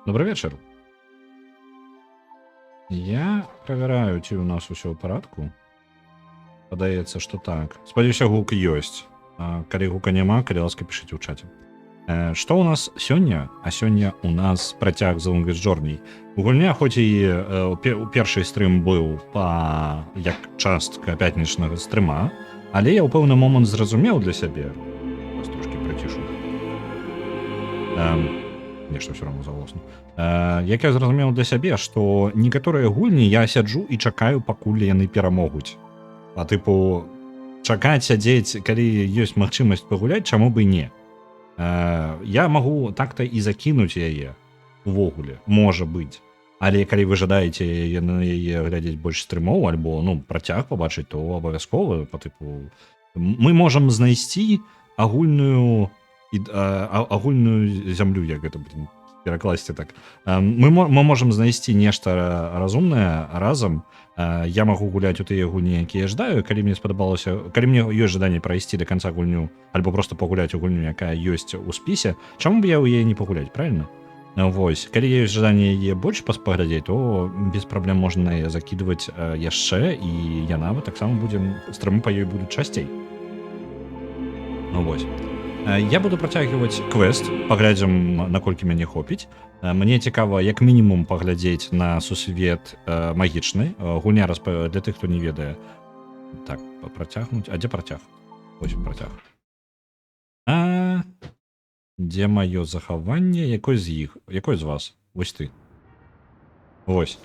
Добрый вечер. Я правяраю, ці ў нас усё ў парадку. Падаецца, што так. Спадзяюся, гук ёсць. Калі гука няма, калі ласка, пішыце ў чаце. Што ў нас сёння? А сёння ў нас працяг The Longest Journey. Гульня, хоць і першы стрым быў як частка пятнічнага стрыма, але я ў пэўны момант зразумеў для сябе. Вас трошкі прыцішу. Нешта ўсё роўна заголосна. Як я зразумеў для сябе, што некаторыя гульні я сяджу і чакаю, пакуль яны перамогуць. Тыпу, чакаць, сядзець, калі ёсць магчымасць пагуляць, чаму бы і не. Я магу так-то і закінуць яе увогуле, можа быць. Але калі вы жадаеце на яе глядзець больш стрымоў альбо працяг пабачыць, то абавязкова па тыпу мы можам знайсці агульную зямлю, як гэта будзе перакласці так. Мы можам знайсці нешта разумнае разам. Я магу гуляць у тыя гульні, якія жадаю, калі мне спадабалася, калі мне ёсць жаданне прайсці да канца гульню альбо просто пагуляць у гульню, якая ёсць у спісе, чаму б я ў яе не пагуляць, правильно? Вось, калі ёсць жаданне яе больш паглядзець, то без праблем можна яе закідваць яшчэ, і яна таксама будзе, стрымы па ёй будуць часцей. Вось. Я буду працягваць квест, паглядзім, наколькі мяне хопіць. Мне цікава, як мінімум, паглядзець на сусвет магічны. Гульня для тых, хто не ведае. Так, працягнуць. А дзе працяг? Ось працяг. Дзе маё захаванне? Якой з іх? Якой з вас? Вось ты. Вось.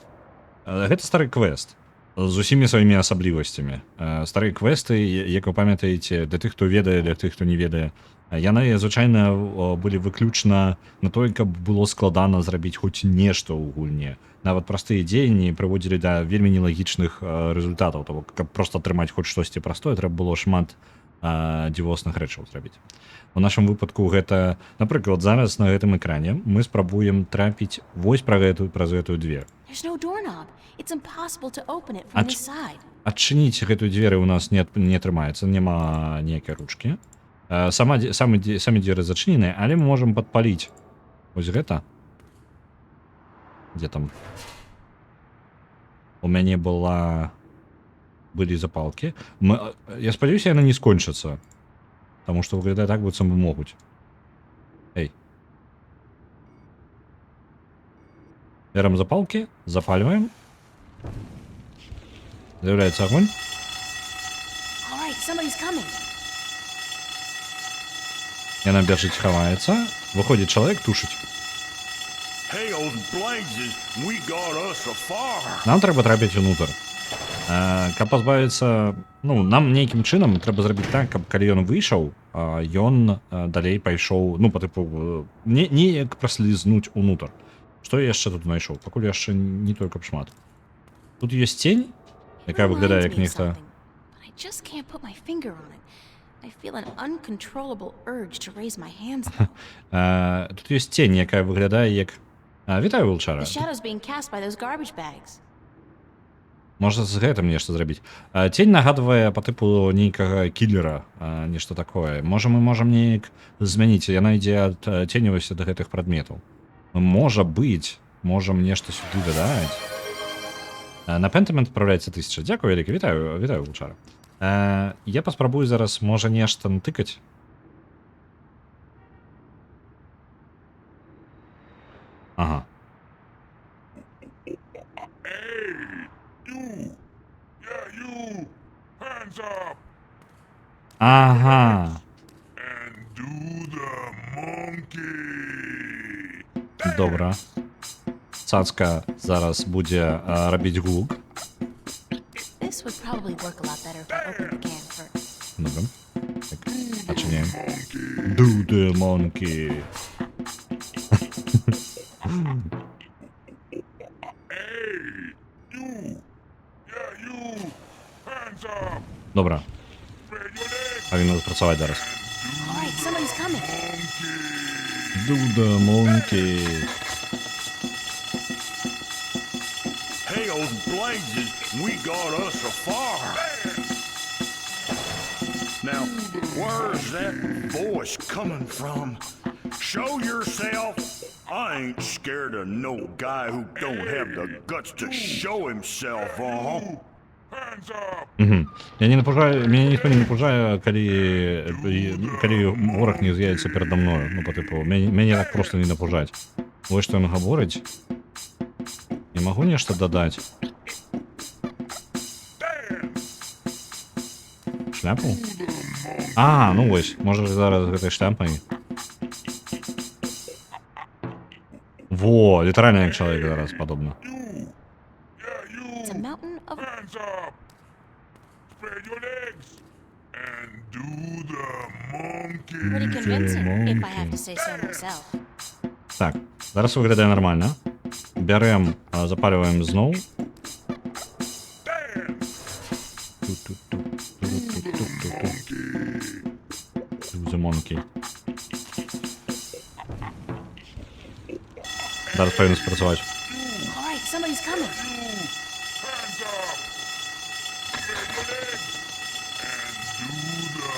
Гэта стары квест. З усімі сваімі асаблівасцямі. Старыя квесты, як вы памятаеце, для тых, хто ведае, для тых, хто не ведае, яны, звычайна, былі выключна на тое, каб было складана зрабіць хоць нешта ў гульне. Нават простыя дзеянні прыводзілі да вельмі нелагічных рэзультатаў. Того, каб проста атрымаць хоць штосьці простое, трэба было шмат дзівосных рэчаў зрабіць. У нашым выпадку гэта, напрыклад, зараз на гэтым экране мы спрабуем трапіць вось праз гэтую дверь. Адчыніць гэтую дзверы ў нас не атрымаецца, няма ніякай ручкі. Самі дзверы зачыненыя, але мы можам падпаліць вось гэта. Дзе там? У мяне былі запалкі. Я спадзяюся, яны не скончацца, таму што выглядае так, быццам бы могуць. Эй. Берем запалки, запаливаем. Заявляется огонь. Яна бежить, ховается. Выходит человек, тушить. Нам трэба трапіць унутр. Каб пазбавіцца, нам нейкім чынам трэба зрабіць так, каб калі ён выйшаў, ён далей пайшоў, па тыпу, неяк праслізнуць унутр. Што я яшчэ тут знайшоў? Пакуль яшчэ не толькі шмат. Тут ёсць цень, якая выглядае як нехта. Тут ёсць цень, якая выглядае як... Вітаю, Вулчара. Можна з гэтым нешта зрабіць. Цень нагадвае па тыпу нейкага кілера, нешта такое. Мы можам неяк змяніць. Яна ідзе ад ценевасці да гэтых прадметаў. Можа быць, можам нешта сюды дадаць. На Pentiment адпраўляецца 1000. Дзякую вялікі, вітаю, Вулчара. Я паспрабую зараз, можа, нешта натыкаць. Ага. Ага. Добра. Цацка зараз будзе рабіць гук. Добра. Так, адчыняем. Do the monkey. Добра. Павінна спрацаваць зараз. Do the monkey. Hails blazes, we got us a fire. Now, where's that voice coming from? Show yourself. I ain't scared of no guy who don't have the guts to show himself, Hands up! Угу. Я не напужаю, меня ніхто не напужає, калі вораг не з'явіцца передо мною. Ну, по типу, мяне так просто не напужаць. Вось што ён гаворыць. Не магу нешта дадаць. Шляпу? А, ну вось, можа зараз гэтай шляпай. Во, літаральна як чалавек зараз падобна. It's a mountain of Hands up! Spread your legs! And do the monkey! pretty convincing, if I have to say so myself. Так, зараз выглядае нармальна. Бярем, запаліваем зноў. The monkey. Зараз павінен спрацаваць. All right, somebody's coming. Hands up! Spread your legs! And do the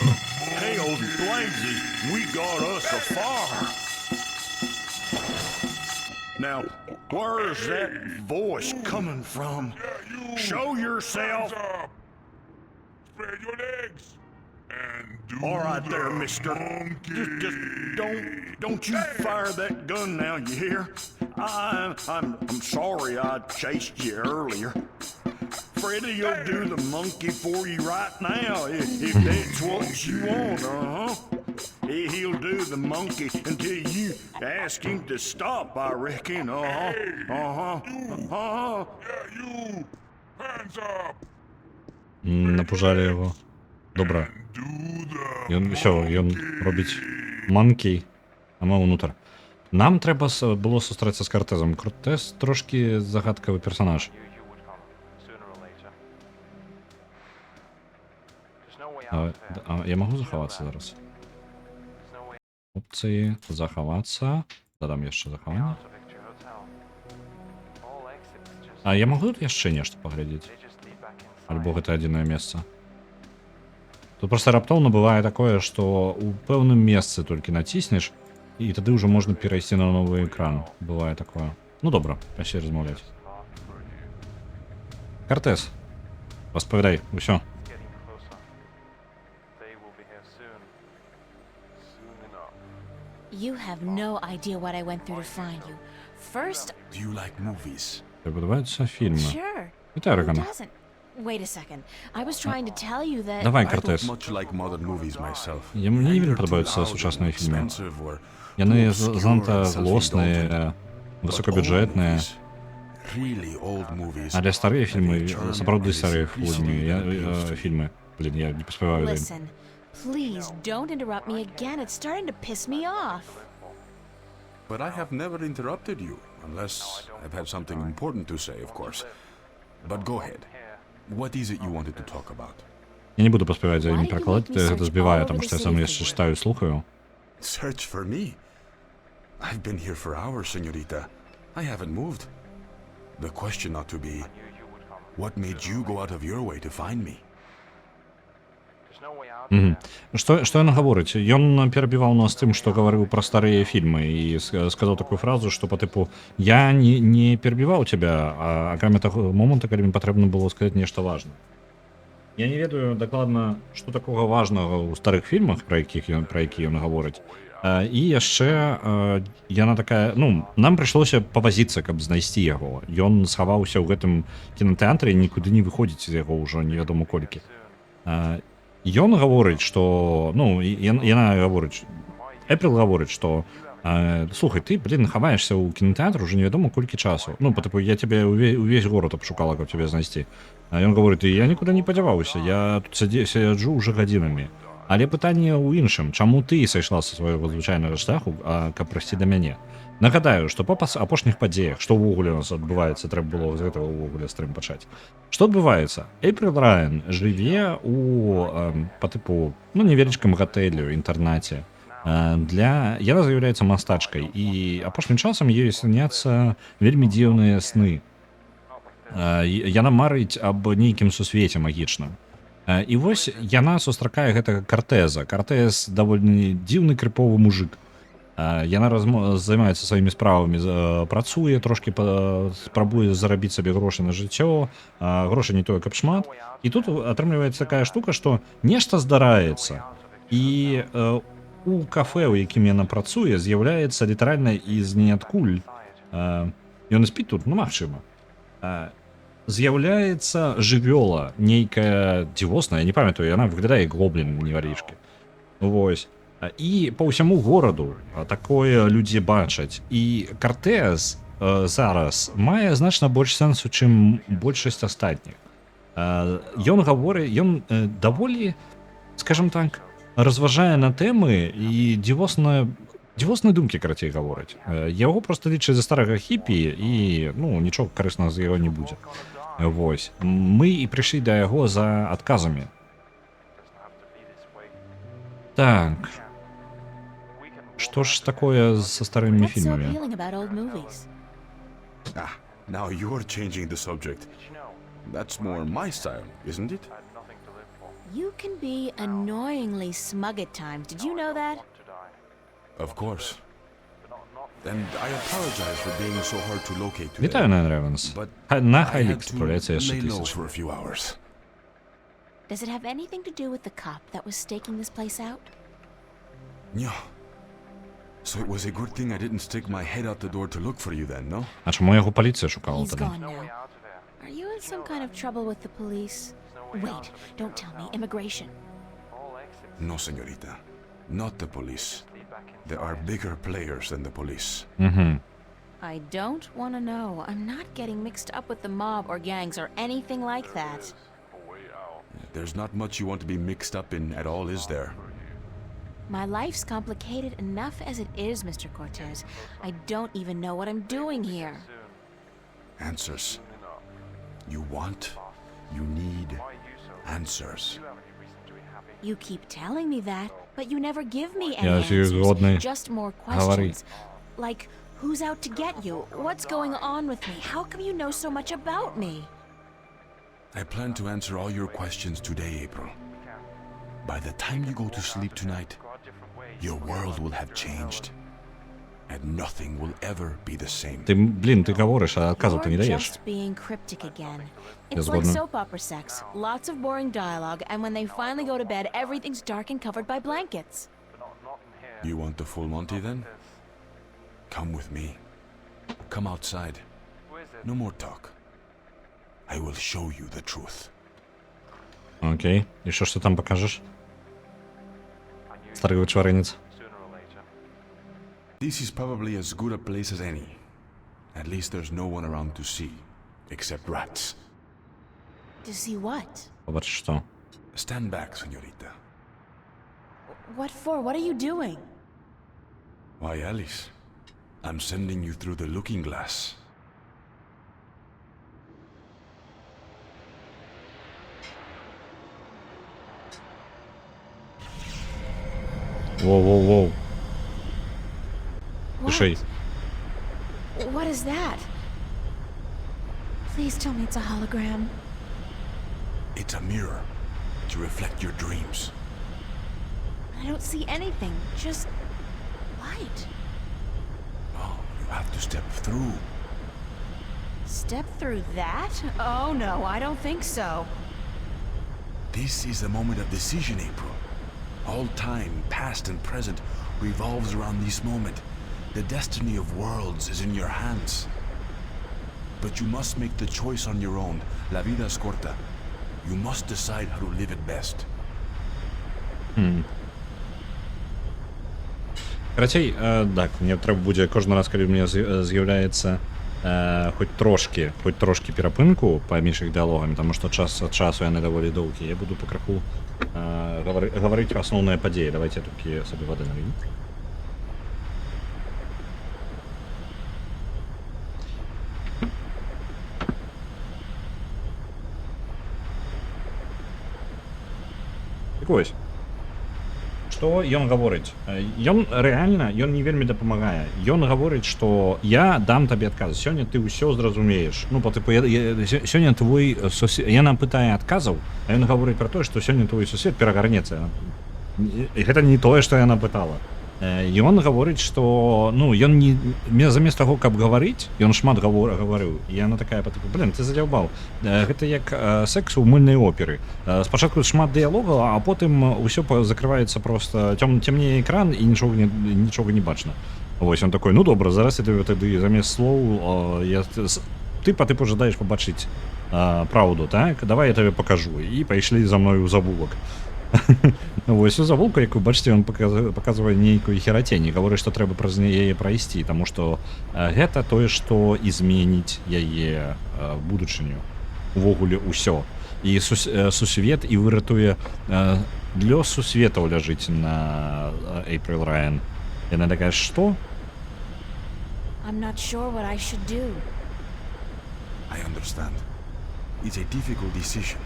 Hails Blazy, we got us a fire! Now, where's that voice coming from? Show yourself! Spread your legs! All right there, mister. Just don't you fire that gun now, you hear? I'm sorry I chased you earlier. Freddy'll do the monkey for you right now, if that's what you want, He'll do the monkey until you ask him to stop, I reckon, Yeah, you! Hands up! Напужалі яго. Добра. Ён робіць манкей, а мы ўнутр. Нам трэба было сустрэцца з Картезам. Кортез трошкі загадкавы персонаж. Я магу захавацца зараз. Опцыі, захавацца. Дадам яшчэ захаванне. А я магу тут яшчэ нешта паглядзець? Альбо гэта адзінае месца? Тут просто раптоўна бывае такое, што ў пэўным месцы толькі націснеш, і тады ўжо можна перайсці на новы экран. Бывае такое. Ну добра, пасе размаўляць. Картез, распавядай, усё. You have no idea what I went through to find you. First, Do you like movies? Падабаюцца фільмы. sure. Вітаю, Who Рагана. doesn't? Wait a second. I was trying to tell you that. Давай, I Картез. don't much like modern movies myself. Мне не вельмі падабаюцца сучасныя фільмы. Яны занадта злосныя, высокабюджэтныя. Але старыя фільмы, сапраўды старыя фільмы. Блін, я не паспяваю да ім. Listen, please don't interrupt me again. It's starting to piss me off. But I have never interrupted you, unless I've had something important to say, of course. But go ahead. What is it you wanted to talk about? Я не буду паспяваць за імі перакладаць, гэта збівае, таму што я сам яшчэ читаю і слухаю. Search for me? I've been here for hours, señorita. I haven't moved. The question ought to be, what made you go out of your way to find me? Што ён гаворыць? Ён перабіваў нас тым, што гаварыў пра старыя фільмы і сказаў такую фразу, што па тыпу я не перабіваў цябе, а акрамя таго моманта, калі мне патрэбна было сказаць нешта важнае. Я не ведаю дакладна, што такога важнага ў старых фільмах, пра які ён гаворыць. І яшчэ яна такая, ну, нам прыйшлося павазіцца, каб знайсці яго. Ён схаваўся ў гэтым кінатэатры і нікуды не выходзіць з яго ўжо невядома колькі. Ён гаворыць, што, ну, яна гаворыць, Эприл гаворыць, што слухай, ты, блин, хаваешься ў кінотэатру уже невядома колькі часу. Ну, потому я тебе увесь город обшукала, каб тебе знайсці. А ён гаворыць, я нікуды не падзяваўся, я тут сяджу уже гадзінамі. Але пытанне ў іншым, чаму ты сайшла са свайго звычайнага шляху, каб прыйсці да мяне? Нагадаю, што па апошніх падзеях, што ўвогуле у нас адбываецца, трэба было з гэтага ўвогуле стрым пачаць. Што адбываецца? Эйприл Райан жыве па тыпу, ну, невялічкам гатэлю, інтэрнаце. Яна з'яўляецца мастачкай, і апошнім часам ёй сняцца вельмі дзіўныя сны. Яна марыць аб нейкім сусвеце магічным. І вось яна сустракае гэтага Картеза. Картез даволі дзіўны крыповы мужик. Яна займаецца сваімі справамі, працуе, трошкі спрабуе зарабіць сабе грошы на жыццё, грошы не тое, каб шмат. І тут атрымліваецца такая штука, што нешта здараецца. І у кафэ, у якім яна працуе, з'яўляецца літаральна з ніадкуль. Ён спіць тут, ну магчыма. З'яўляецца жывёла, нейкая дзівосная, я не памятаю, яна выглядае як гоблін невялічкі. Вось. І па ўсяму гораду такое людзі бачаць. І Картэз зараз мае значна больш сэнсу, чым большасць астатніх. Ён гаворыць, ён даволі, скажем так, разважае на тэмы і дзівосныя думкі, карацей, гаворыць. Яго проста лічаць за старага хіпі і, ну, нічога карыснага з яго не будзе. Вось. Мы і прыйшлі да яго за адказамі. Так. Што ж такое са старымі What's so фільмамі? appealing about old movies? Ah, now you're changing the subject. That's more my style, isn't it? You can be annoyingly smug at times. Did you know that? Of course. And I apologize for being so hard to locate today. Вітаю, Найн Ревенс. But На I Хайлік had to справляється яшчэ lay low 1000. for a few hours. Does it have anything to do with the cop that was staking this place out? No. So it was a good thing I didn't stick my head out the door to look for you then, no? А чому його поліція шукала He's тоді? gone now. Are you in some kind of trouble with the police? Wait, don't tell me. Immigration. No, señorita. Not the police. There are bigger players than the police. I don't want to know. I'm not getting mixed up with the mob or gangs or anything like that. There's not much you want to be mixed up in at all, is there? My life's complicated enough as it is, Mr. Cortez. I don't even know what I'm doing here. Answers. You want, you need answers. You keep telling me that, but you never give me any Я згодний. answers. Just more Говори. questions. Like, who's out to get you? What's going on with me? How come you know so much about me? I plan to answer all your questions today, April. By the time you go to sleep tonight, your world will have changed. And nothing will ever be the same. Ти, блін, ти говориш, а відказу ти не You're даєш. just being cryptic again. Я It's like згодна. soap opera sex. Lots of boring dialogue, and when they finally go to bed, everything's dark and covered by blankets. You want the full Monty then? Come with me. Come outside. No more talk. I will show you the truth. Окей. І що ж ти там покажеш? Старий вечоринець. This is probably as good a place as any. At least there's no one around to see, except rats. To see what? Побачиш що. Stand back, señorita. What for? What are you doing? Why, Alice, I'm sending you through the looking glass. Воу-воу-воу. What? Пиши. What is that? Please tell me it's a hologram. It's a mirror to reflect your dreams. I don't see anything, just light. Oh, you have to step through. Step through that? Oh no, I don't think so. This is the moment of decision, April. All time, past and present, revolves around this moment. The destiny of worlds is in your hands. But you must make the choice on your own. La vida es corta. You must decide how to live it best. Корочей, так, мені треба буде кожен раз, коли в мене з'являється хоч трошки перепинку паміж їх діалогами, тому що час від часу я не доволі довгий, я буду покраху говорити основні події. Давайте я тільки собі води налью. Так ось. Што ён гаворыць? Ён рэальна, ён не вельмі дапамагае. Ён гаворыць, што я дам табе адказ. Сёння ты ўсё зразумееш. Ну, па тыпу, сёння твой сусед... Яна пытае адказаў, а ён гаворыць пра тое, што сёння твой сусед перагарнецца. І гэта не тое, што яна пытала. Ён гаворыць, што ну ён не замест таго, каб гаварыць, ён шмат гаварыў. І яна такая па тыпу: блин, ты задзяўбаў. Гэта як секс у мыльнай оперы. Спачатку шмат дыялогаў, а потым усё закрываецца проста цямнее экран і нічога не бачна. Вось ён такой: ну добра, зараз я тебе тады замест слоў ты па тыпу жадаеш пабачыць праўду, так? Давай я табе пакажу. І пайшлі за мною ў завулак. Вось у завулку, як вы бачыце, ён паказвае нейкую херацень, гаворыць, што трэба праз яе прайсці, таму што гэта тое, што і зменіць яе будучыню. Увогуле ўсё. І сусвет і выратуе лёс сусветаў ляжыць на Эйприл Райан. Яна такая: што? I'm not sure what I should do. I understand. It's a difficult decision,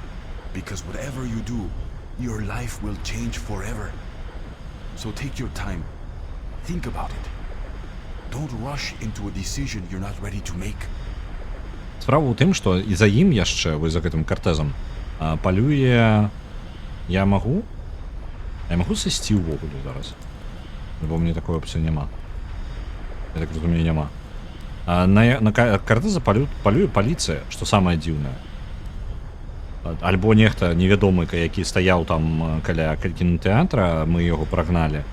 because whatever you do, your life will change forever. So take your time. Think about it. Don't rush into a decision you're not ready to make. Справа ў тым, што і за ім яшчэ, вось за гэтым картэзам, палюе... Я магу сысці ўвогуле зараз? Бо мне такой опцыі няма. Я так разумею, няма. На картэза палюе паліцыя, што самае дзіўнае. Альбо нехта невядомы, які стаяў там каля кінотэатра, мы яго прагналі.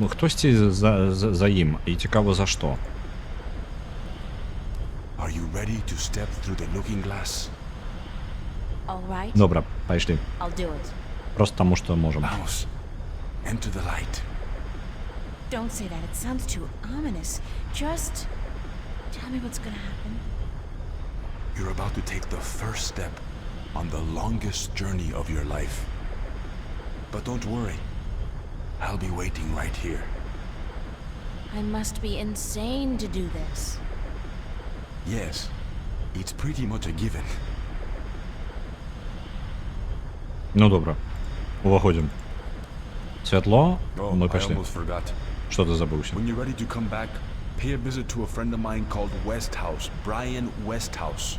Хтосьці за ім, і цікава за што. Are you ready to step through the looking glass? All right. Добра, пайшлі. I'll do it. Просто таму, што можам. Vamos. Enter the light. Don't say that. It sounds too ominous. Just tell me what's gonna happen. You're about to take the first step on the longest journey of your life. But don't worry. I'll be waiting right here. I must be insane to do this. Yes, it's pretty much a given. Ну добра. Уваходзім. Святло, Oh, мы I пайшлі. almost forgot. Што ты забыўся? When you're ready to come back, pay a visit to a friend of mine called Westhouse, Brian Westhouse.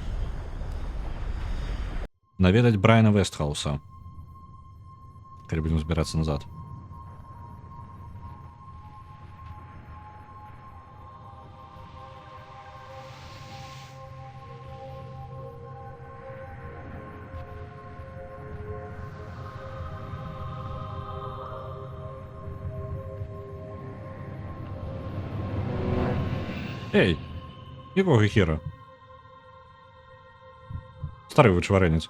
Наведаць Брайана Вестхауса. Калі будзем збірацца назад. Эй, якога хера? Стары вычварэнец.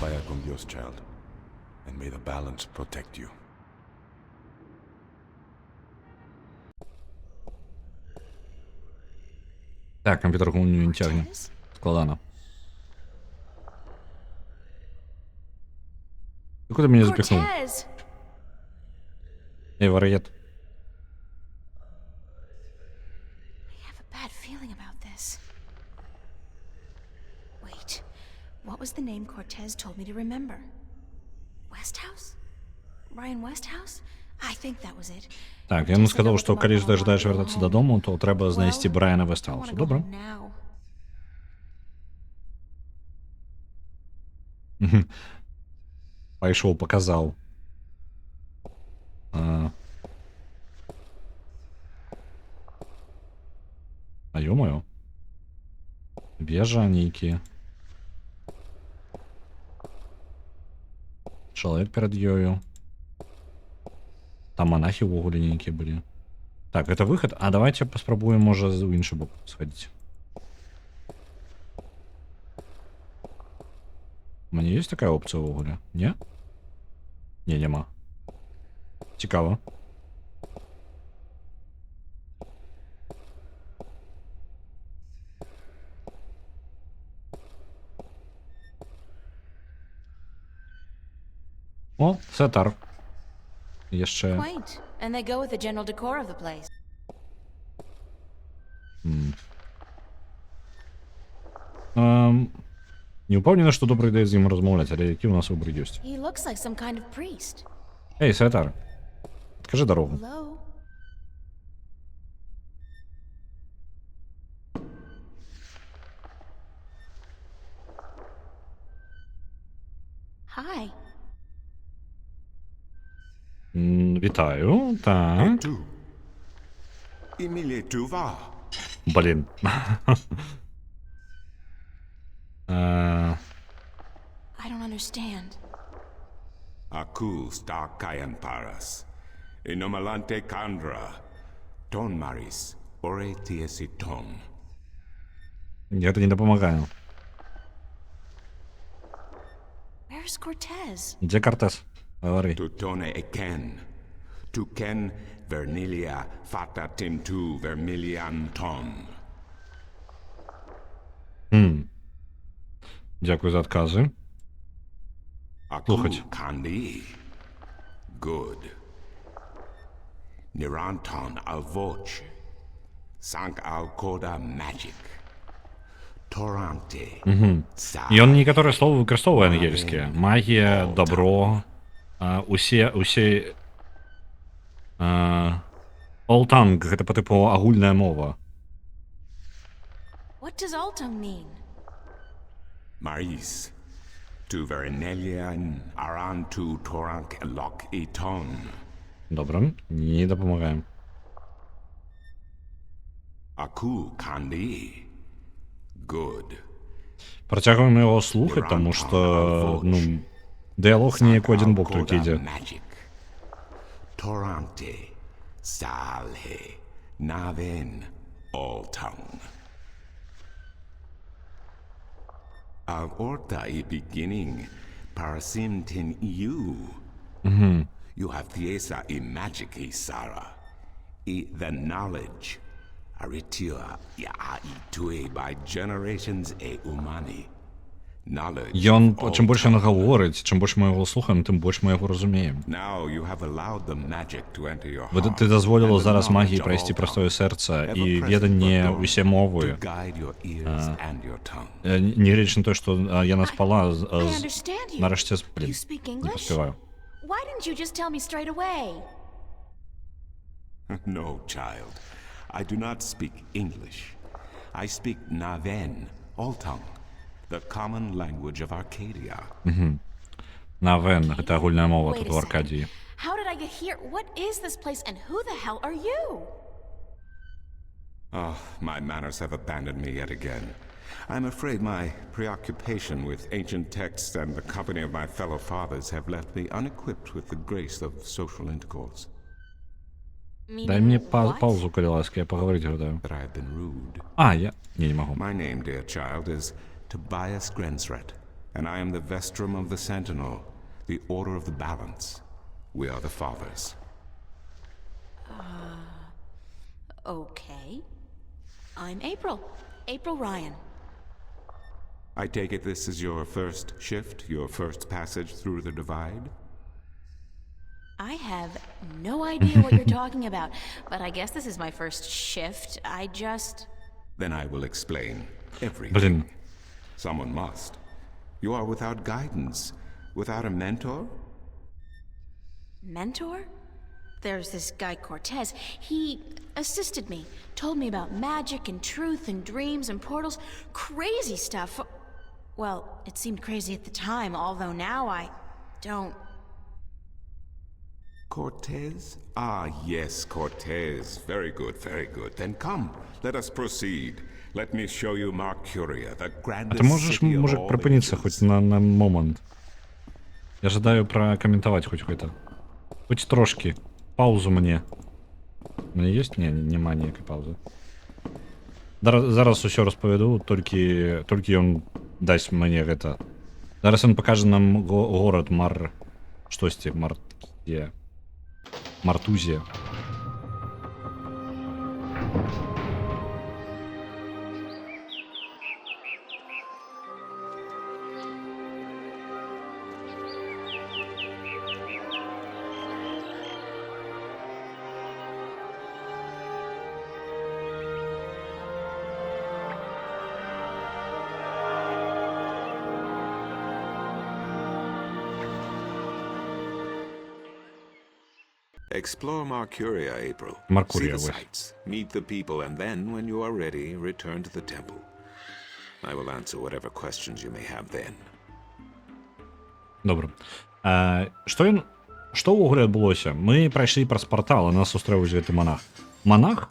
Vaya con Dios, child, and may the balance protect you. Так, камп'ютер не тягне. Cortez? Складано. Куди ти мене запихнув? Cortez! Ей, вар'єт. I have a bad feeling about this. Wait, what was the name Cortez told me to remember? Westhouse? Brian Westhouse? I think that was it. Так, я сказав, що коли ждаєш вертатися додому, то треба знайти Брайана Вестхауса. Добре? Пайшов, показав. А ё-моё. Вежа нейкі. Чалавек перад ёю. Там монахи ўвогуле нейкія былі. Так, это выход. А давайте паспрабуем, можа, ў іншы бок сходить. У мяне есть такая опцыя ўвогуле? Не? Не, няма. Цікава. О, сетар. Яшчэ. Quaint, and they go with the general decor of the place. Не упэўнены, што добра ідэя з ім размаўляць, але які ў нас выбар ёсць. He looks like some kind of priest. Эй, Святар, адкажы дарогу. Hello? Hi. Вітаю, так. Tu. Emile Tuva. Блін. I don't understand. Aku star kayan paras. Inomalante kandra. Ton maris. Ore tiesi ton. Гэта не дапамагаю. Where's Cortez? Дзе Картес? Гавары. Tutone eken. Tu ken vernilia fata timtu vermilian ton. Дзякую за адказы. Aku Слухать. kandi. Good. Niranton alvoch. Sank al koda magic. Torante. Sa. Ён некаторыя словы выкарыстоўвае ангельскія. Магія, добро, усе Олтанг, гэта па тыпу агульная мова. What does Altum mean? Maris. Tu vernelian aran tu torank lock eton. Добра, не дапамагаем. Aku kandi. Good. Працягваем яго слухаць, таму што, дыялог неяк у адзін бок толькі ідзе. Magic. Torante. Salhe. Naven. Alton. Al orta I beginning. Parasim tin you. You have thiesa I magic I Sara. I the knowledge. Aritua ya itue by generations e umani. Knowledge. Ён, of чым больш all ён гаворыць, чым больш мы яго слухаем, тым больш мы яго разумеем. Now you have allowed the magic to enter your Ты heart. дазволіла and the зараз магіі knowledge of прайсці all праз твоё tongues, сэрца ever і present веданне but усе known мовы, to guide your ears and your tongue. негледзячы на тое, што яна спала, I understand you. нарэшце, You speak не English? паспяваю. Why didn't you just tell me straight away? No, child. I do not speak English. I speak Naven, Altong, the common language of Arcadia. Навен, гэта агульная мова Wait тут a у second. Аркадіі. How did I get here? What is this place and who the hell are you? Oh, my manners have abandoned me yet again. I'm afraid my preoccupation with ancient texts and the company of my fellow fathers have left me unequipped with the grace of social intercourse. Дай мне паузу, калі ласка, я паговорыць гадаю. That I have been rude. Я не магу. My name, dear child, is Tobias Grensret, and I am the Vestrum of the Sentinel, the Order of the Balance. We are the Fathers. Okay. I'm April. April Ryan. I take it this is your first shift, your first passage through the Divide? I have no idea what you're talking about, but I guess this is my first shift. Then I will explain everything. Блін, Someone must. You are without guidance, without a mentor? Mentor? There's this guy Cortez. He assisted me, told me about magic and truth and dreams and portals. Crazy stuff. Well, it seemed crazy at the time, although now I don't. Cortez? Ah, yes, Cortez. Very good, very good. Then come, let us proceed. Let me show you Mercuria, the а grandest ты можаш, city of мужик, all прыпыніцца ages. хоць на момант? Я жадаю пракаментаваць хоць гэта. Хоць трошкі. Паузу мне. У мяне ёсць? Не, няма ніякай паузы. Зараз усё распавяду, толькі ён дасць мне гэта. Зараз ён пакажа нам горад штосьці, Мартузія. Explore Marcuria, April. Marcuria, See the wait. sights, meet the people, and then, when you are ready, return to the temple. I will answer whatever questions you may have then. Добра. Што ўвогуле адбылося? Мы прайшлі праз партал, а нас сустрэў гэты монах. Монах?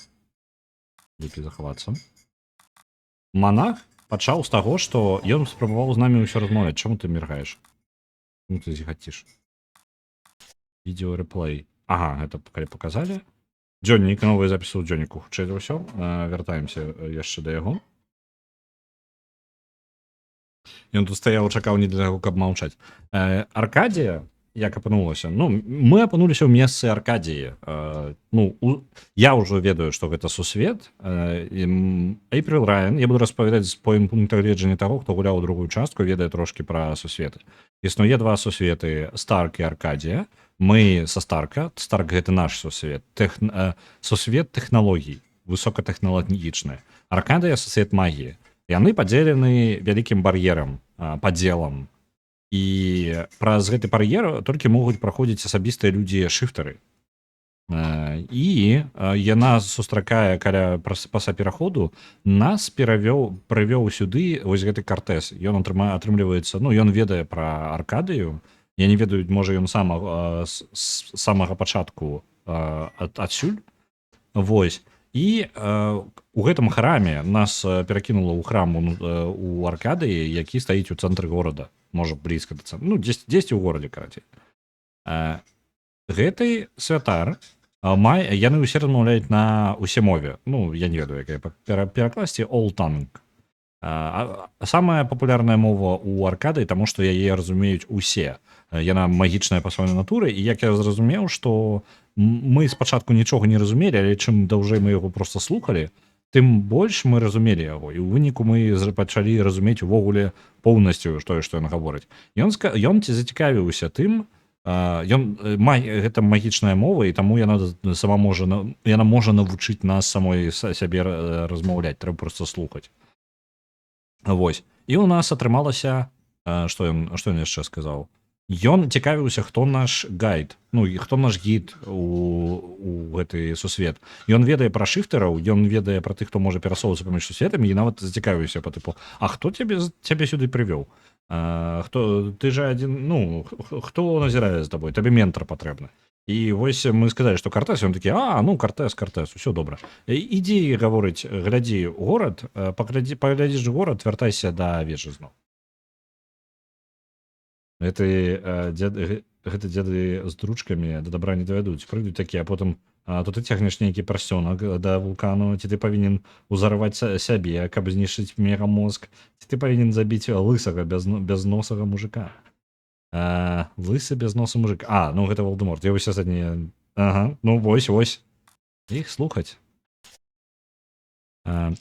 Які захавацца. Монах пачаў з таго, што ён спрабаваў з намі ўсё размаўляць. Чаму ты міргаеш? Чаму ты зіхаціш? Відео рэплей. Ага, гэта калі паказалі. Дзённік, новыя запісы ў дзённіку. Хутчэй за ўсё. Вяртаемся яшчэ да яго. Ён тут стаяў, чакаў не для таго, каб маўчаць. Аркадія, як апынулася? Ну, мы апынуліся ў месцы Аркадіі. Я ўжо ведаю, што гэта сусвет. Эйприл Райан, я буду распавядаць з пункта гледжання таго, хто гуляў у другую частку, ведае трошкі пра сусветы. Існуе два сусветы, Старк і Аркадія. Мы са Старка, Старк гэта наш сусвет. Сусвет тэхналогій, высокатэхналагічны. Аркадія сусвет магіі. Яны падзелены вялікім бар'ерам, падзелам. І праз гэты бар'ер толькі могуць праходзіць асабістыя людзі-шыфтары. І яна сустракае каля паса пераходу, нас прывёў сюды вось гэты Картэз. Ён атрымліваецца, ён ведае пра Аркадыю. Я не ведаю, можа ён сам з самага пачатку адсюль. Вось. І у гэтым храме нас перакінула ў храм у Аркадыі, які стаіць у цэнтры горада. Можа, блізка да цэнтру. Дзесьці ў горадзе, карацей. Гэты святар, яны ўсе размаўляюць на ўсе мове. Я не ведаю, якая перакласці Old Tongue. Самая папулярная мова ў Аркадыі, таму што яе разумеюць усе. Яна магічная па сваёй натуры, і як я зразумеў, што мы спачатку нічога не разумелі, але чым даўжэй мы яго проста слухалі, тым больш мы разумелі яго. І ў выніку мы пачалі разумець увогуле поўнасцю тое, што ён гаворыць. Ён зацікавіўся тым, гэта магічная мова, і таму яна можа навучыць нас самой сябе размаўляць, трэба проста слухаць. Вось. І ў нас атрымалася, што ён яшчэ сказаў? Ён цікавіўся, хто наш гайд, хто наш гід у гэты сусвет. Ён ведае пра шыфтараў, ён ведае пра тых, хто можа перасоўвацца паміж сусветамі, і нават зацікавіўся па тыпу, а хто цябе сюды прывёў? Ты же адзін, хто назірае за табой? Табе ментар патрэбны. І вось мы сказалі, што Картэз, ён такі, Картэз, усё добра. Ідзі, гаворыць, глядзі горад, паглядзіш горад, вяртайся да вежы зноў. Гэты дзеды з дручкамі да дабра не давядуць, прыйдуць такія, а потым то ты цягнеш нейкі прасцёнак да вулкану, ці ты павінен узарваць сябе, каб знішчыць мегамозг, ці ты павінен забіць лысага бязносага мужика. Лысы без носа мужик. Гэта Волдеморт. Я вось астатнія... Ага, вось. Іх слухаць.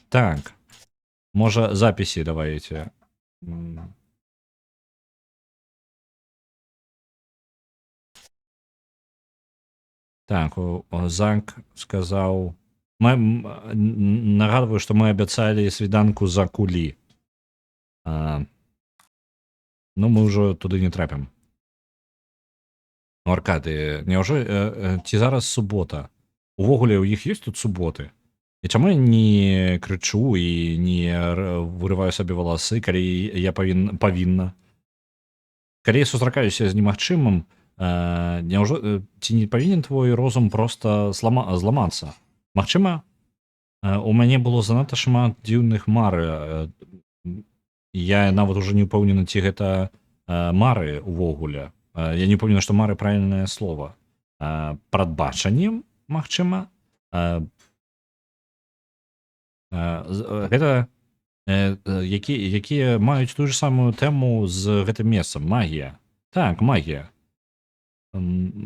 Так. Можа, запіси давайте. Так, Занк сказаў... Нагадваю, што мы абяцалі свіданку за кулі. Мы ўжо туды не трапім. Аркады, няўжо ці зараз субота? Увогуле, у іх ёсць тут суботы? І чаму я не крычу і не вырываю сабе валасы, калі я павінна? Калі я сустракаюся з немагчымым, ці не павінен твой розум проста зламацца? Магчыма, у мяне было занадта шмат дзіўных мар. Я нават ужо не ўпэўнены, ці гэта мары ўвогуле. Я не ўпэўнены, што мары правільнае слова. Прадбачаннем, магчыма. Гэта якія маюць тую ж самую тэму з гэтым месцам. Магія. Так, магія.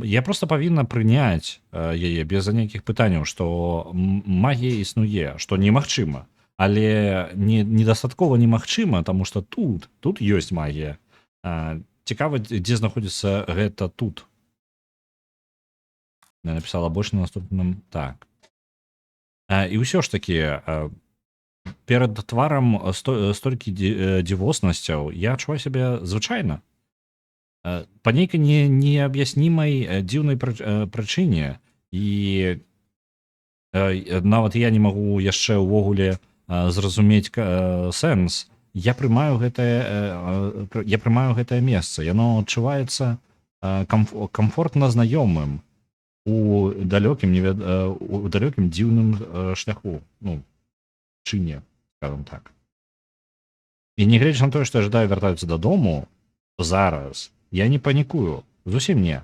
Я проста павінна прыняць яе без нейкіх пытанняў, што магія існуе, што немагчыма. Але недастаткова немагчыма, таму што тут ёсць магія. Цікава, дзе знаходзіцца гэта тут. Я напісала больш на наступным. Так. І ўсё ж такі, перад тварам столькі дзівоснасцяў я адчуваю сябе звычайна. Па нейкай неаб'яснімай дзіўнай прычыне, і нават я не магу яшчэ ўвогуле зразумець сэнс. Я прымаю гэтае месца. Яно адчуваецца камфортна знаёмым у далёкім дзіўным шляху, ну, чыне, скажем так. І нягледзячы на тое, што я жадаю вяртацца дадому зараз, я не панікую, зусім не.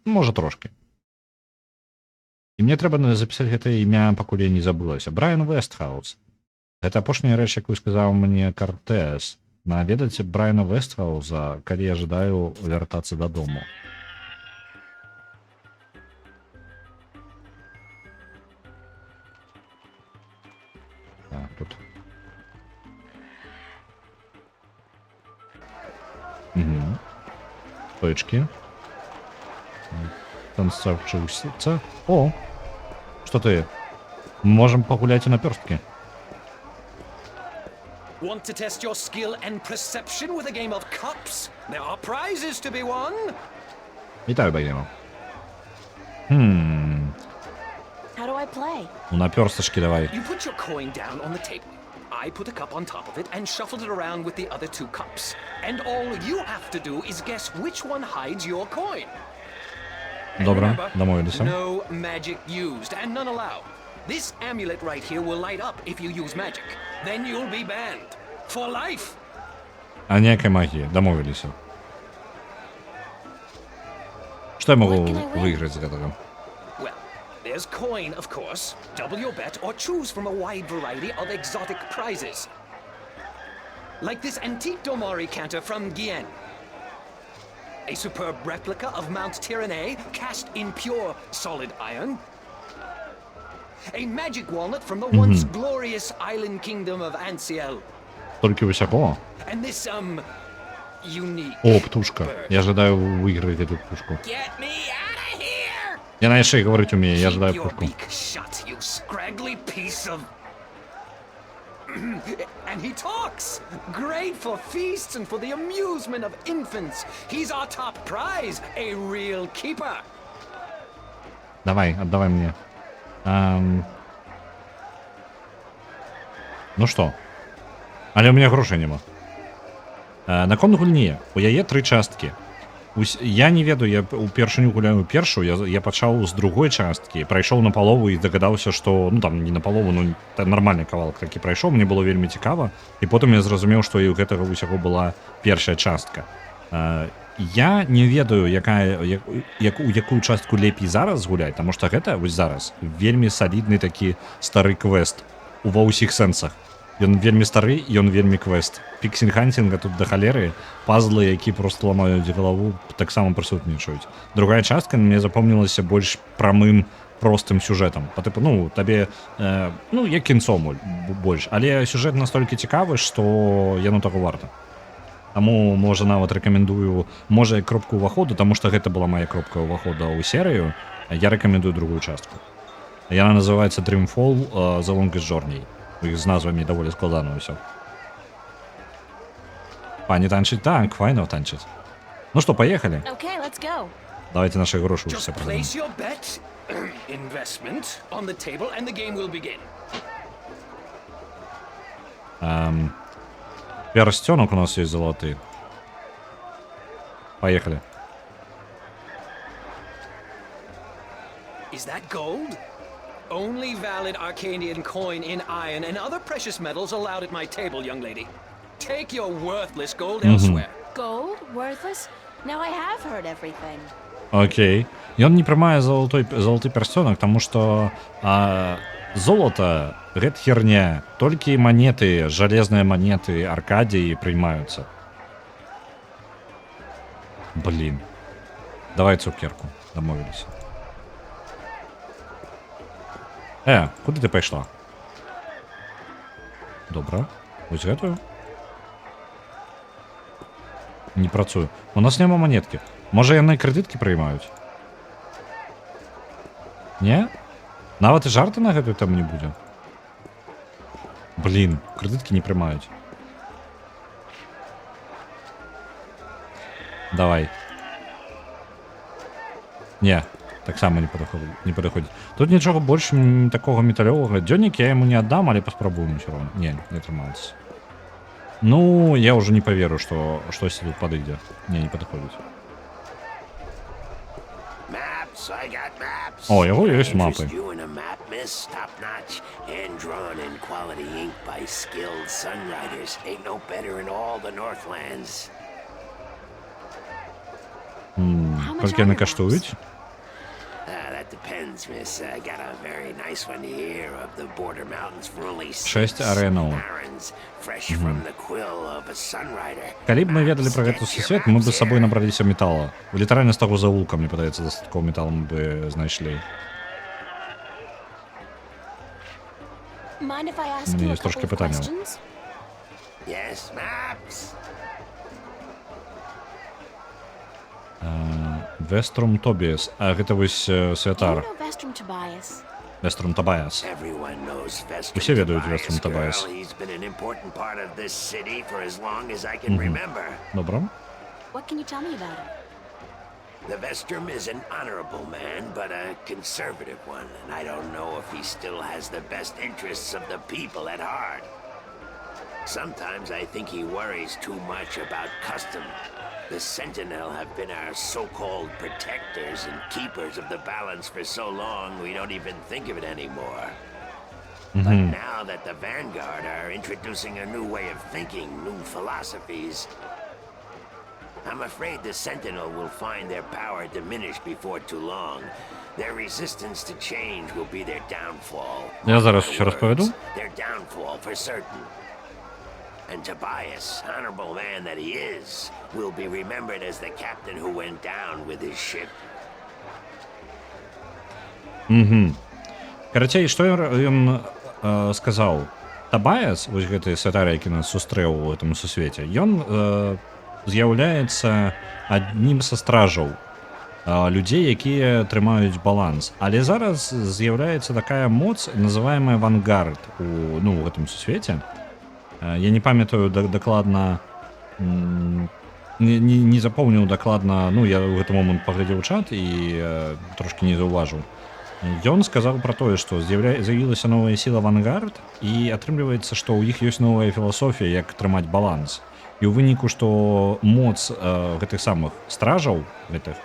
Можа, трошки. І мне трэба запісаць гэтае імя, пакуль я не забылася. Брайан Вестхаус. Гэта апошняя рэч, якую сказаў мне Кортес. Наведаць Брайана Вестхауса, калі я жадаю вяртацца дадому. Так, тут. Угу. Точки. Танцовщица. О! Что ты? Можем погулять и на перстке. Want to test your skill and perception with a game of cups? There are prizes to be won. Вітаю, Багімо. How do I play? Ну, на персточки давай. You put your coin down on the table. I put a cup on top of it and shuffled it around with the other two cups. And all you have to do is guess which one hides your coin. And Добре, remember, домовилися. no magic used and none allowed. This amulet right here will light up if you use magic. Then you'll be banned. For life. А ніякої магії, домовилися. Що я можу What can I win? виграти з цього? Well, there's coin, of course. Double your bet or choose from a wide variety of exotic prizes. Like this antique Domari canter from Gien. A superb replica of Mount Tyranny cast in pure solid iron. A magic walnut from the once glorious island kingdom of Ansiel. Тільки високо. And this, unique О, птушка. bird. Я ожидаю виграти эту птушку. Get me out of here! Я на ще й говорити вмію, я Keep ожидаю your птушку. beak shut, you scraggly piece of... And he talks! Great for feasts and for the amusement of infants. He's our top prize, a real keeper. Давай, отдавай мне. Ну що? Але у мене грошей нема. Наконт гульні. У яе 3 часткі. Я не ведаю, я упершыню гуляю першую, я пачаў з другой часткі, прайшоў на палову і дагадаўся, што, ну там не на палову, ну нармальны кавалак такі прайшоў, мне было вельмі цікава, і потым я зразумеў, што і ў гэтага ўсяго была першая частка. Я не ведаю, у якую частку лепей зараз гуляць, таму што гэта вось зараз вельмі салідны такі стары квест ува ўсіх сэнсах. Ён вельмі стары, ён вельмі квест. Піксель-хантінга тут да халеры, пазлы, які просто ламаюць галаву, таксама прысутнічаюць. Другая частка мне запомнілася больш прамым, простым сюжэтам. Па тыпу, ну, табе, ну, як кінцом больш. Але сюжэт настолькі цікавы, што яно таго варта. Таму, можа, нават рэкамендую, можа, кропку ўваходу, таму што гэта была моя кропка ўвахода ў серыю, я рэкамендую другую частку. Яна называецца Dreamfall The Longest Journey. Іх з назвамі даволі складана ўсё. Пані танчыць? Так, файна танчыць. Ну што, паехалі? Okay, let's go. Давайте наши грошы Just ўсе прадамо. place your bet, investment, on the table and the game will begin. Перстёнок у нас есть золотый. Поехали. Is that gold? Only valid Arcadian coin in iron and other precious metals allowed at my table, young lady. Take your worthless gold elsewhere. Gold? Worthless? Now I have heard everything. Окей. Ён не прымае золоты перстёнок, таму што золото — гэта херня. Толькі монеты, жалезныя монеты Аркадии приймаюцца. Блин. Давай цукерку. Домовились. Куди ти пайшла? Добре. Ось гэтую. Не працую. У нас няма монетки. Може яны кредитки приймають? Не? Нават і жарти на гэтую там не будзе. Блін, кредитки не приймають. Давай. Не, таксама не падыходзіць. Тут нічога больш такога металёвага. Дзённік я яму не аддам, але паспрабуем усё роўна. Не атрымаецца. Ну, я ўжо не паверу, што штосьці тут падыдзе. Не падыходзіць. Maps, I got maps. О, яго ёсць Interest мапы. you in a map, miss? Top-notch, hand-drawn in quality ink by skilled sunriders. Ain't no better in all the Northlands. How much Колькі are яны your maps? каштуюць? That depends, miss. I got a very nice one here of the Border Mountains for only 6 аренаў. barons, fresh from the quill of a sunrider. Калі б мы ведалі пра гэты сусвет, мы бы з сабой набраліся метала. Літаральна з таго завулка, мне падаецца, дастаткова металу мы бы знайшлі. Mind if I ask У you меня a есть трошки couple of питання. questions? Yes, maps. Веструм Тобіас. А гэта вось Do you святар. know Vestrum Tobias? Веструм Табаяс. Everyone knows Vestrum Усе ведаюць Tobias, Веструм Табаяс. girl. He's been an important part of this city for as long as I can remember. Добра. What can you tell me about him? The Vestrum is an honorable man, but a conservative one, and I don't know if he still has the best interests of the people at heart. Sometimes I think he worries too much about custom. The Sentinel have been our so-called protectors and keepers of the balance for so long we don't even think of it anymore. But now that the Vanguard are introducing a new way of thinking, new philosophies, I'm afraid the Sentinel will find their power diminish before too long. Their resistance to change will be their downfall. Я зараз In ще other розповіду. words, their downfall for certain. And Tobias, honorable man that he is, will be remembered as the captain who went down with his ship. Карацей, што ён сказаў? Табаяс, вось гэты святар, які нас сустрэў у гэтым сусвеце, ён з'яўляецца аднім са стражаў людзей, якія трымаюць баланс. Але зараз з'яўляецца такая моц, называемая Вангард у гэтым сусвеце. Я не памятаю дакладна, не запомніў дакладна, я ў гэты момант паглядзеў чат і трошки не заўважыў. Ён сказаў пра тое, што з'явілася новая сіла Вангард, і атрымліваецца, што ў іх ёсць новая філасофія, як трымаць баланс. І ў выніку, што моц гэтых самых стражаў гэтых,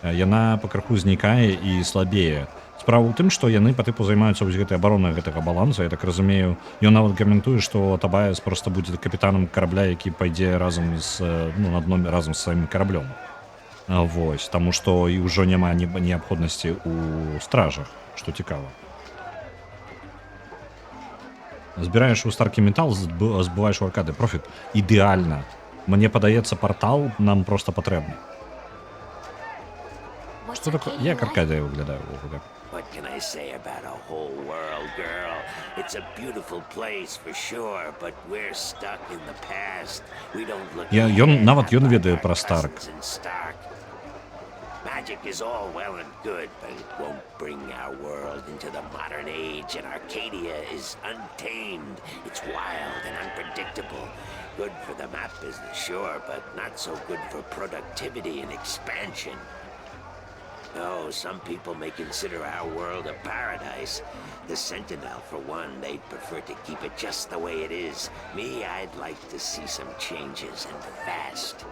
яна пакрыху знікае і слабее. Справа ў тым, што яны па тыпу займаюцца вось гэтай абаронай гэтага балансу. Я так разумею, ён нават каментуе, што Табаяс проста будзе капітанам карабля, які пайдзе разам на дно разам з сваім караблём. Вось, таму што і ўжо няма неабходнасці ў стражах, што цікава. Збіраеш у старкі метал, збываеш у аркады. Профіт. Ідэальна. Мне падаецца, партал нам проста патрэбны. Што такое? Як аркадія выглядае ўвогуле? What can I say about a whole world, girl? It's a beautiful place for sure, but we're stuck in the past. We don't look Нават ён ведае пра Старк. Magic is all well and good, but it won't bring our world into the modern age, and Arcadia is untamed. It's wild and unpredictable. Good for the map business, sure, but not so good for productivity and expansion. Oh, some people may consider our world a paradise. The Sentinel, for one, they'd prefer to keep it just the way it is. Me, I'd like to see some changes and fast.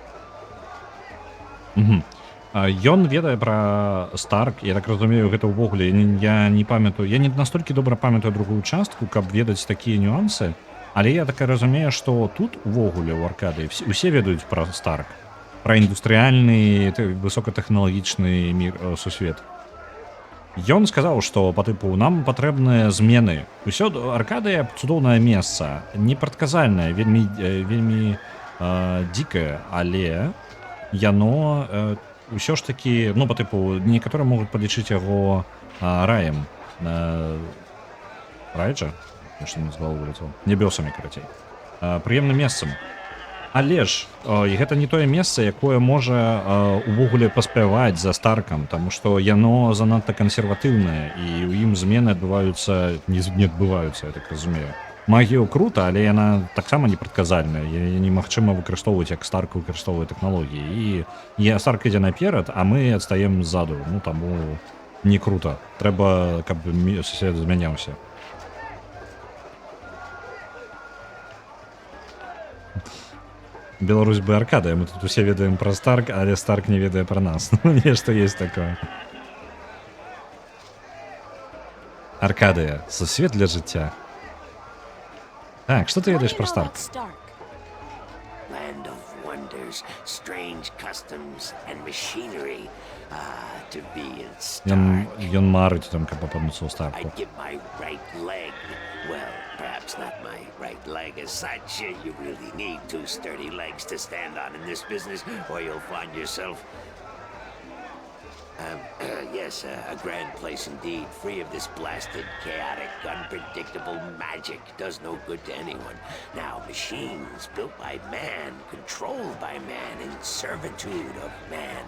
Ён ведае пра Старк, я так разумею, гэта ўвогуле, я не памятаю, я не настолькі добра памятаю другую частку, каб ведаць такія нюансы, але я так разумею, што тут увогуле ў Аркадыі усе ведаюць пра Старк. Пра індустрыяльны, высокатэхналагічны мір, сусвет. Ён сказаў, што па тыпу нам патрэбныя змены. Усё Аркадыя цудоўнае месца, непрадказальнае, вельмі дзікае, але яно ўсё ж такі, па тыпу, некаторыя могуць падлічыць яго раем. Рай жа? Што з головы вылецела? Нябёсамі, карацей. Прыемным месцам. Але ж гэта не тое месца, якое можа увогуле паспяваць за Старкам, таму што яно занадта кансерватыўнае, і ў ім змены адбываюцца, не адбываюцца, я так разумею. магію крута, але яна таксама непрадказальная. Яе немагчыма выкарыстоўваць, як Старк выкарыстоўвае тэхналогіі. І Старк ідзе наперад, а мы адстаем ззаду. Ну, таму не крута. Трэба, каб сусед змяняўся. Беларусь бы Аркадыя. Мы тут усе ведаем пра Старк, але Старк не ведае пра нас. Ну, нешта есть такое. Аркадыя. Сусвет для жыцця. Так, что ты What do ведаешь you про know Старк? about Stark? Land of wonders, strange customs, and machinery. To be in Stark, Ён марыць там, каб апынуцца ў Старку. I'd give my right leg. Well, perhaps not my right leg as such. You really need two sturdy legs to stand on in this business, or you'll find yourself. Yes, a grand place indeed, free of this blasted, chaotic, unpredictable magic. Does no good to anyone. Now, machines built by man, controlled by man, in servitude of man.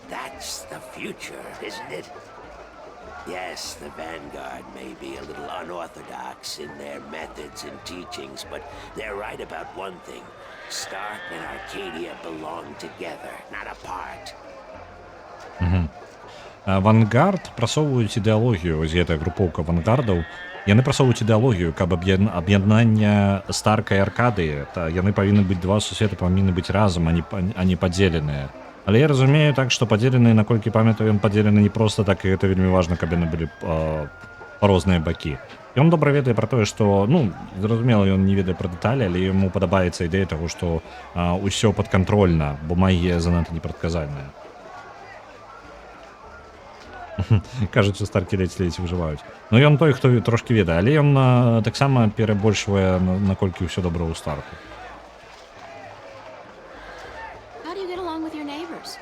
That's the future, isn't it? Yes, the Vanguard may be a little unorthodox in their methods and teachings, but they're right about one thing. Stark and Arcadia belong together, not apart. Авангард прасоўваюць ідэалогію, вось гэтая групоўка авангардаў. Яны прасоўваюць ідэалогію, каб аб'яднання Старка і Аркадыі. Яны павінны быць, два сусветы павінны быць разам, а не падзеленыя. Але я разумею так, што падзеленыя, наколькі памятаю, ён падзелены не проста так, і гэта вельмі важна, каб яны былі па розныя бакі. Ён добра ведае пра тое, што, ну, зразумела, ён не ведае пра дэталі, але яму падабаецца ідэя таго, што ўсё падкантрольна, бо магія занадта непрадказальная. Кажуць, што Старкі ледзь выжываюць. Ну, ён той, хто трошкі ведае, але ён таксама перабольшвае, наколькі ўсё добра ў Старку. How do you get along with your neighbors?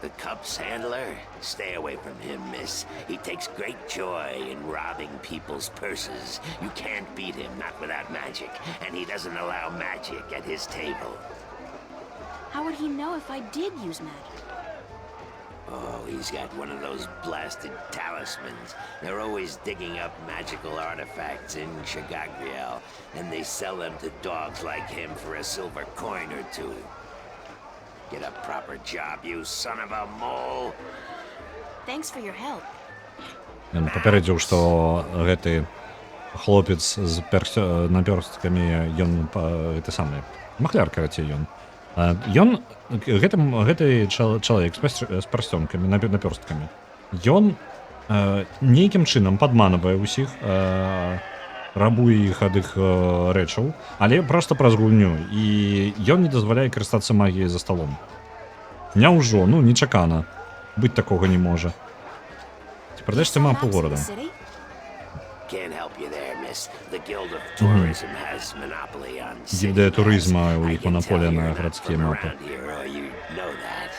The Cups handler? Stay away from him, miss. He takes great joy in robbing people's purses. You can't beat him, not without magic. And he doesn't allow magic at his table. How would he know if I did use magic? Oh, he's got one of those blasted talismans. They're always digging up magical artifacts in Chagagriel, and they sell them to dogs like him for a silver coin or two. Get a proper job, you son of a mole! Thanks for your help. Ён папярэдзіў, што гэты хлопец з напёрсткамі, ён гэты самы махляр, карацей, ён. Гэты чалавек з парсцёнкамі, напёрсткамі, ён нейкім чынам падманывае ўсіх, рабуе іх ад іх рэчаў, але проста праз гульню, і ён не дазваляе карыстацца магіяй за сталом. Няўжо, ну, нечакана. Быць такога не можа. Ці прадаеш ты мапу горада? Can't help you there, miss. The Guild of Tourism has monopoly on city Гільдыя maps. турызма, у I іх can монополія tell на you're not гарадскія from мапы. around here, or you'd know that.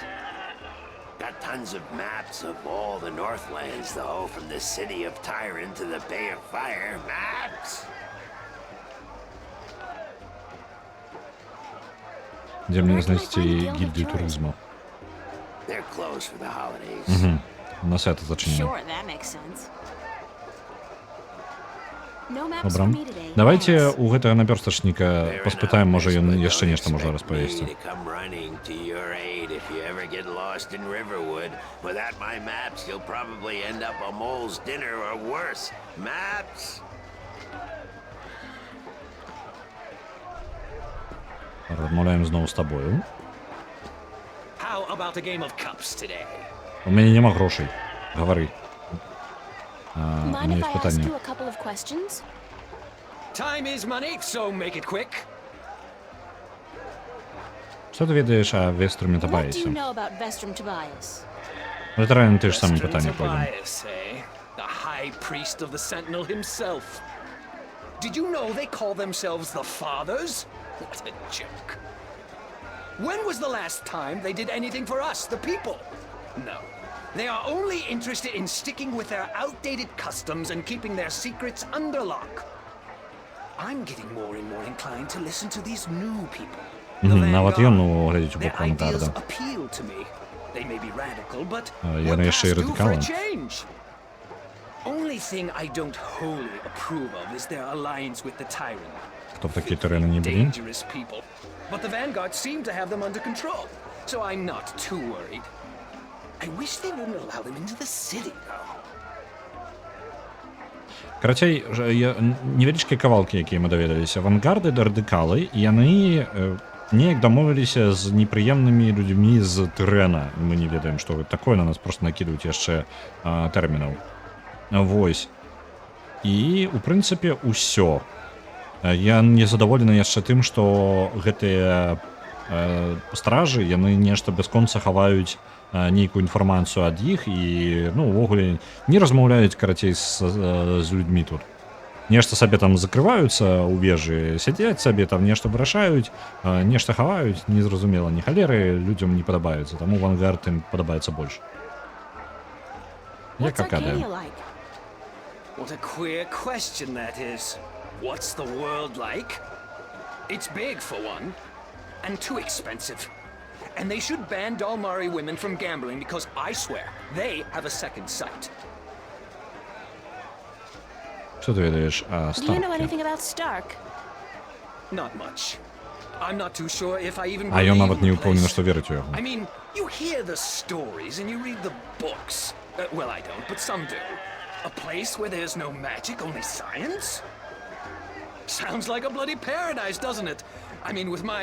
Got tons of maps of all the Northlands, though, from the city of Tyron to the Bay of Fire. Maps! Дзе мне знайсці гільдію турызму? They're closed for the holidays. На свята зачынена. Sure, that makes sense. No maps Добра. for me today. Давайте Thanks. у гэтага напёрстачніка Fair паспытаем, enough, можа miss, ён but яшчэ don't нешта можа expect распавесці. me to come running to your aid if you ever get lost in Riverwood. Without my maps, you'll probably end up a mole's dinner or worse. Maps! Размаўляем зноў з табою. How about a game of cups today? У мяне няма грошай. Гавары. У Mind мяне if ёсць I ask пытанне. you a couple of questions? Time is money, so make it quick. Што ты ведаеш о Веструме What do you Табаесе? know about Vestrum Tobias? Літаральна ты ж самі Western пытанне пойдзем. Tobias, eh? The High Priest of the Sentinel himself. Did you know they call themselves the Fathers? What a joke. When was the last time they did anything for us, the people? No. They are only interested in sticking with their outdated customs and keeping their secrets under lock. I'm getting more and more inclined to listen to these new people. The Нават ён, Vanguard. ну, глядзіць у Their бок ideas авангарда. appeal to me. They may be radical, but Яны what яшчэ і past do for a радыкалы. change? only thing I don't wholly approve of is their alliance with the Tyrant. Хто б такі терени не були? Dangerous people. But the Vanguard seem to have them under control, so I'm not too worried. I wish they wouldn't allow them into the city, though. Карацей, невялічкія кавалкі, якія мы даведаліся. Авангарды, радыкалы, яны неяк дамовіліся з непрыемнымі людзьмі з Тырена. Мы не ведаем, што такое, на нас просто накідваюць яшчэ тэрмінаў. Вось. І, у прынцыпе, усё. Я не задаволены яшчэ тым, што гэтыя стражы, яны нешта бясконца хаваюць нейкую інфармацыю ад іх і, ну, увогуле, не размаўляюць, карацей, з людзьмі тут. Нешта сабе там закрываюцца ў вежы, сядзяць сабе, там нешта вырашаюць, нешта хаваюць, незразумела, ні халеры людзям не падабаюцца, таму Вангард ім падабаецца больш. Я What's какая. Arcadia like? What a queer question that is. What's the world like? It's big, for one, and too expensive. And they should ban Dalmari women from gambling because I swear they have a second sight. Що ти ведаєш о Do you know Старкі? anything about Stark? Not much. I'm not too sure if I even А ён believe нават in не the ўпэўнены, place. што верыць у яго. I mean, you hear the stories and you read the books. Well, I don't, but some do. A place where there's no magic, only science? Sounds like a bloody paradise, doesn't it? I mean, with my,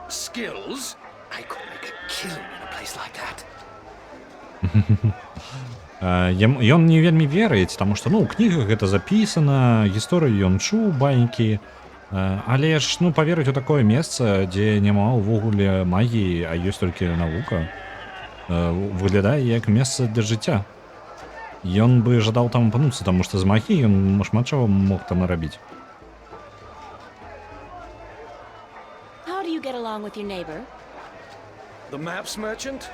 skills, I could make a killing in a place like that. Ён не вельмі верыць, таму што, ну, у кнігах гэта запісана, гісторыю ён чуў, байкі, але ж, ну, паверыць у такое месца, дзе няма ўвогуле магіі, а ёсць толькі навука, выглядае як месца для жыцця. Ён бы жадаў там апынуцца, таму што з магіяй ён шмат чаго мог там нарабіць. How do you get along with your neighbor? The maps merchant?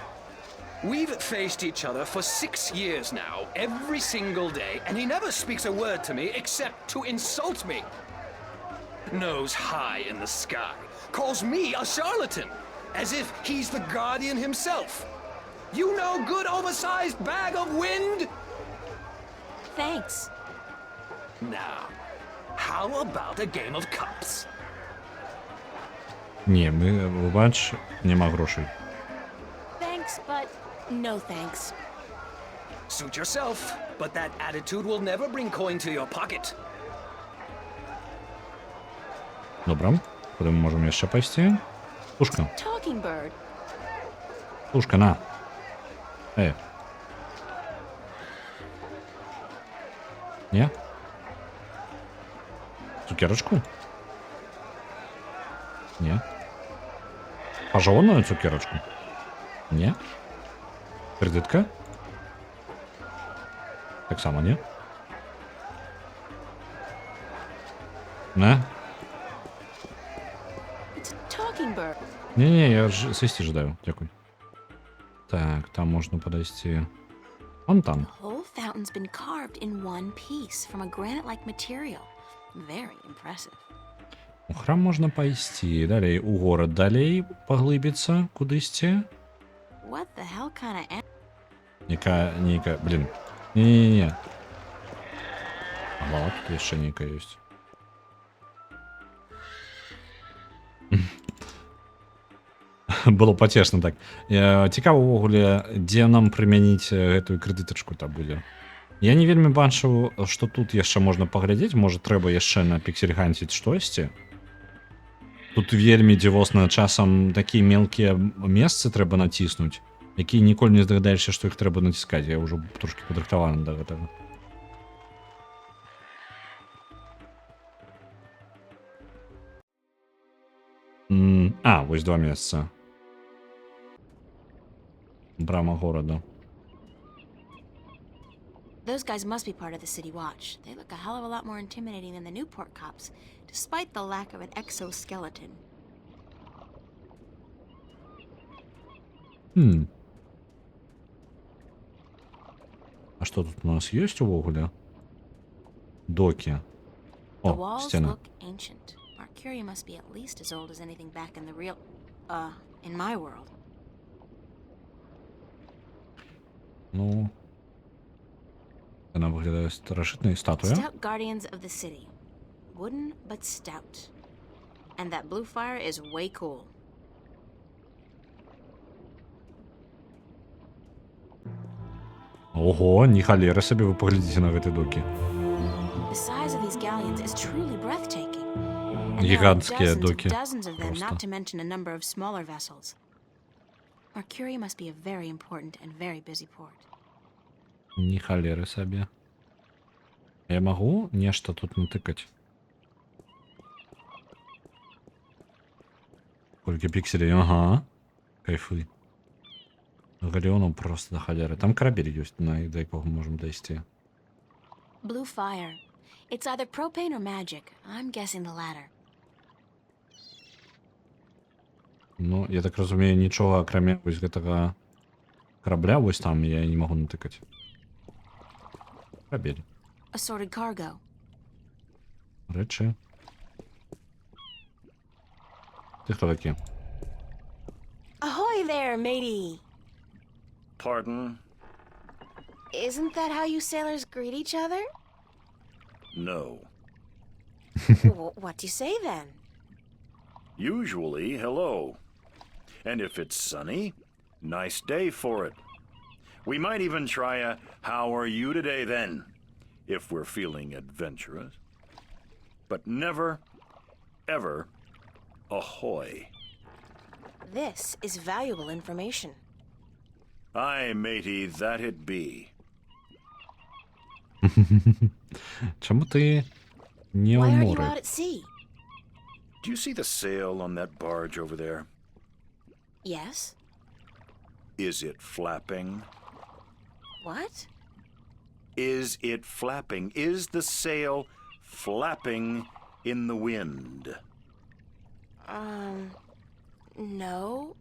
We've faced each other for 6 years now, every single day, and he never speaks a word to me except to insult me. Nose high in the sky, calls me a charlatan, as if he's the guardian himself. You know, good oversized bag of wind? Thanks. Now, how about a game of cups? Не, мы, выбач, нема грошай. Thanks, but no thanks. Suit yourself, but that attitude will never bring coin to your pocket. Добра, куди ми можемо ще пайсці? Пушка, Talking bird. пушка, на. Не? Цукерочку? Не. Пожеванную цукерочку? Не. Кредитка? Так само, не? Не? It's a talking bird. Не-не, я свисти ждаю, дякую. Так, там можно подойти. Вон там. The whole fountain's been carved in one piece from a granite-like material. Very impressive. У храм можна пайсці, далей у горад, далей паглыбіцца кудысьці. What the hell kind of... Нейкая, блин. Не-не-не. Ага, тут яшчэ нейкая ёсць. Было пацешна так. Цікава ўвогуле, дзе нам прымяніць гэтую крэдытачку там будзе. Я не вельмі бачу, што тут яшчэ можна паглядзець, можа трэба яшчэ на піксельганціць штосьці. Тут вельмі дзівосна, часам такія мелкія месцы трэба націснуць, якія ніколі не здагадаешся, што іх трэба націскаць. Я ўжо трошкі падрыхтаваны да гэтага. Вось два месца. Брама горада. Those guys must be part of the City Watch. They look a hell of a lot more intimidating than the Newport cops, despite the lack of an exoskeleton. А што тут у нас ёсць увогуле? Докі. The О, walls сцена. look ancient. Arcuria must be at least as old as anything back in the real... in my world. Ну... виглядає старожитна статуя. Stout guardians of the city. Wooden, but stout. And that blue fire is way cool. Ого, ні халери собі, ви поглядіть на гэты доки. The size of these galleons is truly breathtaking. And there are Гігантські dozens доки. of dozens of them, Просто. not to mention a number of smaller vessels. Mercury must be a very important and very busy port. Ні халери собі. Я могу нечто тут натыкать? Сколько пикселей? Ага. Кайфуй. Галеону просто до халеры. Там корабель есть, до якого можем дойти. Blue fire. It's either propane or magic. I'm guessing the latter. Ну, я так разумею, нічого, акрамя ось гэтага корабля, ось там я не могу натыкать. Корабель. Assorted cargo. Речі. Ти хто такі? Ahoy there, matey! Pardon? Isn't that how you sailors greet each other? No. What do you say then? Usually, hello. And if it's sunny, nice day for it. We might even try a how are you today then, if we're feeling adventurous. But never, ever, ahoy. This is valuable information. Aye, matey, that it be. Чому ти не у Why aren't you море? out at sea? Do you see the sail on that barge over there? Yes. Is it flapping? What? Is it flapping? Is the sail flapping in the wind? No.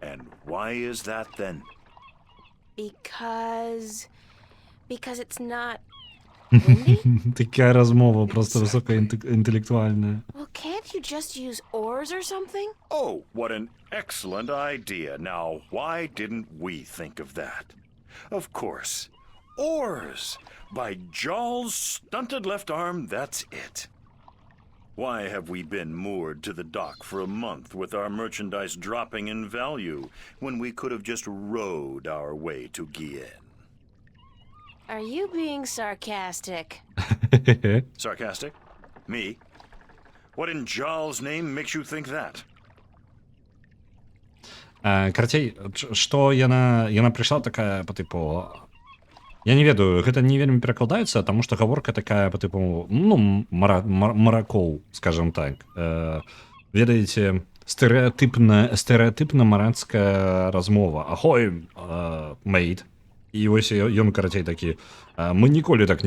And why is that then? Because it's not windy? Така розмова просто високоінтелектуальна. Well, can't you just use oars or something? Oh, what an excellent idea. Now, why didn't we think of that? Of course. Oars! By Jaw's stunted left arm, that's it. Why have we been moored to the dock for a month with our merchandise dropping in value when we could have just rowed our way to Gien? Are you being sarcastic? Sarcastic? Me? What in Jaw's name makes you think that? Карацей, што яна прыйшла такая по типу. Я не ведаю, гэта не вельмі перакладаецца, таму што гаворка такая по типу, ну, маракоў, скажем так. Ведаеце, стэрэатыпна марацкая размова. Ахой, мейт. І вось ён, карацей, такі, мы ніколі так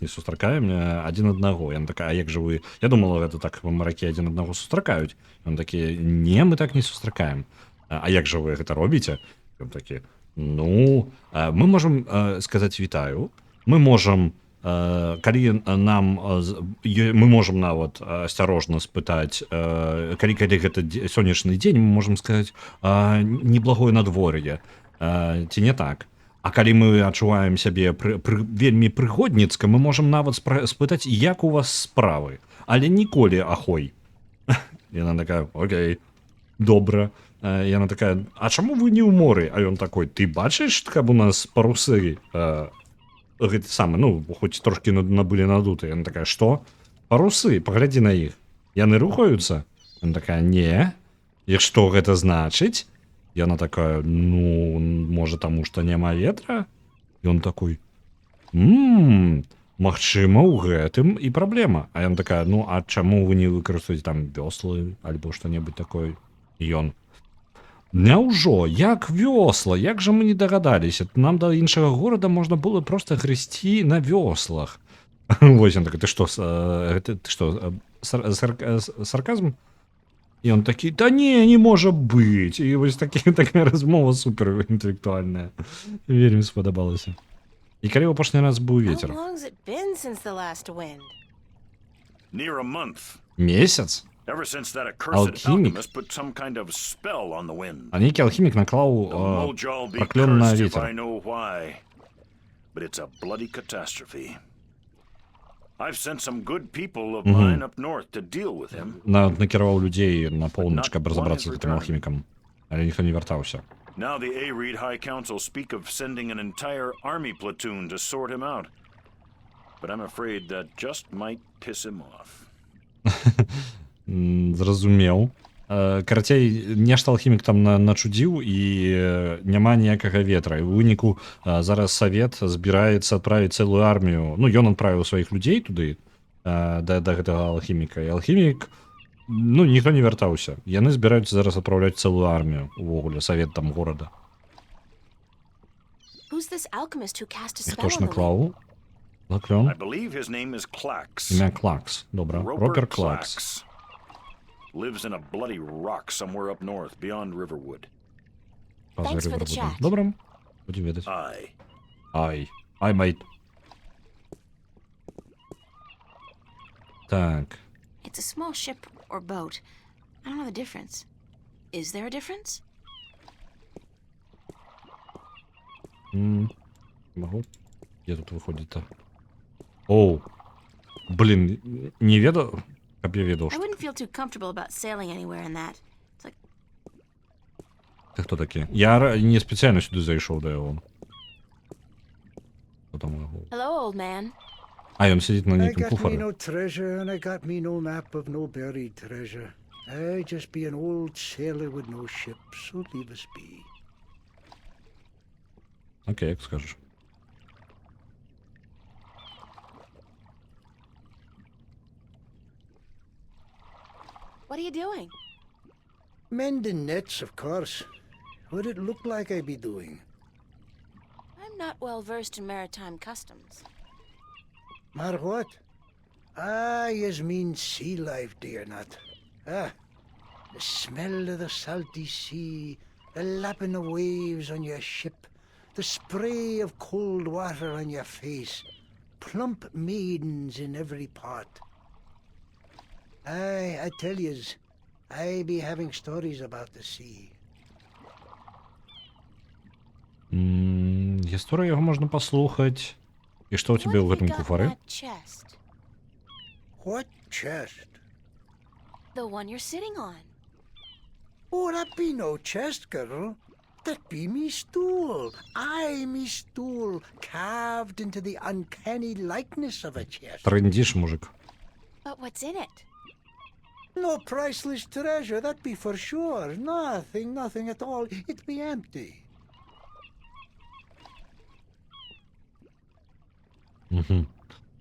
не сустракаем адзін аднаго. Яна такая, а як жа вы? Я думала, гэта так маракі адзін аднаго сустракаюць. Ён такі, не, мы так не сустракаем. А як жа вы гэта робіце? Ён такі, ну, мы можам сказаць вітаю, мы можам, калі нам, мы можам нават асцярожна спытаць, калі гэта сонечны дзень, мы можам сказаць неблагое надвор'е, ці не так. А калі мы адчуваем сябе вельмі прыгодніцка, мы можам нават спытаць, як у вас справы, але ніколі ахой. Яна такая, окей, добра. Яна такая, а чаму вы не ў моры? А ён такой, ты бачыш, каб у нас парусы гэты самы, ну, хоць трошкі набылі надуты. Яна такая, што? Парусы, паглядзі на іх. Яны рухаюцца? Яна такая, не. І што гэта значыць? Яна такая, ну, можа, таму што няма ветра? Ён такой, магчыма, у гэтым і праблема. А яна такая, ну, а чаму вы не выкарыстаеце там вёслы альбо што-небудзь такое? Ён, няўжо, як вёсла, як жа мы не дагадаліся? Нам да іншага горада можна было проста грысці на вёслах. Вось ён такой, ты што, сарказм? І он такі, да не можа быць. І вось такая размова супер інтэлектуальная. Вельмі спадабалася. І калі ў апошні раз быў вецер? How long's it been since the last wind? Near a month. Месяц? Ever since that accursed Alchemic. alchemist put some kind of spell on the wind. А нейкі алхімік наклаў Old Jaw'll be праклён на cursed if ветер. I know why. but it's a bloody catastrophe. I've sent some good people of mine up north to deal with him. Накіраваў людзей на поўнач, каб разабрацца з гэтым алхімікам, але ніхто не вяртаўся. Now the A-Reed High Council speak of sending an entire army platoon to sort him out. But I'm afraid that just might piss him off. Зразумеў. Карацей, нешта алхімік там начудзіў і няма ніякага ветра. І ў выніку зараз савет збіраецца адправіць цэлую армію. Ну, ён адправіў сваіх людзей туды, да гэтага алхіміка. І алхімік, ну, ніхто не вяртаўся. Яны збіраюцца зараз адпраўляць цэлую армію, увогуле, савет там горада. Who's this alchemist who cast a І spell хто ж on the lake? наклаў? Наклён? I believe his name is Clax. Імя Клакс. Добра. Ропер Клакс. Lives in a bloody rock somewhere up north, beyond Riverwood. Thanks for the chat. Добра. Будем ведаць. Aye. Ай, мейт. Так. It's a small ship or boat. I don't know the difference. Is there a difference? Могу? Где тут выходит-то? Оу. Блин, не ведал? Каб я ведал, I что... wouldn't feel too comfortable about sailing anywhere in that. It's like, Ты кто такие? Я не специально сюда зайшов, да, он. Кто там могу? hello, old man. А, он сидит на I неком got me куфоре. no treasure, and I got me no map of no buried treasure. I just be an old sailor with no ship, so leave us be. Окей, як скажешь. What are you doing? Mending nets, of course. What it look like I be doing? I'm not well versed in maritime customs. Mar what? Ah, yous mean sea life, do you not? Ah, the smell of the salty sea, the lapping of waves on your ship, the spray of cold water on your face, plump maidens in every part. Aye, I tell yous, I be having stories about the sea. Історію його можна послухати. І що у тебе What в have you этом got in куфаре? that chest? What chest? The one you're sitting on. Oh, that be no chest, girl. That be me stool. Aye, me stool, carved into the uncanny likeness of a chest. Трендіш, мужик. But what's in it? No priceless treasure, that be for sure. Nothing at all. It be empty.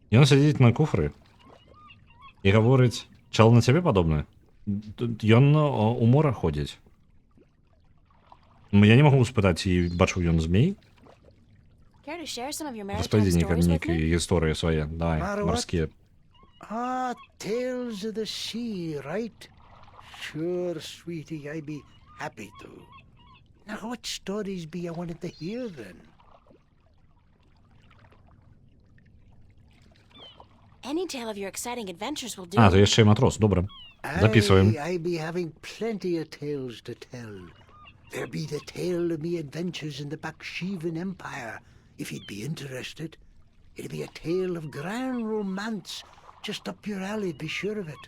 І він сидить на куфрі і говорить, чел на тебе подобне? Ён у мора ходить. Я не могу спитати, чи бачив ён змей? Care to share some of your maritime Розповіді stories with me? некої історії свої. Давай, Мара, what? морські. Ah, tales of the sea, right? Sure, sweetie, I be happy to. Now, what stories be I wanted to hear then? Any tale of your exciting adventures will do. А, то є ще й матрос, добре. Записуємо. I be having plenty of tales to tell. There be the tale of me adventures in the Baksheevan Empire, if you'd be interested. It'd be a tale of grand romance, just up your alley, be sure of it.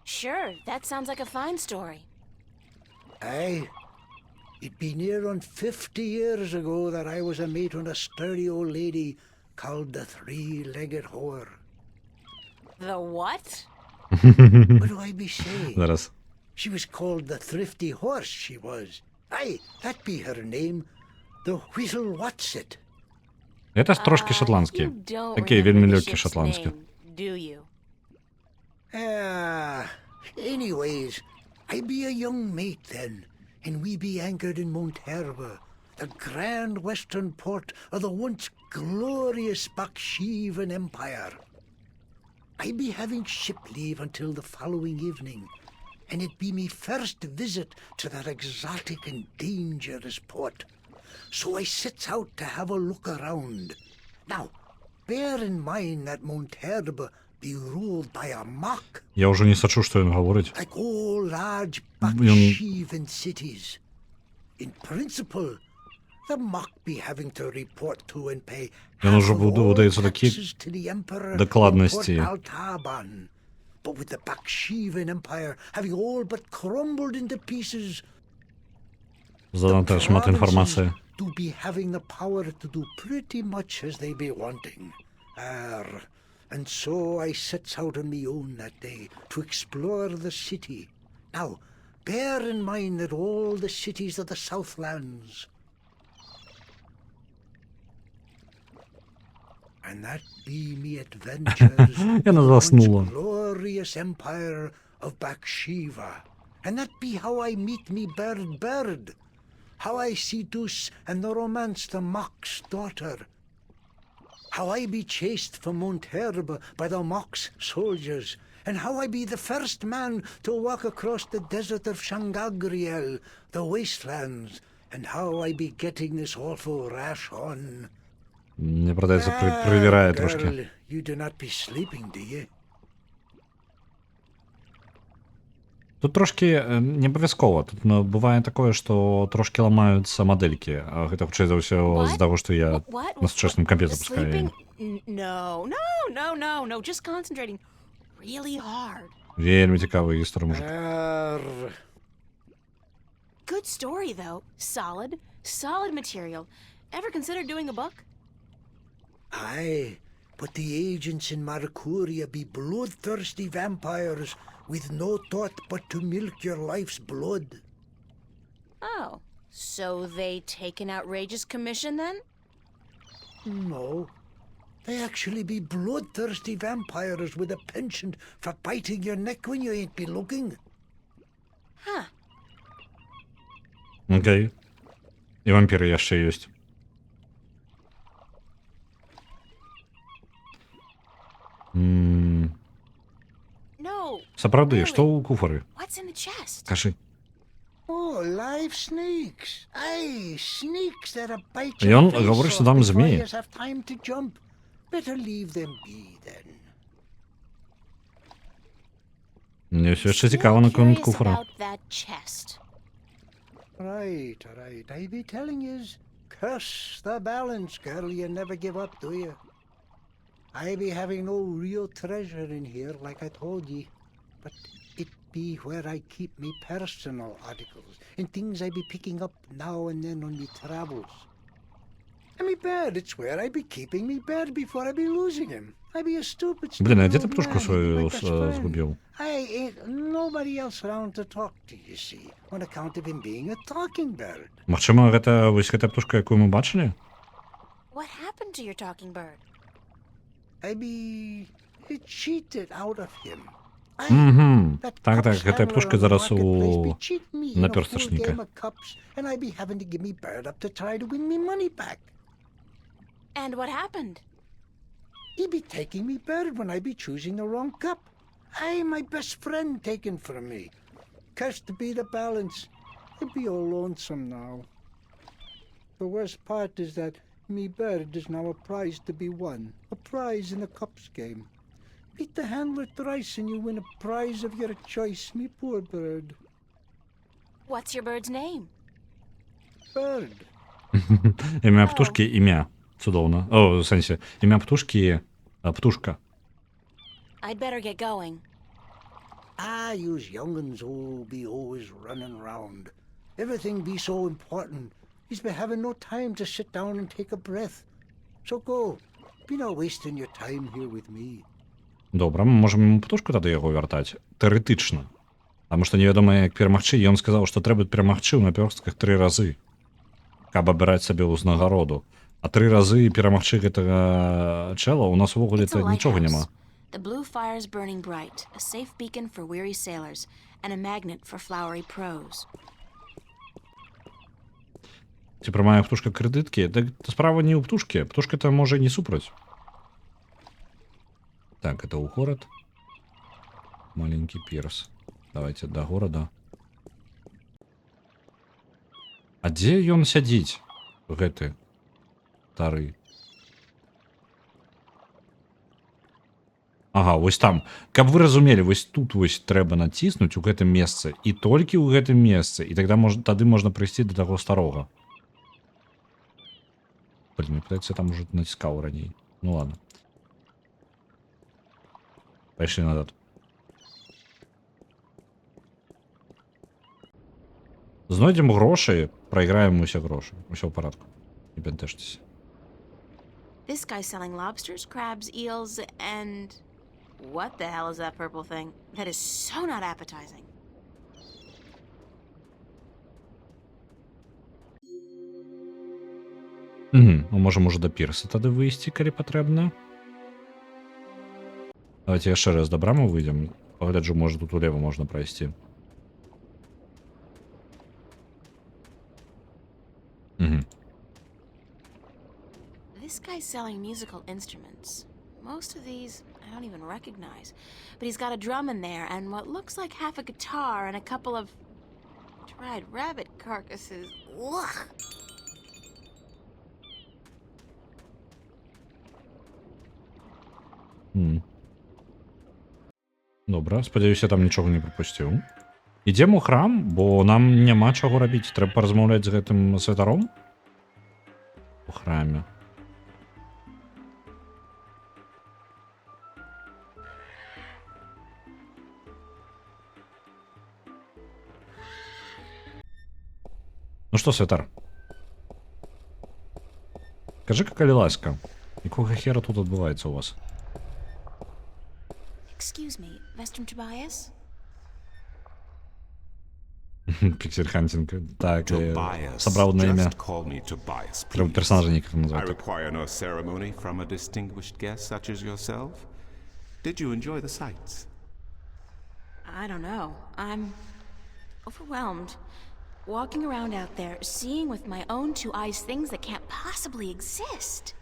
Sure, that sounds like a fine story. Aye. It'd be near on 50 years ago that I was a mate on a sturdy old lady called the Three-Legged Whore. The what? What do I be saying? Зараз. She was called the Thrifty Horse, she was. Aye, that be her name. The Whittle Whatsit. Це ж трошки шотландські. You don't Такі remember вельми the легкі ship's шотландські. name, do you? Anyways, I be a young mate then, and we be anchored in Monterva, the grand western port of the once glorious Baksheevan Empire. I be having ship leave until the following evening, and it be me first visit to that exotic and dangerous port. So I sets out to have a look around. Now, bear in mind that Monterva be ruled by a mock, Я ўжо не сачу, што ён гаворыць. like all large Ён- Baksheevan cities. In principle, the mock be having to report to and pay Ён half ужо of all выдаецца такі taxes to the emperor дакладнасці. in Port Altaban. But with the Baksheevan Empire having all but crumbled into pieces, Занадта шмат інфармацыі. to be having the power to do pretty much as they be wanting. And so I sets out on me own that day to explore the city. Now, bear in mind that all the cities of the Southlands, and that be me adventures Я на in the заснула. once glorious empire of Bakshiva. And that be how I meet me bird. How I see Deuce and the romance the Mock's daughter. How I be chased from Mount Herb by the Mock's soldiers. And how I be the first man to walk across the desert of Shangagriel, the wastelands. And how I be getting this awful rash on. Мне продається привірає girl, трошки. you do not be sleeping, do you? Тут трошки не абавязкова. Тут бывае такое, што трошки ламаюцца мадэлькі. А гэта хутчэй за ўсё з What? таго, што я What? на сучасным кампе запускаю. Sleeping? No. Just concentrating really hard. Вельмі цікавая гісторыя, мужик. Good story, though. Solid material. Ever consider doing a book? Aye, but the agents in Marcuria be bloodthirsty vampires with no thought but to milk your life's blood. Oh, so they take an outrageous commission then? No, they actually be bloodthirsty vampires with a penchant for biting your neck when you ain't be looking. Huh. Окей. І вампіри яшчэ ёсць. No. Сапраўды, really. што ў куфары? What's in the chest? Кажы. Oh, live snakes. Aye, snakes that are bite І ён your face гаворыць, што off там before змеі. you have time to jump. Better leave them be then. Мне ўсё яшчэ Still цікава наконт curious куфара. about that chest. Right. I be telling yous, curse the balance, girl. You never give up, do you? I be having no real treasure in here, like I told ye, but it be where I keep me personal articles and things I be picking up now and then on me travels. And me bed, it's where I be keeping me bed before I be losing him. I be a stupid. Блін, а stupid де ти old птушку man, he be свою my best friend. згубив? I ain't nobody else around to talk to, you see, on account of him being a talking bird. Магчыма, гэта вось гэтая птушка, якую мы бачылі? What happened to your talking bird? I be cheated out of him. Мгм. That Так, cups гэтая handler птушка on the зараз marketplace be у cheating me in a full наперсточника. game of cups, and I be having to give me bird up to try to win me money back. And what happened? He be taking me bird when I be choosing the wrong cup. I my best friend taken from me. Cursed to be the balance. I be all lonesome now. The worst part is that me bird is now a prize to be won. A prize in the cups game. Beat the handler thrice and you win a prize of your choice, me poor bird. What's your bird's name? Bird. Ім'я птушки, ім'я. Цудоўна. О, в сэнсе, ім'я птушки, птушка. I'd better get going. Yous young'uns be always running round. Everything be so important. Yous be having no time to sit down and take a breath. So go. Be not wasting your time here with me. Добра, мы можам яму птушку тады яго вяртаць? Тэарэтычна. Таму што невядома, як перамагчы, ён сказаў, што трэба перамагчы ў напёрстках 3 разы, каб абіраць сабе ўзнагароду. А 3 разы перамагчы гэтага чэла ў нас увогуле It's a нічога lighthouse. няма. The blue fire's burning bright, a safe beacon for weary sailors, and a magnet for flowery prose. Ці прымае птушка крэдыткі? Так справа не ў птушкі. Птушка-то можа не супраць. Так, это ў горад. Маленький пірс. Давайте да горада. А дзе ён сядзіць? Гэты тары. Ага, вось там. Каб вы разумелі, вось тут вось трэба націснуць у гэтым месцы і толькі ў гэтым месцы, і тады можна прыйсці да таго старога. Блин, мне кажется, я там уже націскаў раней. Ну ладно. Пайшлі назад. Знойдзем грошы, прайграем усе грошы. Усё ў парадку. Не бянтэжцеся. This guy's selling lobsters, crabs, eels, and... What the hell is that purple thing? That is so not appetizing. Ну, можам уже да пірса тады выйсці, калі патрэбна. Давайте яшчэ раз да брамы выйдзем. Пагляджу, можа тут улева можна прайсці. This guy's selling musical instruments. Most of these I don't even recognize. But he's got a drum in there and what looks like half a guitar and a couple of dried rabbit carcasses. Ugh! Добра, спадзяюся, там нічога не прапусціў. Ідзем у храм, бо нам няма чаго рабіць. Трэба паразмаўляць з гэтым святаром у храме. Ну што, святар? Кажы-ка, калі ласка, якога хера тут адбываецца у вас? Excuse me, Vestrum Tobias? Пиксель Хантинг. Так, Tobias. собрал на имя. Just call me Tobias, Прям please. персонажа никак I назвать. require no ceremony from a distinguished guest such as yourself. Did you enjoy the sights? I don't know. I'm overwhelmed. Walking around out there, seeing with my own two eyes things that can't possibly exist.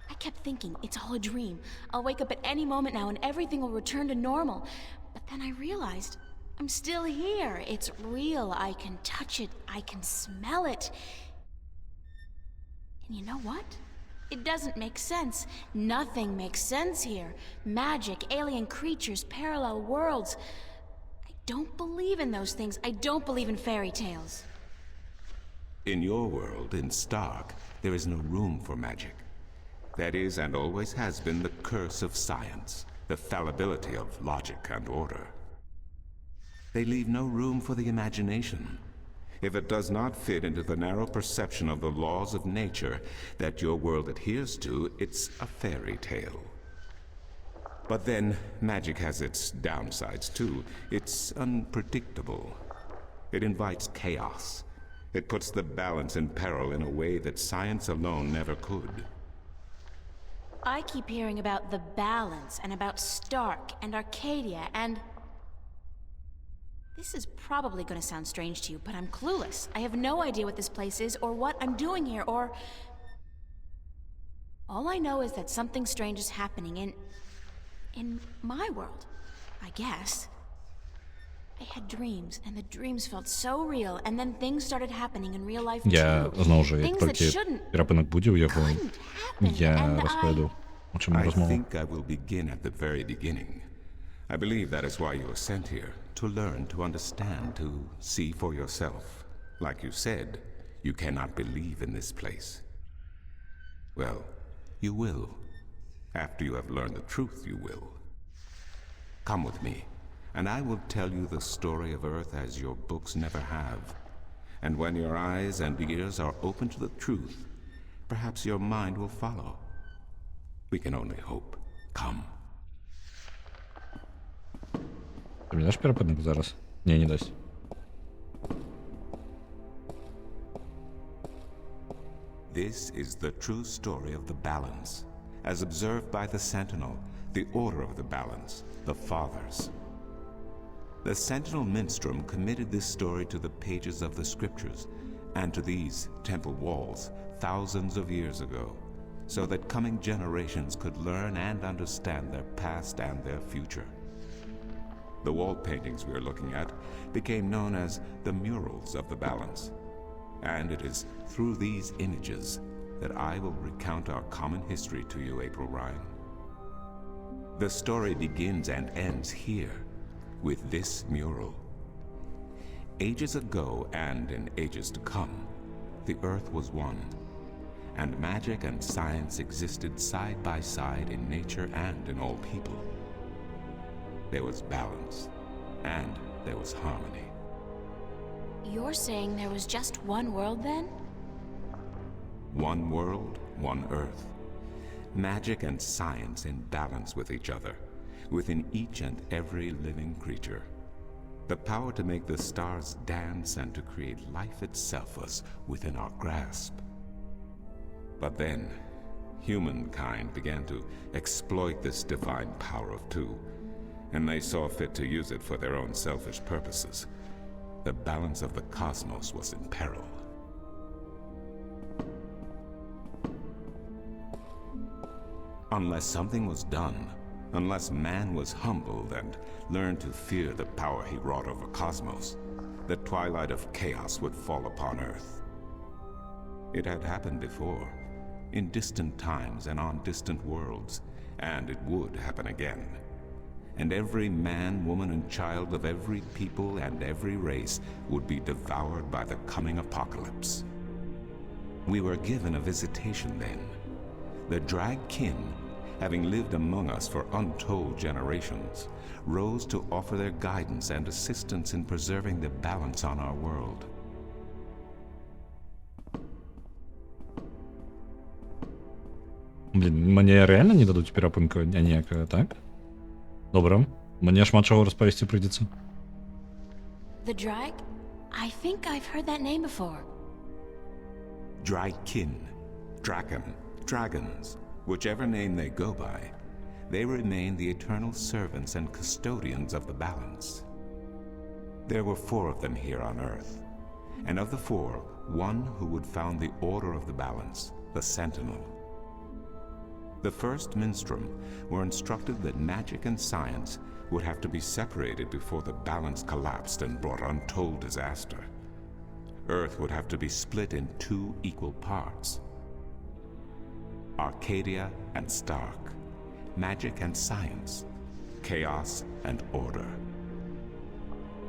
I kept thinking, it's all a dream. I'll wake up at any moment now and everything will return to normal. But then I realized, I'm still here. It's real. I can touch it. I can smell it. And you know what? It doesn't make sense. Nothing makes sense here. Magic, alien creatures, parallel worlds. I don't believe in those things. I don't believe in fairy tales. In your world, in Stark, there is no room for magic. That is, and always has been, the curse of science, the fallibility of logic and order. They leave no room for the imagination. If it does not fit into the narrow perception of the laws of nature that your world adheres to, it's a fairy tale. But then, magic has its downsides too. It's unpredictable. It invites chaos. It puts the balance in peril in a way that science alone never could. I keep hearing about the balance and about Stark and Arcadia and... This is probably going to sound strange to you, but I'm clueless. I have no idea what this place is or what I'm doing here or... All I know is that something strange is happening in my world, I guess. I had dreams, and the dreams felt so real, and then things started happening in real life Я too. знову ж, як Things that тільки shouldn't, перепинок буде у його, couldn't happen, я and розповіду, у чому I розмова. think I will begin at the very beginning. I believe that is why you were sent here, to learn, to understand, to see for yourself. Like you said, you cannot believe in this place. Well, you will. After you have learned the truth, you will. Come with me, and I will tell you the story of Earth as your books never have. And when your eyes and ears are open to the truth, perhaps your mind will follow. We can only hope. Come. Ти мені даш перепинок зараз? Ні, не дасть. This is the true story of the balance, as observed by the Sentinel, the Order of the Balance, the Fathers. The Sentinel Minstrom committed this story to the pages of the Scriptures and to these temple walls thousands of years ago, so that coming generations could learn and understand their past and their future. The wall paintings we are looking at became known as the murals of the balance. And it is through these images that I will recount our common history to you, April Ryan. The story begins and ends here, with this mural. Ages ago and in ages to come, the Earth was one, and magic and science existed side by side in nature and in all people. There was balance, and there was harmony. You're saying there was just one world then? One world, one Earth. Magic and science in balance with each other, within each and every living creature. The power to make the stars dance and to create life itself was within our grasp. But then, humankind began to exploit this divine power of two, and they saw fit to use it for their own selfish purposes. The balance of the cosmos was in peril. Unless something was done, unless man was humbled and learned to fear the power he wrought over cosmos, the twilight of chaos would fall upon Earth. It had happened before, in distant times and on distant worlds, and it would happen again. And every man, woman, and child of every people and every race would be devoured by the coming apocalypse. We were given a visitation then. The Drag Kin, having lived among us for untold generations, rose to offer their guidance and assistance in preserving the balance on our world. Блін, мені реально не дадуть перепинку ніякого, так? Добре. Мені шмат чого розповісти прийдеться. The Drag? I think I've heard that name before. Drag Kin, Draken, dragons, whichever name they go by, they remain the eternal servants and custodians of the balance. There were 4 of them here on Earth, and of the 4, one who would found the order of the balance, the Sentinel. The first Minstrum were instructed that magic and science would have to be separated before the balance collapsed and brought untold disaster. Earth would have to be split in 2 equal parts. Arcadia and Stark, magic and science, chaos and order.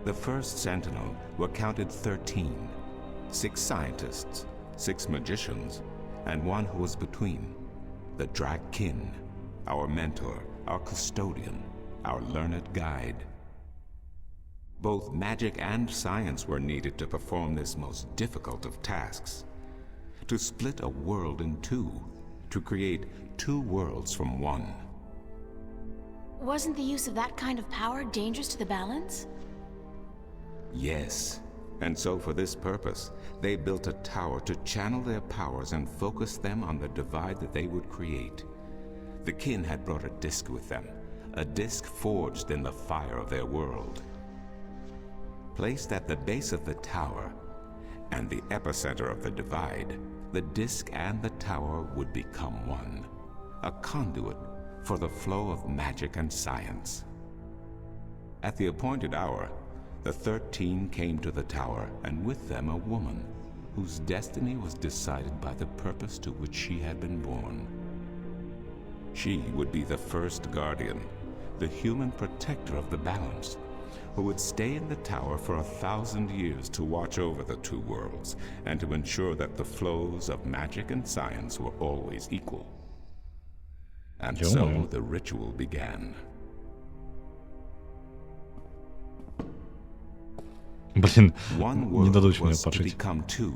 The first Sentinel were counted 13, 6 scientists, 6 magicians, and one who was between, the Drag Kin, our mentor, our custodian, our learned guide. Both magic and science were needed to perform this most difficult of tasks, to split a world in 2, to create 2 worlds from one. Wasn't the use of that kind of power dangerous to the balance? Yes, and so for this purpose, they built a tower to channel their powers and focus them on the divide that they would create. The Kin had brought a disc with them, a disc forged in the fire of their world. Placed at the base of the tower, and the epicenter of the divide, the disc and the tower would become one, a conduit for the flow of magic and science. At the appointed hour, the 13 came to the tower, and with them a woman, whose destiny was decided by the purpose to which she had been born. She would be the first guardian, the human protector of the balance, who would stay in the tower for 1,000 years to watch over the 2 worlds, and to ensure that the flows of magic and science were always equal. And so the ritual began. Блин, One не дадут world мне was to пожить. become 2,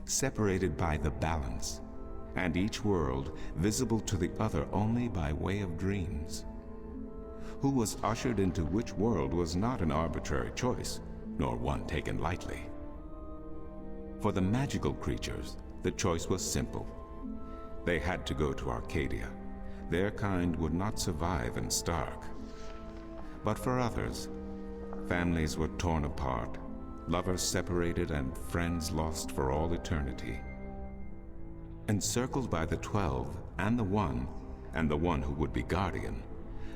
separated by the balance, and each world visible to the other only by way of dreams. Who was ushered into which world was not an arbitrary choice, nor one taken lightly. For the magical creatures, the choice was simple. They had to go to Arcadia. Their kind would not survive in Stark. But for others, families were torn apart, lovers separated, and friends lost for all eternity. Encircled by the 12 and the one who would be guardian,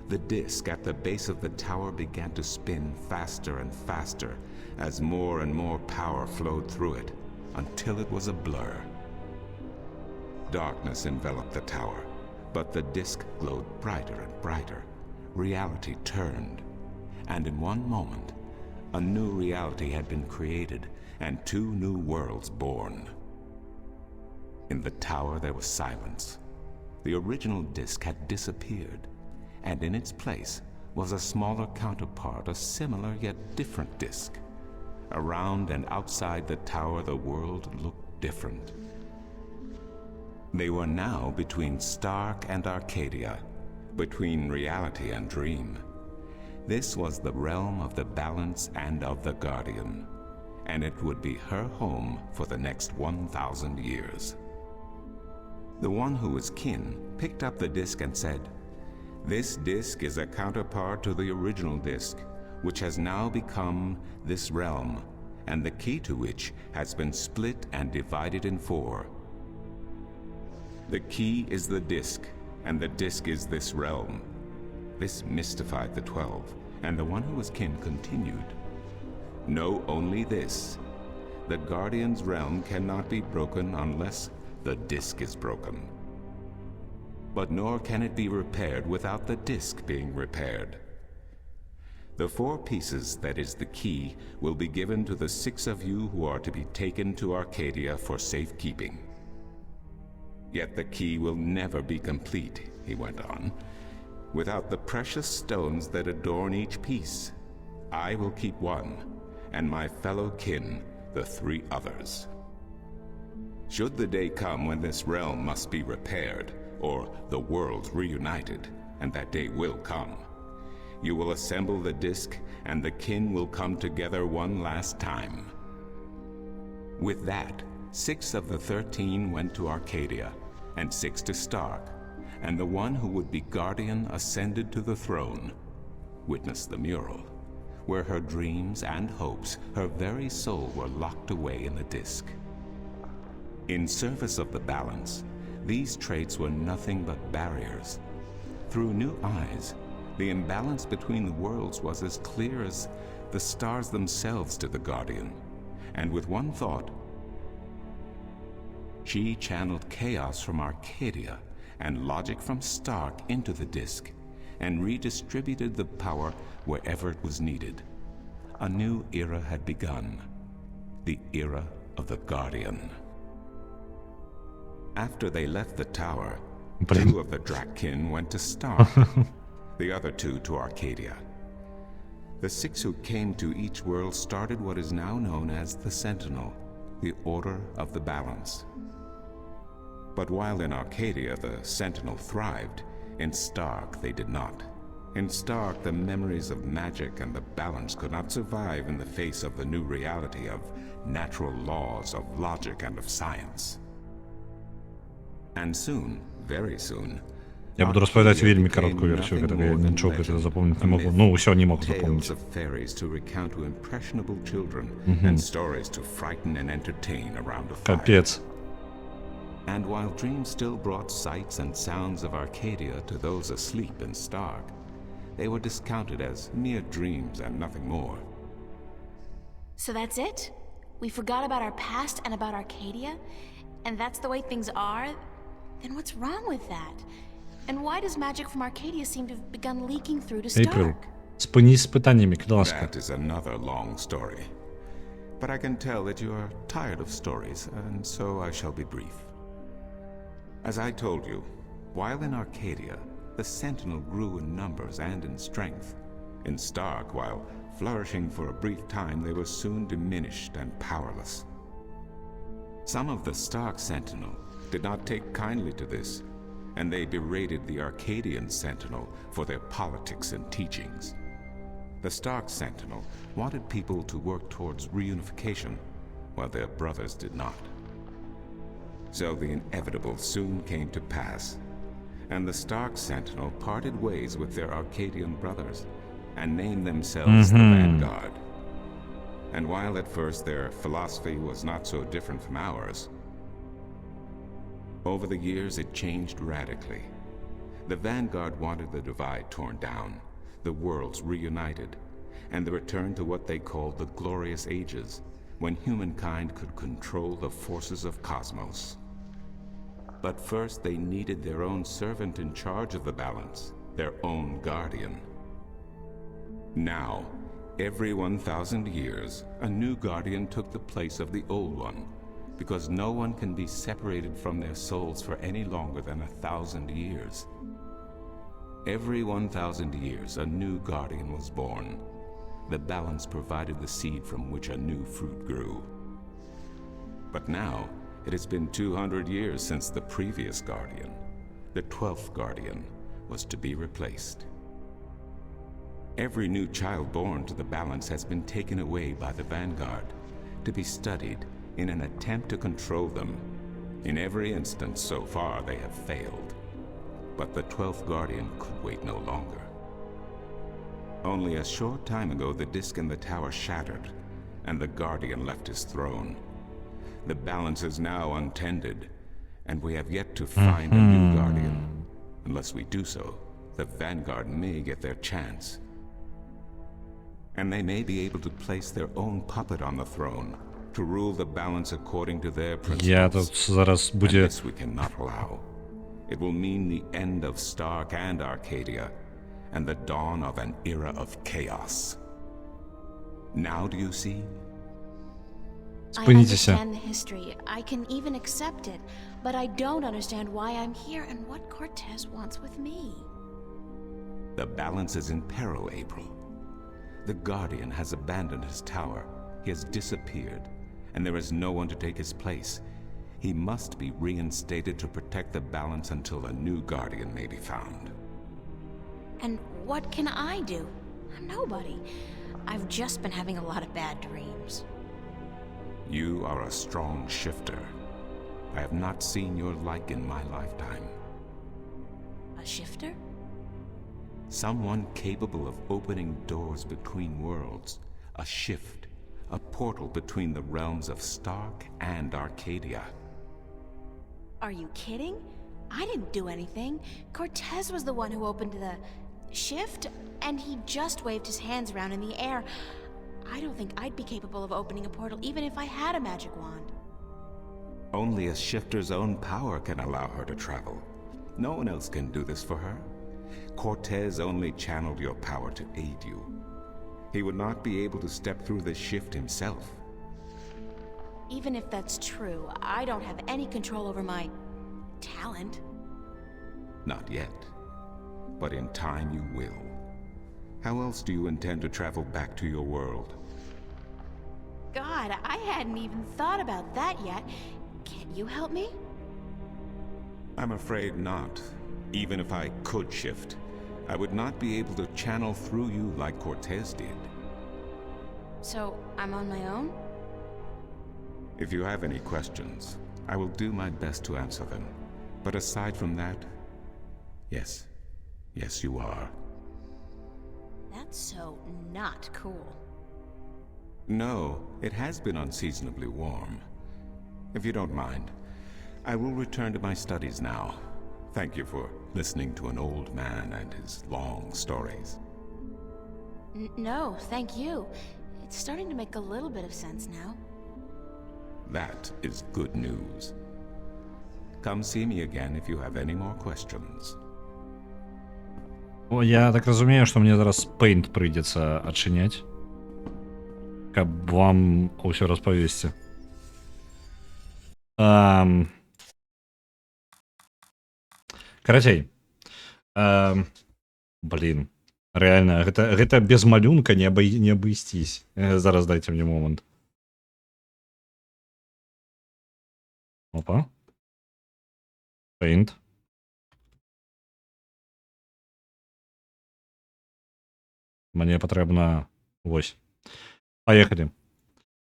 the disc at the base of the tower began to spin faster and faster as more and more power flowed through it, until it was a blur. Darkness enveloped the tower, but the disc glowed brighter and brighter, reality turned, and in one moment, a new reality had been created and 2 new worlds born. In the tower there was silence. The original disk had disappeared, and in its place was a smaller counterpart, a similar yet different disk. Around and outside the tower, the world looked different. They were now between Stark and Arcadia, between reality and dream. This was the realm of the Balance and of the Guardian, and it would be her home for the next 1,000 years. The one who was kin picked up the disk and said, "This disk is a counterpart to the original disk, which has now become this realm, and the key to which has been split and divided in 4. The key is the disk, and the disk is this realm." This mystified the 12, and the one who was kin continued, "Know only this. The Guardian's realm cannot be broken unless the disk is broken. But nor can it be repaired without the disk being repaired. The 4 pieces, that is the key, will be given to the 6 of you who are to be taken to Arcadia for safekeeping. Yet the key will never be complete," he went on, "without the precious stones that adorn each piece. I will keep 1, and my fellow kin the 3 others. Should the day come when this realm must be repaired, or the worlds reunited, and that day will come, you will assemble the disk, and the kin will come together one last time." With that, 6 of the 13 went to Arcadia, and 6 to Stark, and the one who would be Guardian ascended to the throne. Witness the mural, where her dreams and hopes, her very soul, were locked away in the disk. In service of the Balance, these traits were nothing but barriers. Through new eyes, the imbalance between the worlds was as clear as the stars themselves to the Guardian, and with one thought, she channeled chaos from Arcadia and logic from Stark into the disk, and redistributed the power wherever it was needed. A new era had begun, the era of the Guardian. After they left the tower, 2 of the Drakkin went to Stark, the other 2 to Arcadia. The 6 who came to each world started what is now known as the Sentinel, the Order of the Balance. But while in Arcadia the Sentinel thrived, in Stark they did not. In Stark, the memories of magic and the Balance could not survive in the face of the new reality of natural laws, of logic and of science. And soon, very soon, Я буду рассказывать вельми короткую версию, которую я ничего это запомнить не могу. Ну, все не могу запомнить. Tales of fairies to recount to impressionable children, and stories to frighten and entertain around a fire. Капец. And while dreams still brought sights and sounds of Arcadia to those asleep in Stark, they were discounted as mere dreams and nothing more. So that's it? We forgot about our past and about Arcadia? And that's the way things are? Then what's wrong with that? And why does magic from Arcadia seem to have begun leaking through to April, Stark? спынись с пытаниями, класска. That is another long story. But I can tell that you are tired of stories, and so I shall be brief. As I told you, while in Arcadia, the Sentinel grew in numbers and in strength. In Stark, while flourishing for a brief time, they were soon diminished and powerless. Some of the Stark Sentinel did not take kindly to this, and they berated the Arcadian Sentinel for their politics and teachings. The Stark Sentinel wanted people to work towards reunification, while their brothers did not. So the inevitable soon came to pass, and the Stark Sentinel parted ways with their Arcadian brothers, and named themselves the Vanguard. And while at first their philosophy was not so different from ours, over the years it changed radically. The Vanguard wanted the divide torn down, the worlds reunited, and the return to what they called the Glorious Ages, when humankind could control the forces of cosmos. But first they needed their own servant in charge of the balance, their own guardian. Now, every 1,000 years, a new guardian took the place of the old one, because no one can be separated from their souls for any longer than 1,000 years. Every 1,000 years, a new guardian was born. The balance provided the seed from which a new fruit grew. But now, it has been 200 years since the previous guardian, the 12th guardian, was to be replaced. Every new child born to the balance has been taken away by the Vanguard to be studied in an attempt to control them. In every instance so far, they have failed. But the 12th guardian could wait no longer. Only a short time ago, the disk in the tower shattered, and the guardian left his throne. The balance is now untended, and we have yet to find a new guardian. Unless we do so, the Vanguard may get their chance. And they may be able to place their own puppet on the throne, to rule the balance according to their Я principles. тут зараз And буде... this we cannot allow. It will mean the end of Stark and Arcadia, and the dawn of an era of chaos. Now do you see? I Спынитесь. understand the history. I can even accept it. But I don't understand why I'm here and what Cortez wants with me. The balance is in peril, April. The Guardian has abandoned his tower. He has disappeared, and there is no one to take his place. He must be reinstated to protect the balance until a new Guardian may be found. And what can I do? I'm nobody. I've just been having a lot of bad dreams. You are a strong shifter. I have not seen your like in my lifetime. A shifter? Someone capable of opening doors between worlds. A shift. A portal between the realms of Stark and Arcadia. Are you kidding? I didn't do anything. Cortez was the one who opened the shift, and he just waved his hands around in the air. I don't think I'd be capable of opening a portal even if I had a magic wand. Only a shifter's own power can allow her to travel. No one else can do this for her. Cortez only channeled your power to aid you. He would not be able to step through the shift himself. Even if that's true, I don't have any control over my talent. Not yet. But in time you will. How else do you intend to travel back to your world? God, I hadn't even thought about that yet. Can you help me? I'm afraid not. Even if I could shift, I would not be able to channel through you like Cortez did. So, I'm on my own? If you have any questions, I will do my best to answer them. But aside from that, yes. Yes, you are. That's so not cool. No, it has been unseasonably warm. If you don't mind, I will return to my studies now. Thank you for listening to an old man and his long stories. No, thank you. It's starting to make a little bit of sense now. That is good news. Come see me again if you have any more questions. О, я так разумею, что мне зараз Paint придется отчинять. Каб вам усё распавесці. Карацей. Блин. Реально, гэта без малюнка не абысцісь. Зараз дайце мне момант. Опа. Paint. Мне патрэбна... Вось. Паехалі.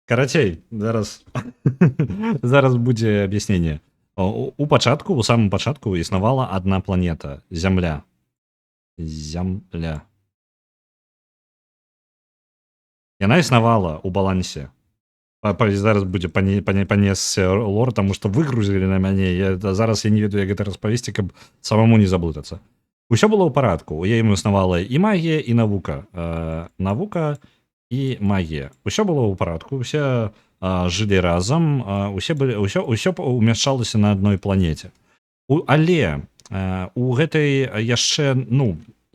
Карацей, зараз... зараз будзе аб'ясненне. У пачатку, у самым пачатку існавала адна планета. Зямля. Зямля. Яна існавала ў балансе. Зараз будзе панесся лор, таму што выгрузілі на мяне. Зараз я не ведаю, як гэта распавесці, каб самому не заблытацца. Усё было ў парадку. У яе існавала і магія, і навука. Навука і магія. Усё было ў парадку, усе жылі разам, усё умяшчалася на адной планеце. Але у гэтай яшчэ,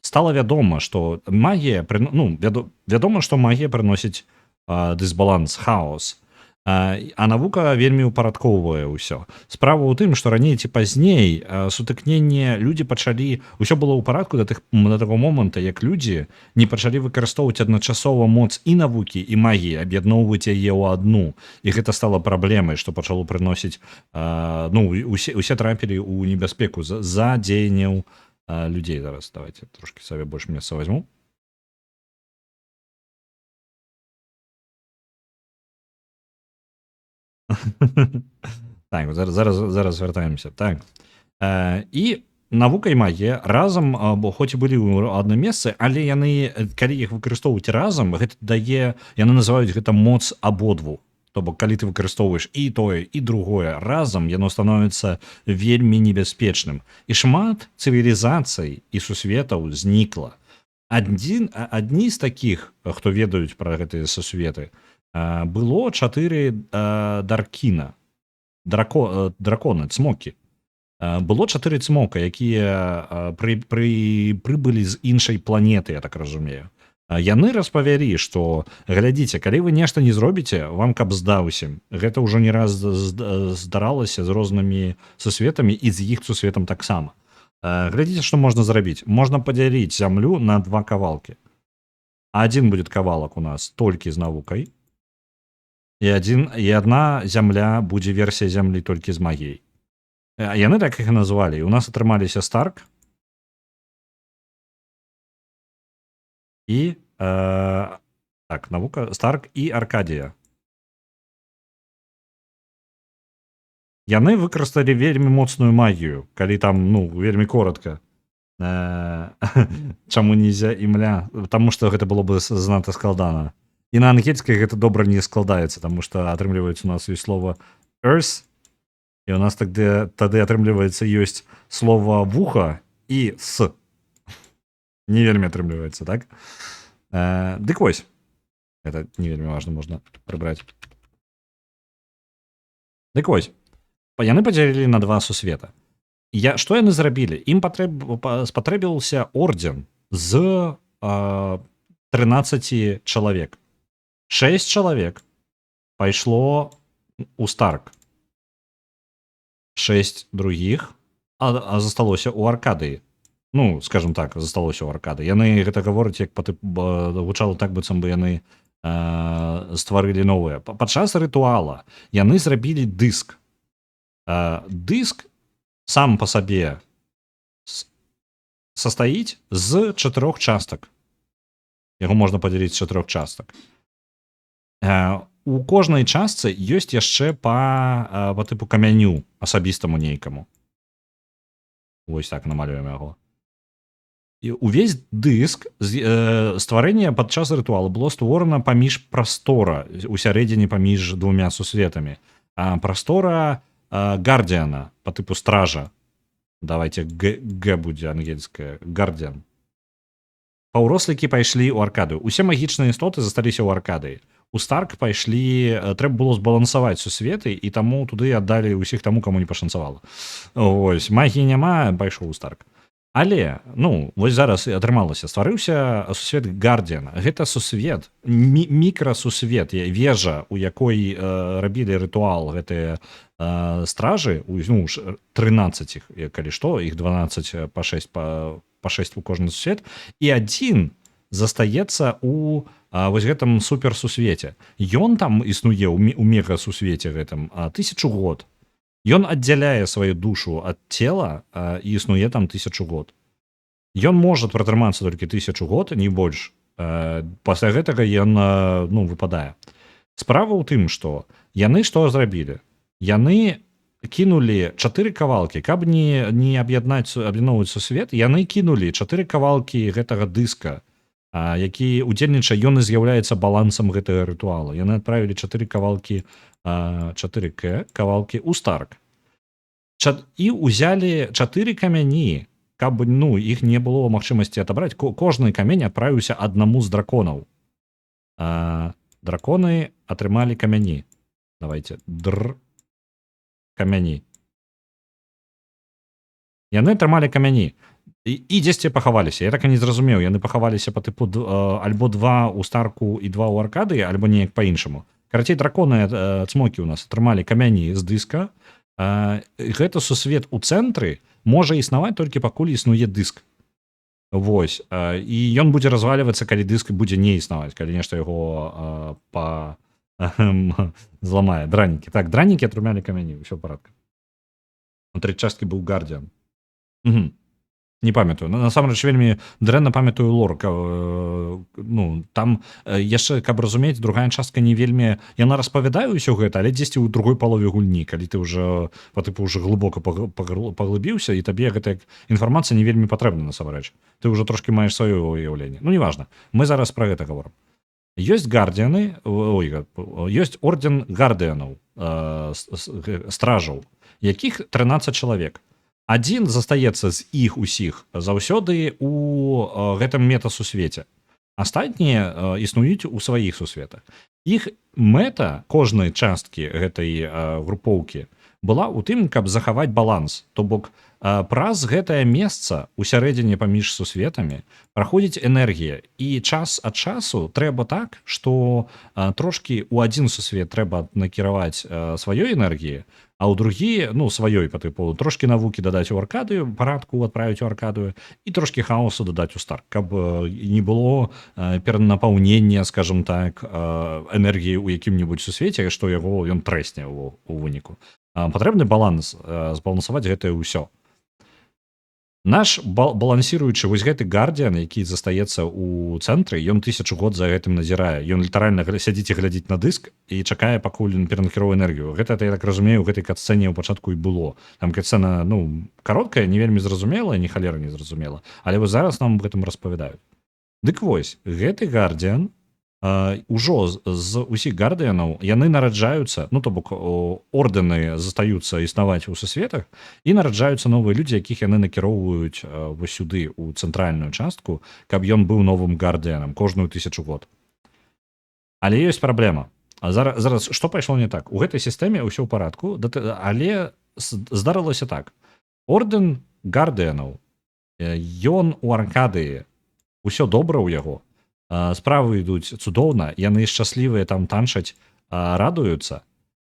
стала вядома, што магія вядома, што магія прыносіць дысбаланс, хаос. А навука вельмі ўпарадкоўвае ўсё. Справа ў тым, што раней ці пазней сутыкненне людзі пачалі, усё было ў парадку да таго моманта, як людзі не пачалі выкарыстоўваць адначасова моц і навукі і магіі, аб'ядноўваць яе ў адну. І гэта стала праблемай, што пачало прыносіць, усе трапілі ў небяспеку за дзеянняў людзей. Зараз давайте трошки сабе больш месца возьму. Так, зараз вяртаемся. Так. І навука і магія разам, хоць і былі ў адным месцы, але яны, калі іх выкарыстоўваць разам, гэта дае, яны называюць гэта моц абодвух. То бок, калі ты выкарыстоўваеш і тое, і другое разам, яно становіцца вельмі небяспечным. І шмат цывілізацый і сусветаў знікла. Адні з такіх, хто ведаюць пра гэтыя сусветы, было 4 даркіна, драконы, цмокі. Было 4 цмока, якія прыбылі з іншай планеты, я так разумею. Яны распавялі, што глядзіце, калі вы нешта не зробіце, вам каб здаўся. Гэта ўжо не раз здаралася з рознымі сусветамі і з іх сусветам таксама. Глядзіце, што можна зрабіць. Можна падзяліць зямлю на 2 кавалкі. Адзін будзе кавалак у нас толькі з навукай, і адна зямля будзе версія зямлі толькі з магіяй. Яны так іх назвалі. У нас атрымаліся Старк і навука, Старк і Аркадія. Яны выкарысталі вельмі моцную магію, калі там, вельмі коротка. Чаму нельзя імля? Таму што гэта было бы занадта складана. І на ангельскай гэта добра не складаецца, таму што атрымліваецца у нас ёсць слова earth, і у нас тады атрымліваецца ёсць слова вуха і с. Не вельмі атрымліваецца, так? Дык вось. Гэта не вельмі важна, можна прыбраць. Дык вось. Яны падзялілі на 2 сусвета. Што яны зрабілі? Ім спатрэбіўся орден з 13 чалавек. 6 чалавек пайшло у Старк. 6 другіх засталося ў Аркадыі. Скажем так, засталося ў Аркадыі. Яны гэта гавораць, як гучала так, быццам бы яны стварылі новае. Падчас рытуала яны зрабілі дыск. Дыск сам па сабе састаіць з 4 частак. Яго можна падзяліць з 4 частак. У кожнай частцы ёсць яшчэ па тыпу камяню асабістаму нейкаму. Вось так намалюем яго. І увесь дыск стварэння падчас рытуалу было створана паміж прастора, у сярэдзіне паміж 2 сусветамі. Прастора Гардіана па тыпу стража. Давайте Г будзе ангельская. Гардіан. Паўрослікі пайшлі ў Аркадыю. Усе магічныя істоты засталіся ў Аркадыі. У Старк пайшлі, трэба было збалансаваць сусветы, і таму туды аддалі ўсіх таму, каму не пашанцавала. Вось, магіі няма, пайшоў у Старк. Але, вось зараз атрымалася, стварыўся сусвет Гардіана. Гэта сусвет, мікрасусвет, вежа, у якой рабілі рытуал гэтыя стражы, 13 іх, калі што, іх 12 па 6 у кожны сусвет, і адзін застаецца у вось гэтым суперсусвеце. Ён там існуе ў мегасусвеце гэтым 1000 год. Ён аддзяляе сваю душу ад цела і існуе там 1000 год. Ён можа пратрымацца толькі 1000 год, не больш. Пасля гэтага ён выпадае. Справа ў тым, што яны што зрабілі? Яны кінулі 4 кавалкі, каб не аб'ядноўваць сусвет, яны кінулі 4 кавалкі гэтага дыска, які удзельнічае, ён і з'яўляецца балансам гэтага рытуала. Яны адправілі 4 кавалкі 4К кавалкі ў Старк. І ўзялі 4 камяні, каб іх не было магчымасці адабраць. Кожны камень адправіўся аднаму з драконаў. Драконы атрымалі камяні. Давайте. Камяні. Яны атрымалі камяні. і дзесьці пахаваліся. Я так і не зразумеў, яны пахаваліся па тыпу альбо 2 ў Старку і 2 ў Аркадыі, альбо неяк па-іншаму. Карацей, драконы цмокі ў нас атрымалі камяні з дыска. Гэта сусвет у цэнтры можа існаваць толькі пакуль існуе дыск. Вось. І ён будзе развалівацца, калі дыск будзе не існаваць, калі нешта яго зламае. Дранікі. Так, дранікі атрымалі камяні, ўсё ў парадку. Унутры часткі быў Гардзіан. Не памятаю. Насамрэч вельмі дрэнна памятаю лор. Ну, там яшчэ, каб разумець, другая частка не вельмі... Яна распавядае ўсё гэта, але дзесьці ў другой палове гульні, калі ты ўжо па тыпу ўжо глыбока паглыбіўся, і табе гэтая інфармацыя не вельмі патрэбна насамрэч. Ты ўжо трошкі маеш сваё уяўленне. Ну, неважна. Мы зараз пра гэта гаворым. Ёсць гардзіаны, ёсць орден гардыянаў, стражаў, якіх 13 чалавек. Адзін застаецца з іх усіх заўсёды у гэтым метасусвеце. Астатнія існуюць у сваіх сусветах. Іх мэта кожнай часткі гэтай групоўкі была ў тым, каб захаваць баланс. То бок праз гэтае месца ў сярэдзіне паміж сусветамі праходзіць энергія. І час ад часу трэба так, што трошкі ў адзін сусвет трэба накіраваць сваёй энергіі, а ў другі, ну, сваёй па тыпу, трошкі навукі дадаць у Аркадыю, парадку адправіць у Аркадыю, і трошкі хаосу дадаць у Старк, каб не было перанапаўнення, скажем так, энергіі ў якім-небудзь сусвеце, што яго ён трэсне у выніку. Патрэбны баланс, збалансаваць гэтае ўсё. Наш балансіруючы вось гэты гардзіан, які застаецца ў цэнтры, ён 1000 год за гэтым назірае. Ён літаральна сядзіць і глядзіць на дыск і чакае, пакуль ён перанакіруе энергію. Гэта, я так разумею, у гэтай катсцэне ў пачатку і было. Там катсцэна, ну, кароткая, не вельмі зразумелая, ні халера не зразумела. Але вось зараз нам об гэтым распавядаюць. Дык вось, гэты гардзіан ужо з усіх гардыянаў яны нараджаюцца, ну то бок ордэны застаюцца існаваць у сусветах, і нараджаюцца новыя людзі, якіх яны накіроўваюць вось сюды у цэнтральную частку, каб ён быў новым гардыянам кожную 1000 год. Але ёсць праблема. Зараз што пайшло не так? У гэтай сістэме ўсё ў парадку, але здарылася так. Ордэн гардыянаў, ён у Аркадыі, усё добра ў яго, справы ідуць цудоўна, яны шчаслівыя там танчаць, радуюцца,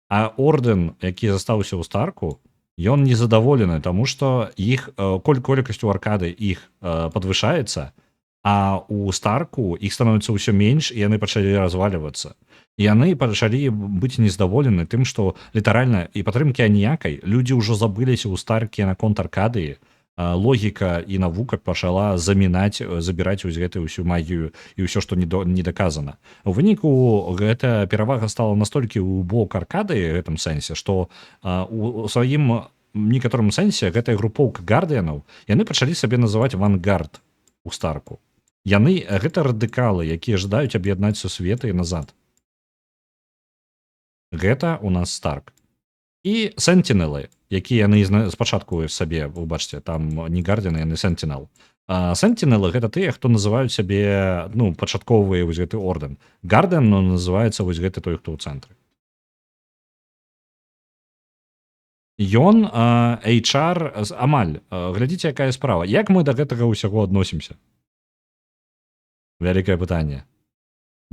а ордэн, які застаўся ў Старку, ён незадаволены, таму што іх колькасць у Аркады іх падвышаецца, а у Старку іх становіцца ўсё менш, і яны пачалі развалівацца. І яны пачалі быць нездаволены тым, што літаральна і падтрымкі аніякай людзі ўжо забыліся ў Старкі наконт Аркадыі. Логіка і навука пачала забіраць вось гэтую ўсю магію і ўсё, што не даказана. У выніку гэта перавага стала настолькі ў бок Аркадыі гэтым сэнсе, што у сваім некаторым сэнсе гэтая групоўка гардыянаў, яны пачалі сабе называць авангард у Старку. Яны гэта радыкалы, якія жадаюць аб'яднаць сусветы назад. Гэта у нас Старк. І сентінелы, якія яны спачатку сабе, вы бачыце, там не гардзіаны, яны сентінел. Сентінелы гэта тыя, хто называюць сабе, ну, пачатковыя вось гэты ордэн. Гардыан, ну, называецца вось гэты той, хто ў цэнтры. Ён HR амаль. Глядзіце, якая справа. Як мы да гэтага ўсяго адносімся? Вялікае пытанне.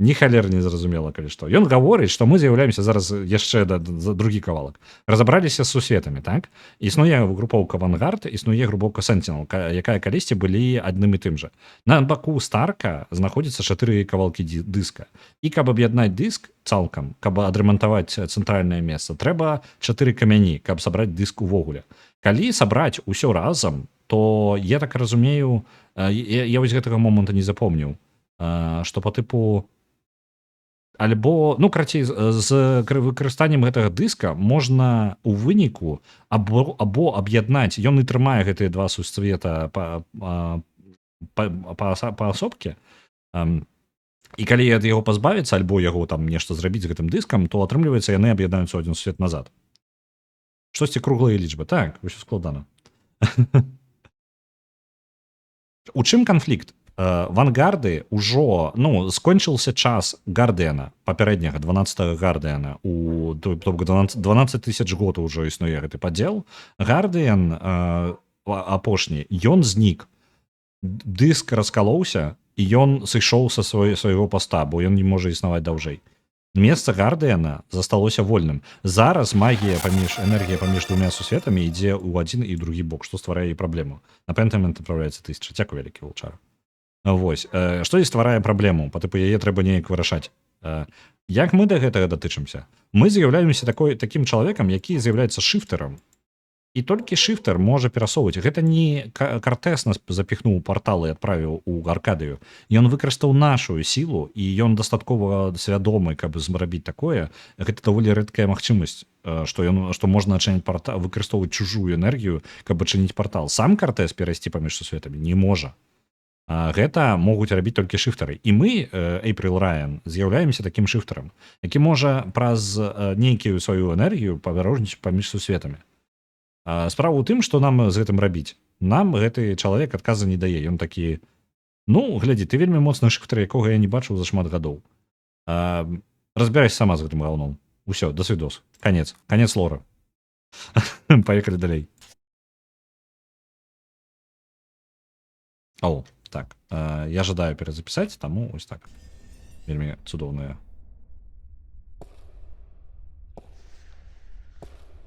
Ні халер не зразумела, калі што. Ён гаворыць, што мы з'яўляемся зараз яшчэ за другі кавалак. Разабраліся з сусветамі, так? Існуе групоўка авангард, існуе групоўка сентінел, якая калісьці былі адным і тым жа. На баку Старка знаходзіцца 4 кавалкі дыска. І каб аб'яднаць дыск цалкам, каб адрамантаваць цэнтральнае месца, трэба 4 камяні, каб сабраць дыск увогуле. Калі сабраць усё разам, то я так разумею, я вось гэтага моманту не запомніў, што па тыпу альбо, ну, карацей, з выкарыстаннем гэтага дыска можна ў выніку або аб'яднаць, ён і трымае гэтыя два сусвета паасобке, і калі ад яго пазбавіцца, альбо яго там нешта зрабіць з гэтым дыскам, то атрымліваецца, яны аб'яднаюцца ў адзін сусвет назад. Штосьці круглыя лічбы. Так, усё складана. У чым канфлікт? Вангарды ўжо, ну, скончыўся час гардыяна, папярэдняга 12-го гардыяна, у 12 000 год ужо існуе гэты падзел. Гардыян апошні, ён знік. дыск раскалоўся, і ён сышоў са свайго паста, бо ён не можа існаваць даўжэй. Месца Гардыяна засталося вольным. Зараз энергія паміж двумя сусветамі ідзе ў адзін і другі бок, што стварае і праблему. На Пентамент адпраўляецца 1000. Дзякуй, вялікі вулчар. Вось. Што і стварае праблему? Па тыпу яе трэба неяк вырашаць. Як мы да гэтага датычымся? Мы з'яўляемся такім чалавекам, які з'яўляецца шыфтарам. І толькі шыфтар можа перасоўваць. Гэта не Картес нас запіхнуў у партал і адправіў у Аркадыю. Ён выкарыстаў нашу сілу, і ён дастаткова свядомы, каб зрабіць такое. Гэта даволі рэдкая магчымасць, што можна адчыніць партал, выкарыстоўваць чужую энергію, каб адчыніць партал. Сам Картес перайсці паміж сусветамі не можа. Гэта могуць рабіць толькі шыфтары. І мы, Эйприл Райан, з'яўляемся такім шыфтарам, які можа праз нейкую сваю энергію павярожніць паміж сусветамі. Справа ў тым, што нам з гэтым рабіць. Нам гэты чалавек адказа не дае. Ён такі, глядзі, ты вельмі моцны шыфтар, якога я не бачыў за шмат гадоў. Разбірайся сама з гэтым гаўном. Усё, да свідос. Канец лора. Паехалі далей. Так. Я жадаю перазапісаць, таму ось так. Вельмі цудоўная.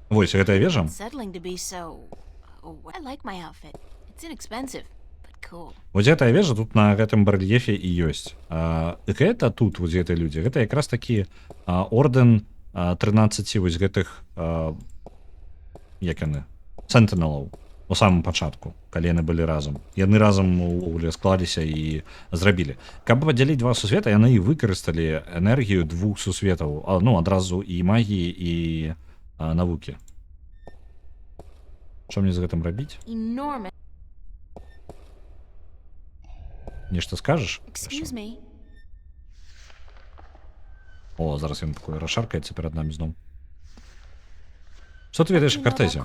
Вось, гэтая вежа. Вось гэтая вежа тут на гэтым барэльефе і ёсць. Гэта тут, вось гэтыя людзі, гэта якраз такі ордэн 13 вось гэтых, як яны, сентынелаў у самым пачатку, калі яны былі разам. Яны разам увогуле склаліся і зрабілі. Каб падзяліць два сусвета, яны і выкарысталі энергію двух сусветаў, адразу і магіі, і навукі. Што мне з гэтым рабіць? Нешта скажаш? Зараз ён такое расшаркаецца перад намі зноў. Што ты ведаеш о Картезе?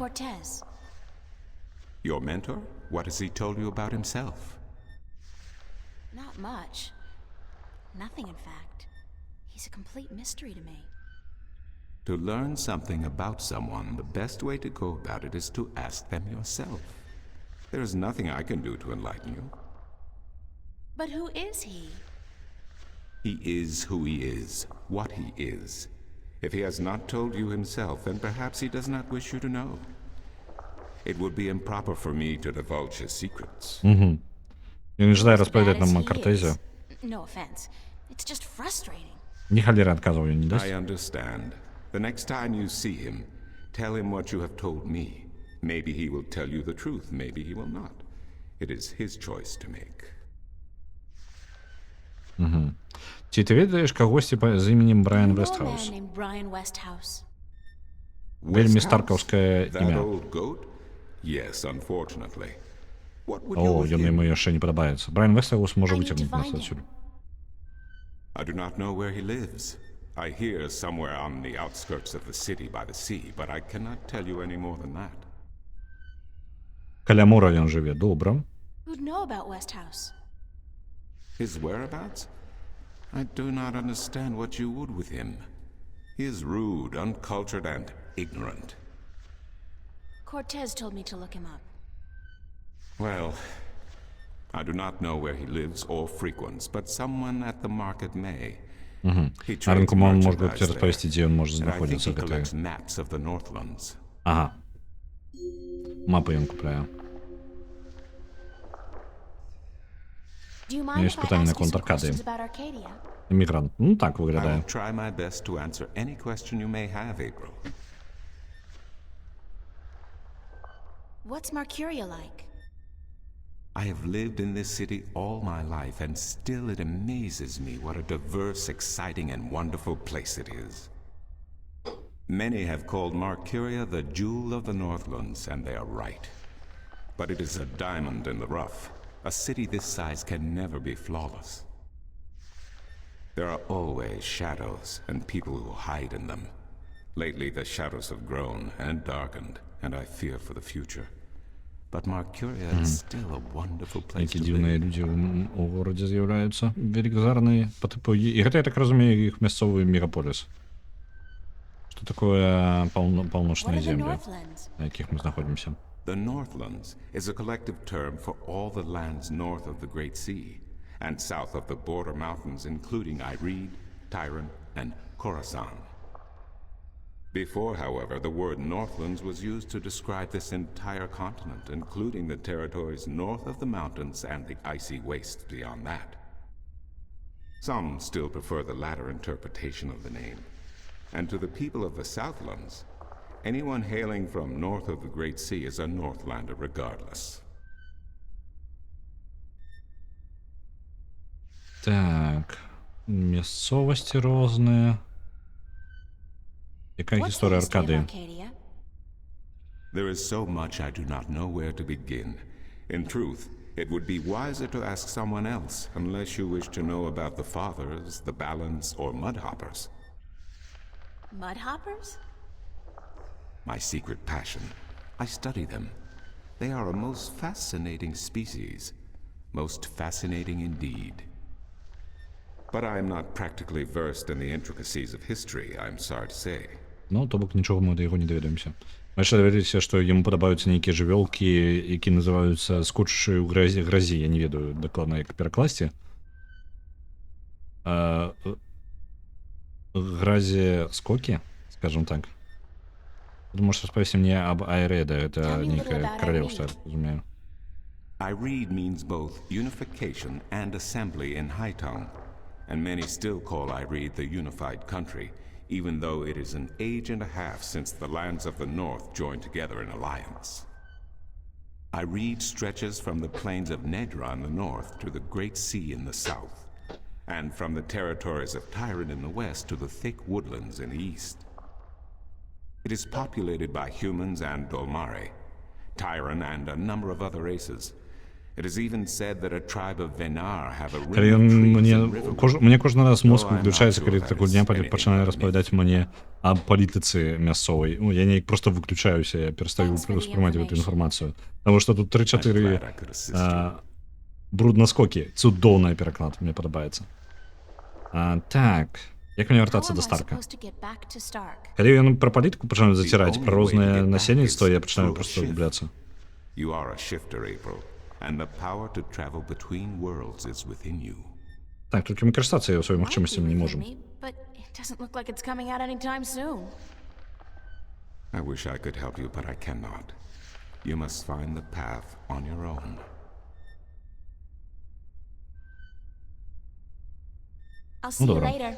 Your mentor? What has he told you about himself? Not much. Nothing, in fact. He's a complete mystery to me. To learn something about someone, the best way to go about it is to ask them yourself. There is nothing I can do to enlighten you. But who is he? He is who he is, what he is. If he has not told you himself, then perhaps he does not wish you to know. It would be improper for me to divulge his secrets. Я не жадаю распавядаць нам о Картезе. No offense. It's just frustrating. Ні халеры адказаў ён не дасць. I understand. The next time you see him, tell him what you have told me. Maybe he will tell you the truth, maybe he will not. It is his choice to make. Ці ты ведаеш кагосьці з іменем Брайан You know a Вестхаус? man named Brian Westhouse? Вельмі старкаўскае That імя. old goat? Yes, unfortunately. What would you with Ён him? яму яшчэ не падабаецца. Брайан Вестхаус можа I need to выцягнуць нас find him. адсюль. I do not know where he lives. I hear somewhere on the outskirts of the city by the sea, but I cannot tell you any more than that. Каля мора ён жыве. Добра. Who'd know about Westhouse? His whereabouts? I do not understand what you would with him. He is rude, uncultured, and ignorant. Cortez told me to look him up. Well, I do not know where he lives or frequents, but someone at the market may. He На рынку trades можа merchandise быць распавесці, there, дзе ён можа and I think знаходзіцца. he Гэты. collects maps of the Northlands. Ага. Мапы ён купляе. Do you mind Есть if I пытанне ask you наконт some Аркадии. questions about Arcadia? Іммігрант. Так I виглядає. will try my best to answer any question you may have, April. What's Marcuria like? I have lived in this city all my life, and still it amazes me what a diverse, exciting, and wonderful place it is. Many have called Marcuria the jewel of the Northlands, and they are right. But it is a diamond in the rough. A city this size can never be flawless. There are always shadows and people who hide in them. Lately, the shadows have grown and darkened, and I fear for the future. But Marcuria is still a wonderful place Які to дзіўныя live. людзі у горадзе з'яўляюцца. Великозарныя. Па тыпу, і гэта, я так разумею, іх мясцовы мегаполіс. Што такое What паўночныя are the землі, Northlands? на якіх мы знаходзімся. The Northlands is a collective term for all the lands north of the Great Sea and south of the border mountains, including Ireed, Tyran, and Khorasan. Before, however, the word Northlands was used to describe this entire continent, including the territories north of the mountains and the icy wastes beyond that. Some still prefer the latter interpretation of the name. And to the people of the Southlands, anyone hailing from north of the Great Sea is a Northlander regardless. Так, місцевості різні. Яка What's the історія history of Аркадії? Arcadia? There is so much I do not know where to begin. In truth, it would be wiser to ask someone else, unless you wish to know about the Fathers, the Balance, or Mudhoppers. Mudhoppers? My secret passion. I study them. They are a most fascinating species. Most fascinating indeed. But I am not practically versed in the intricacies of history, I'm sorry to say. Ну, то бок нічого ми до його не доведаемся. Мы ще даведаліся, што яму падабаюцца нейкія жывёлкі, які называюцца скочачы ў гразі. Я не ведаю дакладна, як перакласці. Гразі скокі, скажем так. Ты можаш распавесці мне аб Айреде, это нейкае каралеўства, я так разумею. Ireed means both unification and assembly in High Tongue, and many still call Ireed the unified country, even though it is an age and a half since the lands of the north joined together in alliance. Ireed stretches from the plains of Nedra in the north to the Great Sea in the south, and from the territories of Tyran in the west to the thick woodlands in the east. It is populated by humans and Dolmare, Tyran and a number of other races. It is even said that a tribe of Venar have a ring of trees and river. Мне кожны раз мозг выключаецца, калі таку дня пачынае распавядаць мне аб палітыцы мясцовай. Ну, я неяк просто выключаюся, я перастаю ўспрымаць гэту інфармацыю. Таму што тут 3-4 бруднаскокі. Цудоўны пераклад, мне падабаецца. Так, як мне вяртацца да Старка? Калі ён пра палітыку пачынаю заціраць, пра рознае насельніцтва, я пачынаю проста губляцца. You are a shifter, April, and the power to travel between worlds is within you. Так, толькі мы карыстацца яе сваёй магчымасцямі не можам. But it doesn't look like it's coming out anytime soon. I wish I could help you, but I cannot. You must find the path on your own. I'll see you dobra. later.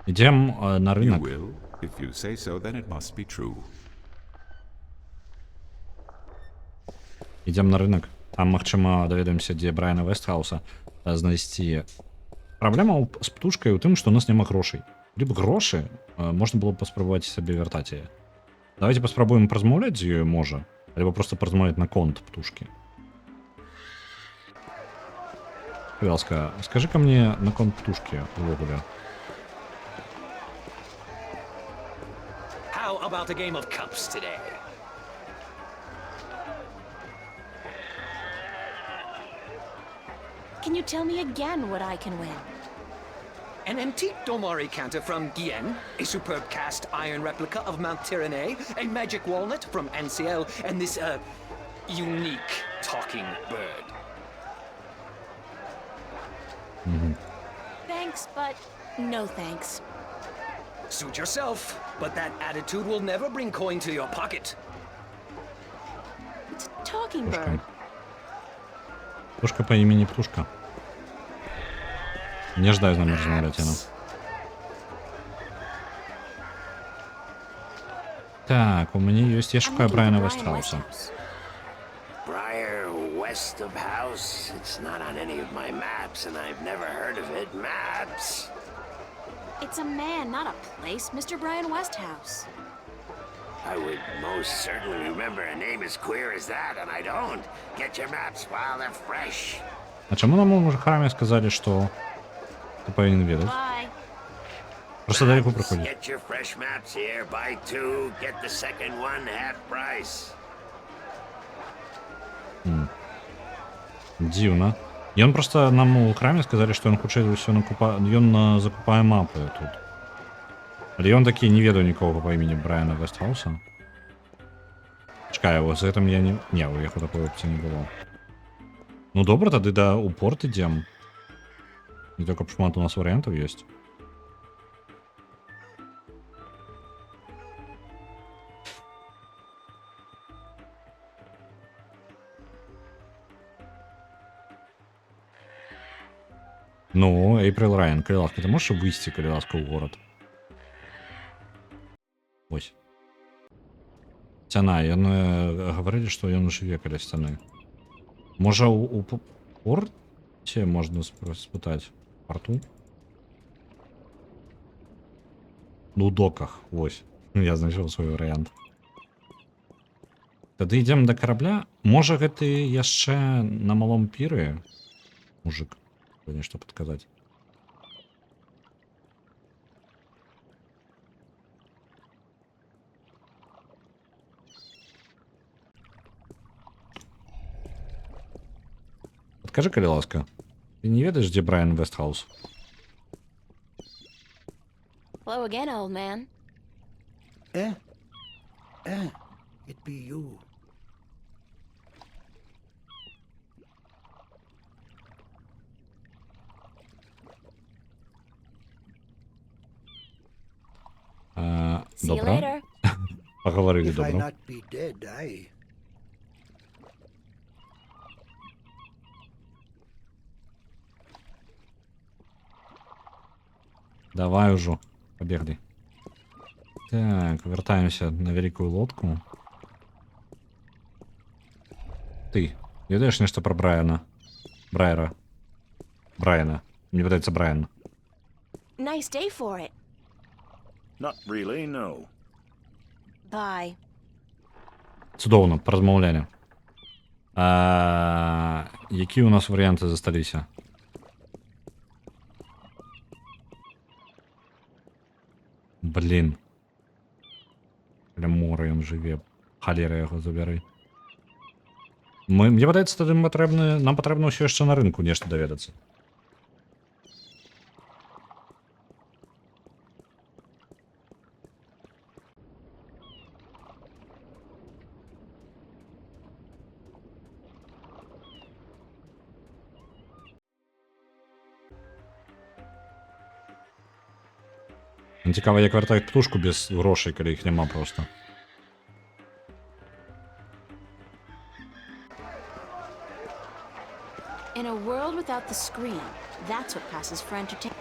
Ідзем на You рынок. will. If you say so, then it must be true. Ідзем на рынок. Там, магчыма, даведаемся, дзе Брайана Вестхауса знайсці. Праблема з птушкай у тым, што у нас няма грошай. Калі б грошы, можна было б паспрабаваць сабе вяртаць яе. Давайте паспрабуем паразмаўляць з ёю, можа, альбо проста паразмаўляць на конт птушкі. Ласка, скажи-ка мне на конт птушкі увогуле. How about a game of cups today? Can you tell me again what I can win? An antique Domari canter from Gien, a superb cast iron replica of Mount Tyranny, a magic walnut from Anciel, and this, unique talking bird. Thanks, but no thanks. Suit yourself, but that attitude will never bring coin to your pocket. It's a talking Птушка. bird. Птушка по імені Птушка. Не ждай з нами розмовляти, ну. Так, у мене є, я шукаю Брайана Вестхауса. Briar west of house. It's not on any of my maps, and I've never heard of it. Maps. It's a man, not a place, Mr. Brian Westhouse. I would most certainly remember a name as queer as that, and I don't. Get your maps while they're fresh. А чому нам у храмі сказали, що ти повинен відати? Bye. Просто далеко приходить. Get your fresh maps here. Buy two, get the second one half price. Дивно. Ён просто нам у храме сказали, што ён хутчэй за ўсё ён закупае мапы тут. Але ён такі не ведаў нікога па імені Брайана Вестхауса. Чакай, вот з гэтым я не... Не, у яго такой опцыі не было. Ну добра, тады да ў порт ідзем. Не так каб шмат у нас варыянтаў ёсць. Ну, Эйприл Райан, калі ласка, ты можаш выйсці, калі ласка, ў горад? Вось. Сцяна, яны гаварылі, што ён жыве каля сцяны. Можа, у порце можна спытаць? Порту? Ну, у доках, вось. Я знайшоў свой варыянт. Тады ідзем да карабля. Можа, гэты яшчэ на малом піры? Мужик. Нечто подказать. Подкажи, калі ласка. Ты не ведаеш, дзе Брайан Вестхаус? Hello again, old man. It be you. See you Добра. later. Поговорили, If I добро. not be dead, aye. Давай уже. Побегли. Так, вертаемся на великую лодку. Ты ведаешь нечто про Брайана? Брайана. Мне пытается Брайан. Nice day for it. Not really, no. Bye. Цудоўна, паразмаўлялі. Якія у нас варыянты засталіся? Блин. Каля мора ён жыве. Халера яго забяры. Мне падаецца, тады нам патрэбна ўсё яшчэ на рынку нешта даведацца. Цікава, як вяртаюць птушку без грошай, калі іх няма проста. In a world without the screen, that's what passes for entertainment.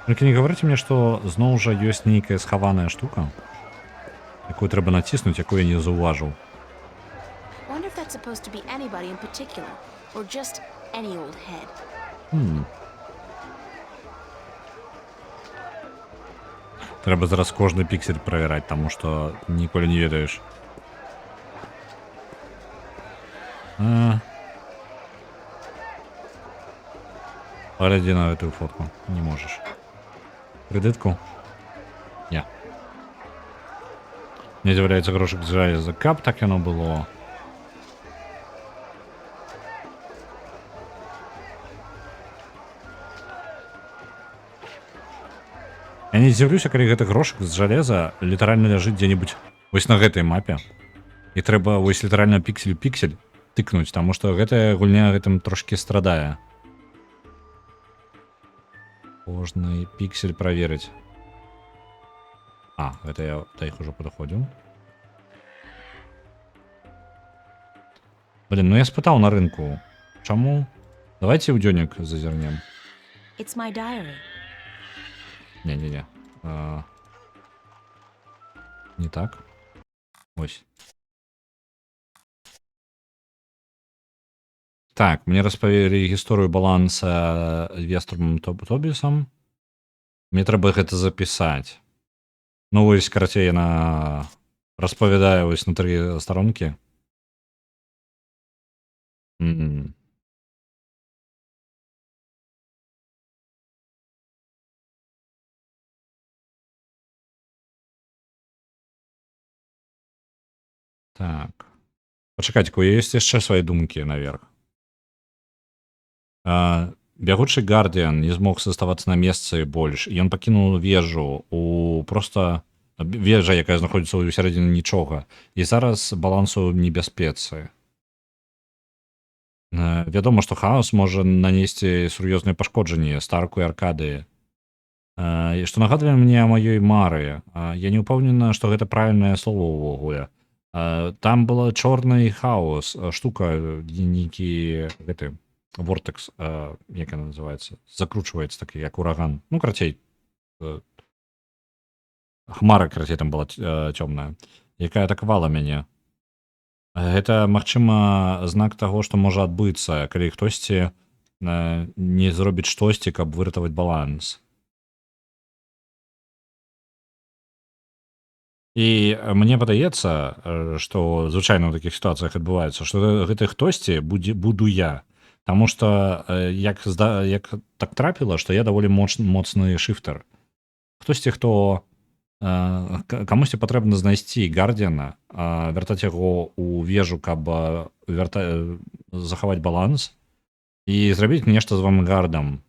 Толькі не гаварыце мне, што зноў жа ёсць нейкая схаваная штука, якую трэба націснуць, якую я не заўважыў. Wonder if that's supposed to be anybody in particular, or just any old head. Трэба зараз кожны піксель правяраць, таму што ніколі не ведаеш. Паглядзі на гэтую фотку. Не можаш. Крэдытку? Не. Не з'яўляецца грошак з жалеза. Каб так яно было. Я не здзіўлюся, калі гэты грошак з жалеза літаральна ляжыць дзе-небудзь вось на гэтай мапе. І трэба вось літаральна піксель тыкнуць, таму што гэтая гульня гэтым трошкі страдае. Кожны піксель праверыць. Гэта я да іх ужо падыходзіў. Блин, ну я спытаў на рынку. Чаму? Давайте ў дзённік зазірнем. It's my diary. Не-не-не. Не так. Ось. Так, мне распавялі гісторыю баланса Вестромом Тобісам. Мне трэба гэта запісаць. Ну вось, карацей, яна распавядае вось на 3 старонкі. Так. Пачакайце, у ёсць яшчэ свае думкі наверх. Бягучы Гардіан не змог заставацца на месцы больш. Ён пакінуў вежу у проста Вежа, якая знаходзіцца ў сярэдзіне нічога. І зараз баланс у небяспецы. Вядома, што хаос можа нанесці сур'ёзныя пашкоджанні Старку і Аркадыі. І што нагадвае мне о маёй мары. Я не ўпэўнена, што гэта правільнае слово ўвогуле. Там была чорны хаос, штука, нейкі гэты вортекс, як яна называецца, закручваецца такі, як ураган. Ну, карацей, хмара, карацей, там была цёмная, якая атакавала мяне. Гэта, магчыма, знак таго, што можа адбыцца, калі хтосьці не зробіць штосьці, каб выратаваць баланс. І мне падаецца, што звычайна ў такіх сітуацыях адбываецца, што гэты хтосьці буду я. Таму што як так трапіла, што я даволі моцны шыфтар. Хтосьці, хто камусьці патрэбна знайсці гардзіана, вяртаць яго ў вежу, каб захаваць баланс і зрабіць нешта з авангардам,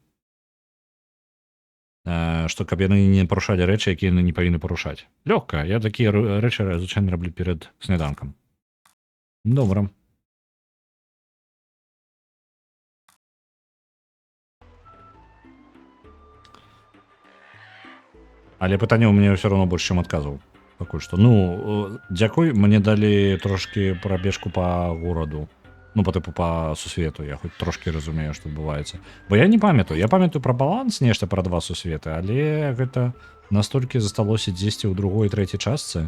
што каб яны не парушалі рэчы, якія яны не павінны парушаць. Лёгка, я такія рэчы звычайна раблю перад сняданкам. Добра. Але пытанне ў мяне ўсё роўно больш, чым адказаў. Пакуль што. Ну, дзякуй, мне далі трошкі прабежку па гораду. Ну, па тыпу па сусвету. Я хоць трошкі разумею, што адбываецца. Бо я не памятаю. Я памятаю пра баланс, нешта пра два сусветы, але гэта настолькі засталося дзесьці ў другой і трэцяй частцы.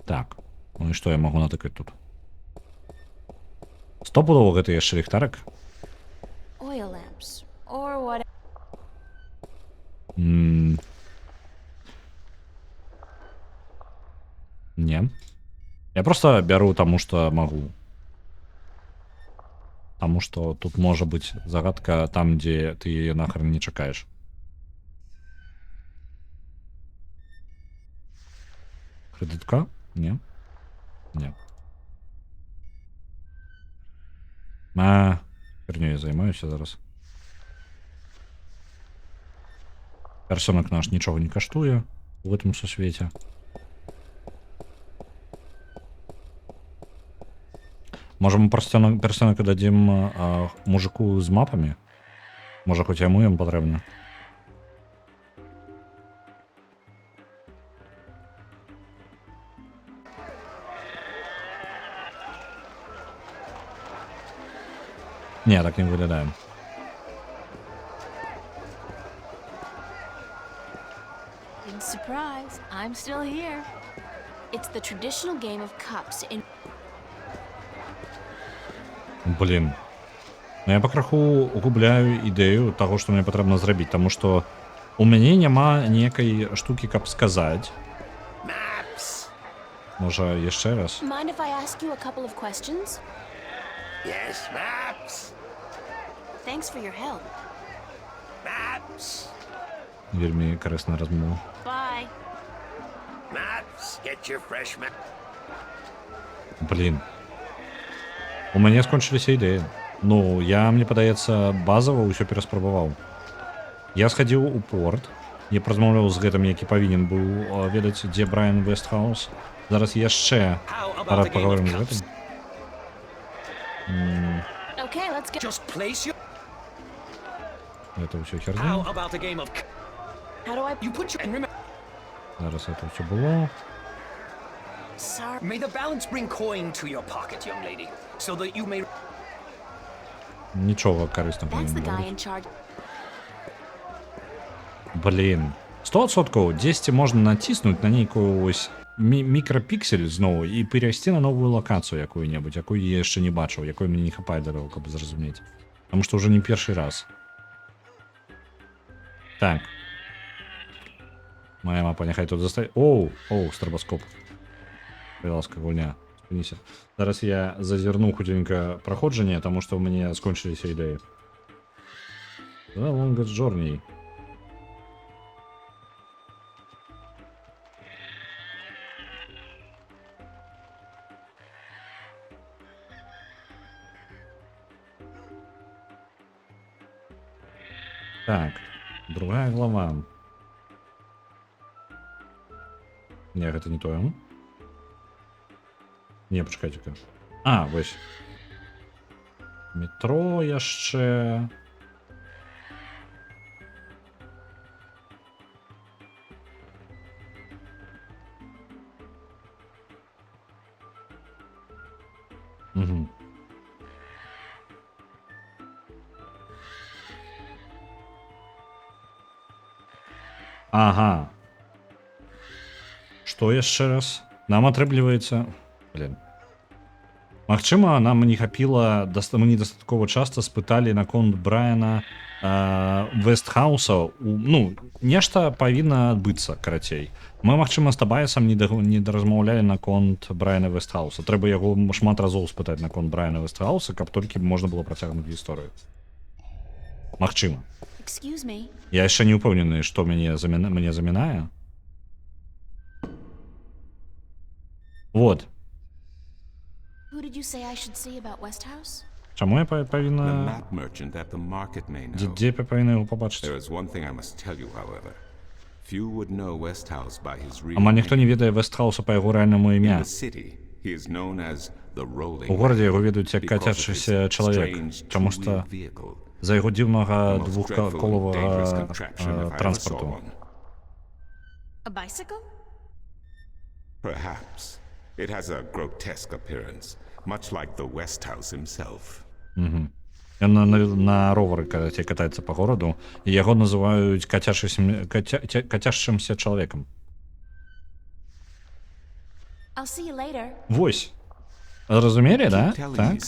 Так, ну і што я магу натыкаць тут? Стопудово гэта яшчэ ліхтарык? Oil lamps, or what? Не. Я просто бяру таму, што магу. Таму што тут можа быць загадка там, дзе ты яе нахрен не чакаеш. Крэдытка? Не. Не. Хернёй я займаюся зараз. Персонак наш нічога не каштуе у гэтым сусвеце. Можа, мы персонака дадзім мужику з мапамі? Можа, хоць яму ім патрэбна? Не, так не выглядаем. Big surprise, I'm still here. It's the traditional game of cups in... Блін. Ну я пакраху губляю ідэю таго, што мне патрэбна зрабіць, таму што у мяне няма ніякай штукі, каб сказаць. Maps! Можа, яшчэ раз? Mind if I ask you a couple of questions? Yes, maps! Thanks for your help. Maps! Вельмі карысная размова. Bye. Maps! Get your fresh map. Блін. У мяне скончыліся ідэі. Ну, мне падаецца, базава ўсё пераспрабаваў. Я схадзіў у порт, я празмаўляў з гэтым, які павінен быў ведаць, дзе Брайан Вестхаус. Зараз яшчэ парад паговорым з гэтым. Okay, let's get... Just place your... Гэта ўсё How херня. about a game of... How do I... You put your... And remember... Зараз гэта ўсё было. Sorry. May the balance bring coin to your pocket, young lady, so that you may... Нічога карыснага That's не the guy робіць. in charge. Блін. 100% дзесьці можна націснуць на нейкую ось мікрапіксель зноў і перайсці на новую лакацыю якую-небудзь, якую я яшчэ не бачыў, якой мне не хапае для того, каб зразумець. Таму што ўжо не першы раз. Так. Моя мапа няхай тут застае. Оу, страбаскоп. Ласка, гульня. Спыніся. Зараз я зазірну хутенька праходжанне, таму што ў мяне скончыліся ідэі. The Longest Journey. Так, другая глава. Не, гэта не тое. Не, пачакайце-ка. А, вось. Метро яшчэ. Угу. Ага. Што яшчэ раз? Нам атрымліваецца... Блин. Магчыма, нам не хапіла, мы недастаткова часта спыталі наконт Брайана Вестхауса. Ну, нешта павінна адбыцца, карацей. Мы, магчыма, з Табаясам не даразмаўлялі наконт Брайана Вестхауса. Трэба яго шмат разоў спытаць наконт Брайана Вестхауса, каб толькі можна было працягнуць гісторыю. Магчыма. Я яшчэ не ўпэўнены, што мяне замінае. Вот. Чаму я павінна... Дзе я павінна яго пабачыць? Ама ніхто не ведае Вестхауса па яго рэальнаму імя. У горадзе яго ведаюць як кацячыся чалавек, чаму што за яго дзіўнага двухколавага транспарту. Perhaps. It has a grotesque appearance, much like the Westhouse himself. Ён на ровары катаецца па гораду, і яго называюць кацячымся чалавекам. Вось. Разумелі, да? Так?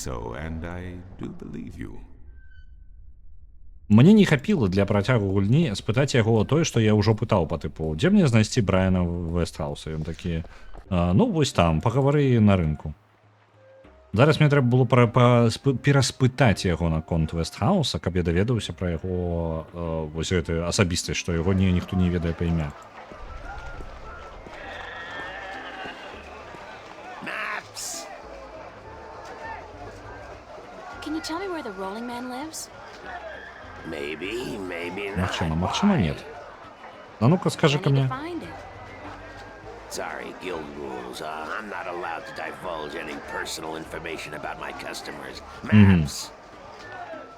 Мне не хапіла для працягу гульні спытаць яго тое, што я ўжо пытаў па тыпу, дзе мне знайсці Брайана Вестхауса? Ён такі, ну вось там, пагавары на рынку. Зараз мне трэба было пераспытаць яго наконт Вестхауса, каб я даведаўся пра яго вось гэтую асабістасць, што яго ніхто не ведае па імя. Магчыма, нет. А ну-ка, скажи-ка мне. Sorry, guild rules. I'm not allowed to divulge any personal information about my customers. Maps.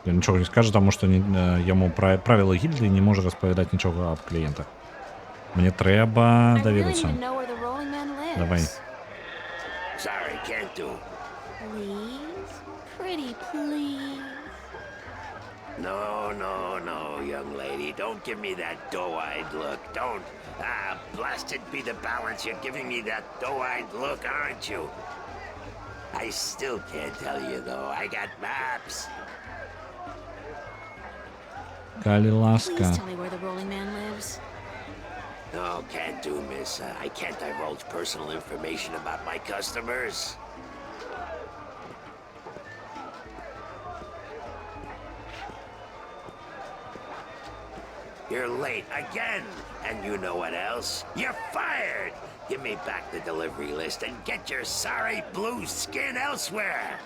Я нічога не скажу, таму што яму правіла гільдыі не можа распавядаць нічога аб кліентах. Мне трэба даведацца. Давай. Sorry, can't do. Please? Pretty please. No, young lady. Don't give me that doe-eyed look. Don't. Blasted be the balance. You're giving me that doe-eyed look, aren't you? I still can't tell you, though. I got maps. Калі ласка. Please tell me where the Rolling Man lives. No, can't do, miss. I can't divulge personal information about my customers. You're late again, and you know what else? You're fired! Give me back the delivery list and get your sorry blue skin elsewhere!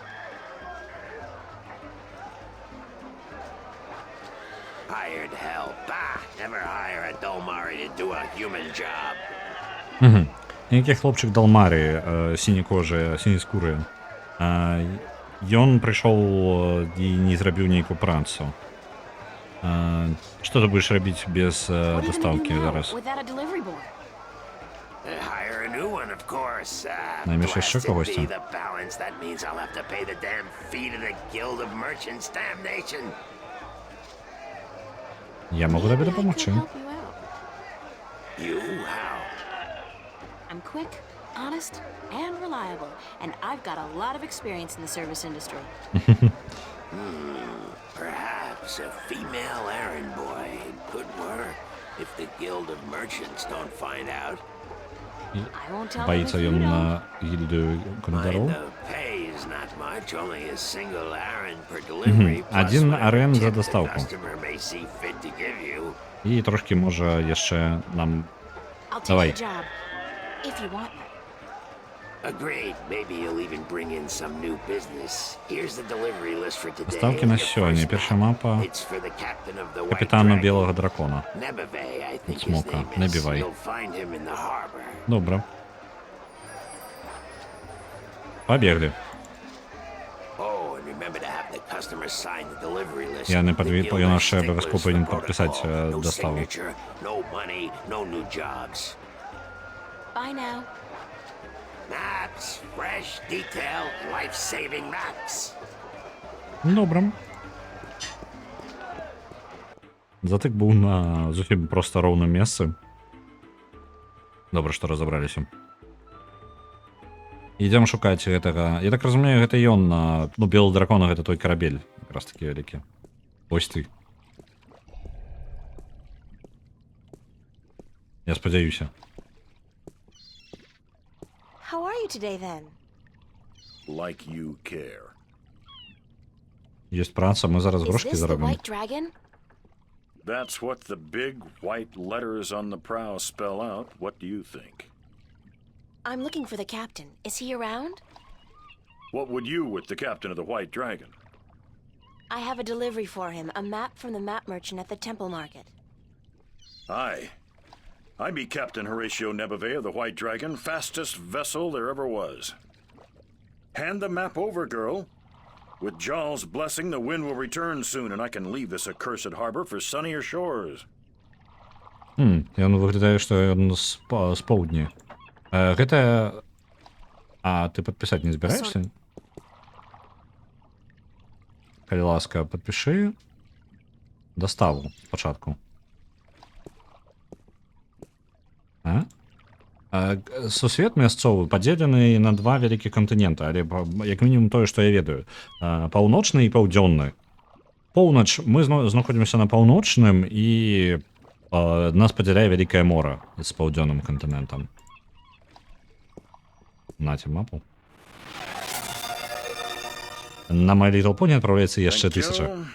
Hired hell. Bah! Never hire a Dolmari to do a human job. Які хлопчык Далмарі, сінекожы, сінескуры. Ён прыйшоў і не зрабіў нейкую працу. Што ты будеш рабіць без дастаўкі зараз? Наймеш яшчэ кагосьці? Я магу табе дапамагчы. I'm quick, honest, and reliable, and I've got a lot of experience in the service industry. Perhaps a female errand boy could work if the Guild of Merchants don't find out. Боится ён на гильдию командаров. Один арен за доставку. И трошки може яшчэ нам... Давай. Agreed. Maybe you'll even bring in some new business. Here's the delivery list for today. Ставки на Your сьогодні. first Перша map. мапа It's for the captain of the White капітану Dragon. Білого Дракона. Nebevay, I think his Смока. name is. Небівай. You'll find him in the harbor. Добре. Побігли. Oh, and remember to have the customer sign the delivery list. Я не The повинен Gilbert ще sticklers обов'язково for повинен підписати protocol. No доставу. signature, no money, no new jobs. Bye now. Maps, fresh, detailed, life-saving maps. Добре. Затик був на зовсім просто ровне місце. Добре, що розібралися. Ідемо шукати гэтага. Я так разумею, гэта ён на... Ну, Белый дракон, гэта той карабель. Якраз такі вялікі. Ось ты. Я спадзяюся. How are you today then? Like you care. Есть праца, ми зараз Is грошки this the заробимо. White Dragon? That's what the big white letters on the prow spell out. What do you think? I'm looking for the captain. Is he around? What would you with the captain of the White Dragon? I have a delivery for him, a map from the map merchant at the temple market. Aye. I be Captain Horatio Nebevay of the White Dragon, fastest vessel there ever was. Hand the map over, girl. With Jarl's blessing, the wind will return soon, and I can leave this accursed harbor for sunnier shores. Ён выглядае, што ён з поўдні. Гэта... А ты падпісаць не збіраешся? Калі ласка, падпішы доставу спачатку. Сусвет мясцовы падзелены на два вялікіх кантынента, але як мінімум тое, што я ведаю. Паўночны і паўдзённы. Поўнач, мы знаходзімся на паўночным і нас падзяляе вялікае мора з паўдзённым кантынентам. Наце мапу. На My Little Pony адпраўляецца яшчэ 1000.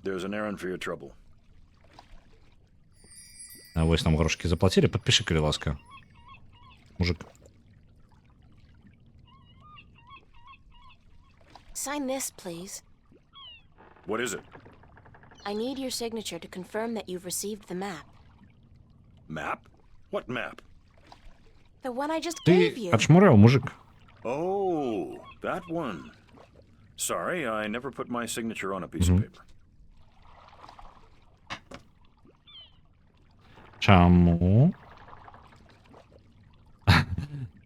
There's an errand for your trouble. Вось нам грошкі заплацілі, падпішы, калі ласка. Мужик. Sign this, please. What is it? I need your signature to confirm that you've received the map. Map? What map? The one I just gave Ты you. ачмуряў, мужик. Oh, that one. Sorry, I never put my signature on a piece of paper. Чаму?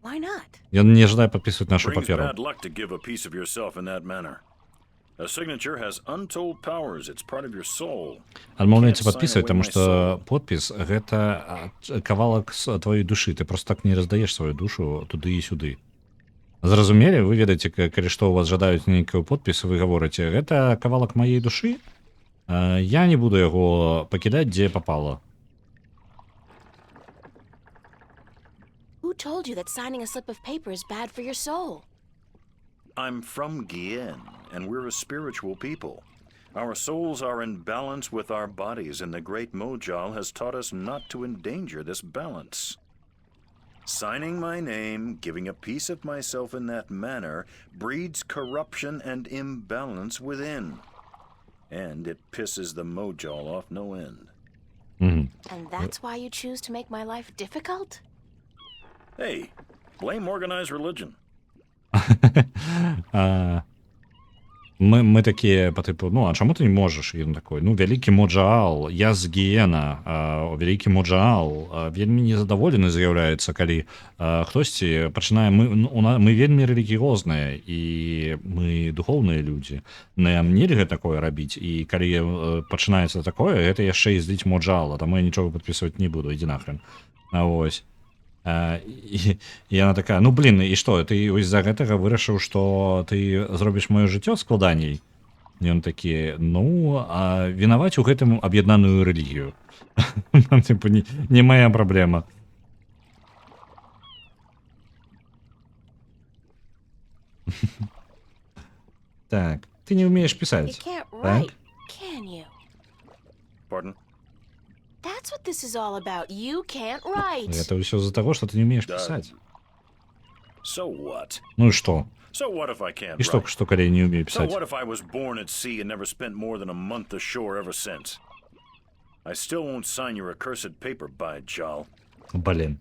Why not? Ён не жадае падпісваць нашу Brings паперу. bad luck to give a piece of yourself in that manner. A signature has untold powers. It's part of your soul. Адмаўляецца падпісваць, таму што подпіс гэта кавалак з тваёй душы. Ты просто так не раздаеш сваю душу туды і сюды. Зразумелі, вы ведаеце, калі што у вас жадаюць нейкую подпіс, вы гаворыце, гэта кавалак маёй душы. Я не буду яго пакідаць, дзе папала. Who told you that signing a slip of paper is bad for your soul? I'm from Gien, and we're a spiritual people. Our souls are in balance with our bodies, and the great Mojal has taught us not to endanger this balance. Signing my name, giving a piece of myself in that manner, breeds corruption and imbalance within. And it pisses the Mojal off no end. And that's why you choose to make my life difficult? Hey, blame organized religion. Мы такія, по типу, ну, а чому ти не можеш? І він такий, ну, вялікі Моджаал, я з Гієна, вялікі Моджаал, вельмі незадаволены з'яўляецца, калі хтосьці пачынае, мы вельмі рэлігіозныя, і мы духоўныя людзі. Нам нельга такое рабіць, і калі пачынаецца такое, гэта яшчэ і зліць Моджаала, таму я нічога падпісваць не буду, ідзі нахрен. Вось. І яна такая, ну блин, і што, ты з-за гэтага вырашыў, што ты зробіш маё жыццё складаней? І ён такі, ну, а вінаваць у гэтым аб'яднаную рэлігію. Типу, не моя праблема. Так, ты не умеешь писать. You can't так? write, can you? Pardon? That's what this is all about. You can't write. Это все из-за того, что ты не умеешь Да. писать. So what? Ну и что? So what if I can't И что, write? что Корей не умеет So писать? what if I was born at sea and never spent more than a month ashore ever since? I still won't sign your accursed paper, by Jal. Блін.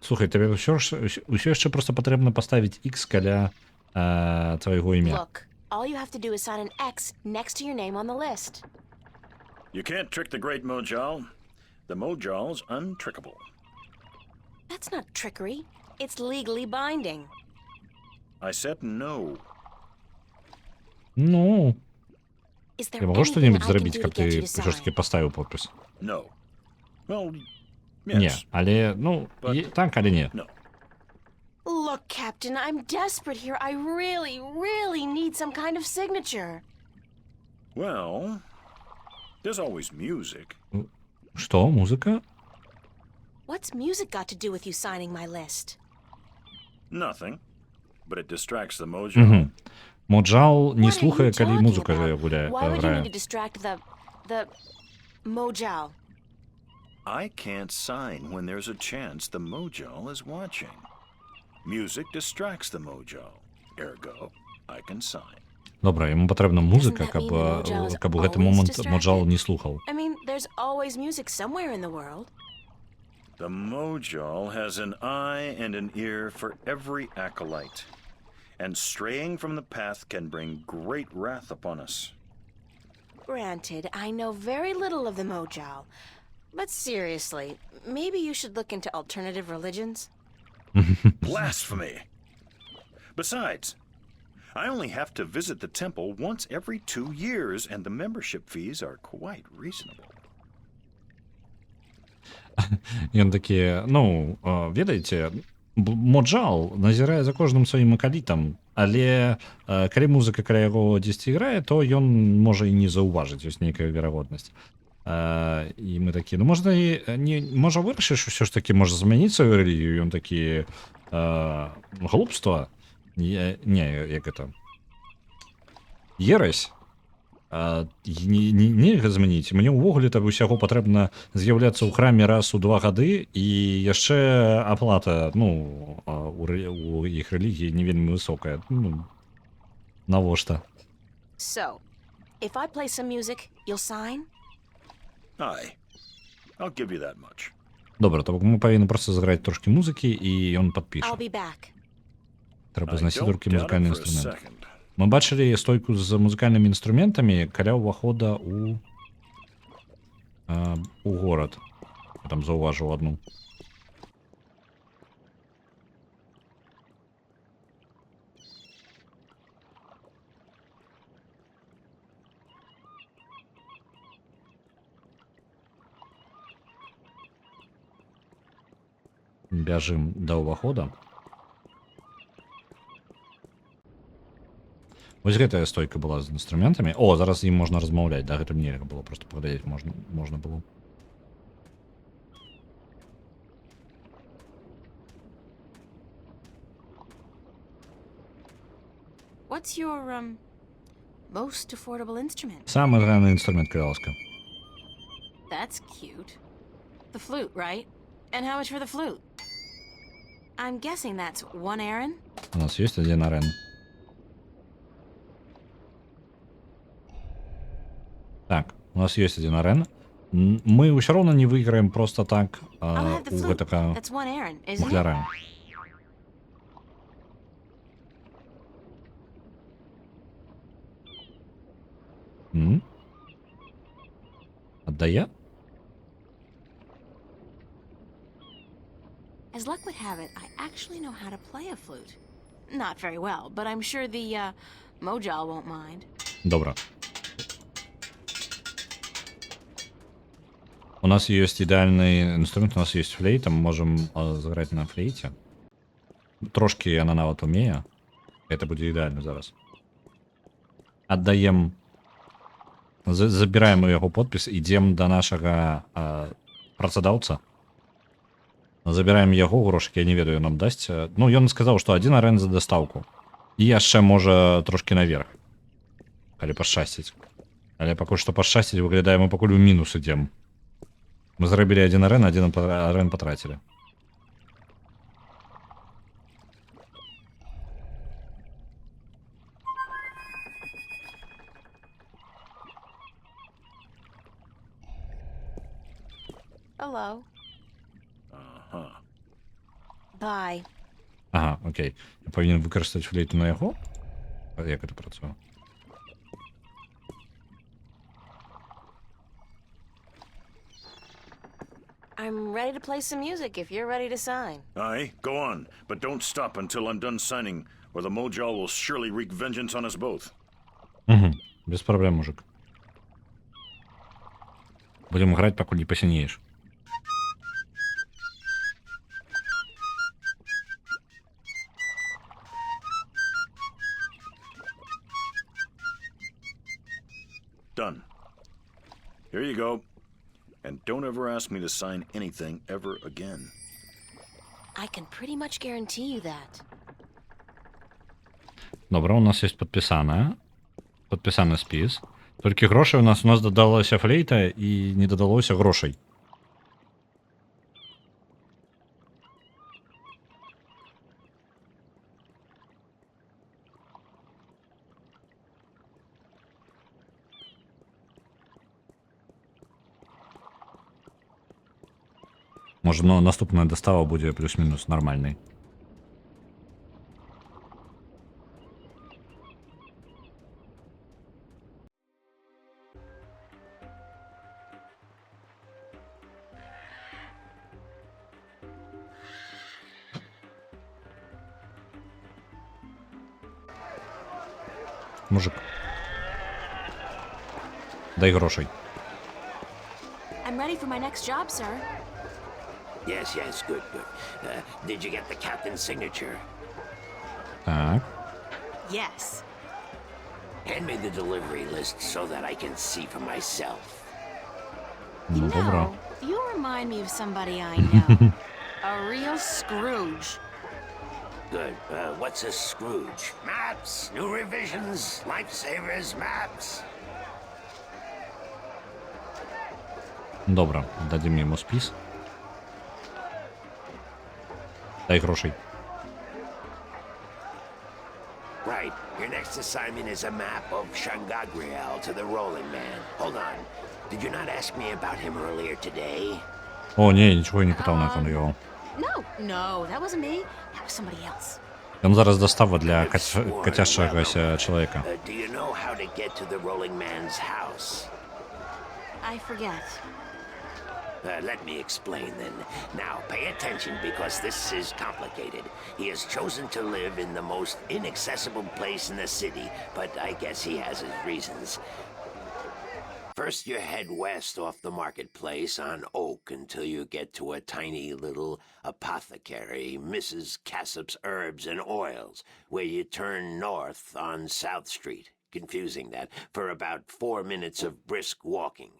Слухай, тобі усё яшчэ просто патрэбна паставіць X каля твайго імя. Look, all you have to do is sign an X next to your name on the list. You can't trick the great Mojal. The Mojal's untrickable. That's not trickery. It's legally binding. I said no. Ну, Is there я могу anything что-нибудь I can зрабіць, do каб to get you ты to ўсё ж таки sign? паставіў подпіс? No. Well, Не, yes. але, ну, так, але не. No. Look, Captain, I'm desperate here. I really, really need some kind of signature. Well, there's always music. Што, музыка? What's music got to do with you signing my list? Nothing. But it distracts the Mojal. Моджал не What are слухае, you калі talking музыка about? гуляе, Why would you need грае. to distract the Mojal? I can't sign when there's a chance the Mojal is watching. Music distracts the Mojal. Ergo, I can sign. Добра, яму патрэбна музыка, that каб mean the Mojal is каб у гэты always момант distracted? Моджал не слухаў. I mean, there's always music somewhere in the world. The Mojal has an eye and an ear for every acolyte, and straying from the path can bring great wrath upon us. Granted, I know very little of the Mojal. But seriously, maybe you should look into alternative religions? Blasphemy! Besides, I only have to visit the temple once every 2 years, and the membership fees are quite reasonable. Ён такі, ну, ведаеце, Моджал назірае за кожным сваім акалітам, але калі музыка каля яго дзесьці іграе, то ён можа і не заўважыць, ёсць нейкая верагоднасць. І мы такі, ну можна і можа вырашыш усё ж такі можа змяніць сваю рэлігію, ён такі глупства, не, як это, ерась, нельга змяніць. Мне ўвогуле там усяго патрэбна з'яўляцца ў храме раз у 2 гады, і яшчэ аплата, ну, у іх рэлігіі не вельмі высокая. Ну, навошта? So, if I play some music, you'll sign? Aye. I'll give you that much. Добра, то мы павінны проста заграць трошкі музыкі, і ён падпіша. I'll be back. Трэба I знайсці don't толькі doubt it музыкальны for a інструмент. second. Мы бачылі стойку з музыкальнымі інструментамі каля ўвахода у горад. Я там заўважыў адну. Бяжым да ўвахода. Вось гэтая стойка была з інструментамі. О, зараз ім можна размаўляць, да, гэта нельга было, просто паглядзець можна было. What's your, most affordable instrument? Самы ранний інструмент, калі ласка. That's cute. The flute, right? And how much for the flute? I'm guessing that's 1 Aaron? У нас есть 1 арен. Так, у нас есть 1 арен. Мы ўсё роўна не выйграем просто так I'll have the у flute. гэтага That's 1 Aaron, isn't it? махляра. Аддае? As luck would have it, I actually know how to play a flute. Not very well, but I'm sure the, Mojal won't mind. Добра. У нас есть идеальный инструмент, у нас есть флейта, мы можем сыграть на флейте. Трошки она нават умее. Это будет идеально зараз. Отдаем, забираем его подпись, идем до нашего працадаўца. Забираем яго грошыкі, я не ведаю, нам дасць. Ну, ён сказаў, што 1 арен за дастаўку. І яшчэ можа трошки наверх. Калі пашчасціць. Але пакуль што пашчасціць выглядае, мы пакуль у мінус ідзем. Мы зрабілі 1 арен, 1 арен патрацілі. Hello. Uh-huh. Bye. Ага, окей. Я повинен використати флейту на його? А як це працює? I'm ready to play some music if you're ready to sign. Aye, go on, but don't stop until I'm done signing, or the Mojal will surely wreak vengeance on us both. Угу. Без проблем, мужик. Будем играть, пока не посинеешь. Done. Here you go. And don't ever ask me to sign anything ever again. I can pretty much guarantee you that. Добре, у нас є підписаний спис. Тільки грошей у нас додалася флейта і не додалося грошей. Може, ну, наступна достава буде плюс-мінус нормальний. Мужик. Дай грошей. I'm ready for my next job, sir. Yes, good. Did you get the captain's signature? Так. Yes. Hand me the delivery list so that I can see for myself. Ну, добре. You remind me of somebody I know. A real Scrooge. Good. What's a Scrooge? Maps, new revisions, lifesavers, maps. Добре, дадим йому спис. Дай грошей. Right. Your next assignment is a map of Shangagriel to the Rolling Man. Hold on. Did you not ask me about him earlier today? О, ні, нічого не питав на його. No, that wasn't me. That was somebody else. Він зараз достава для котящогося чоловіка. Do you know how to get to the Rolling Man's house? I forget. Let me explain then. Now, pay attention because this is complicated. He has chosen to live in the most inaccessible place in the city, but I guess he has his reasons. First, you head west off the marketplace on Oak until you get to a tiny little apothecary, Mrs. Cassop's Herbs and Oils, where you turn north on South Street. Confusing that, for about 4 minutes of brisk walking.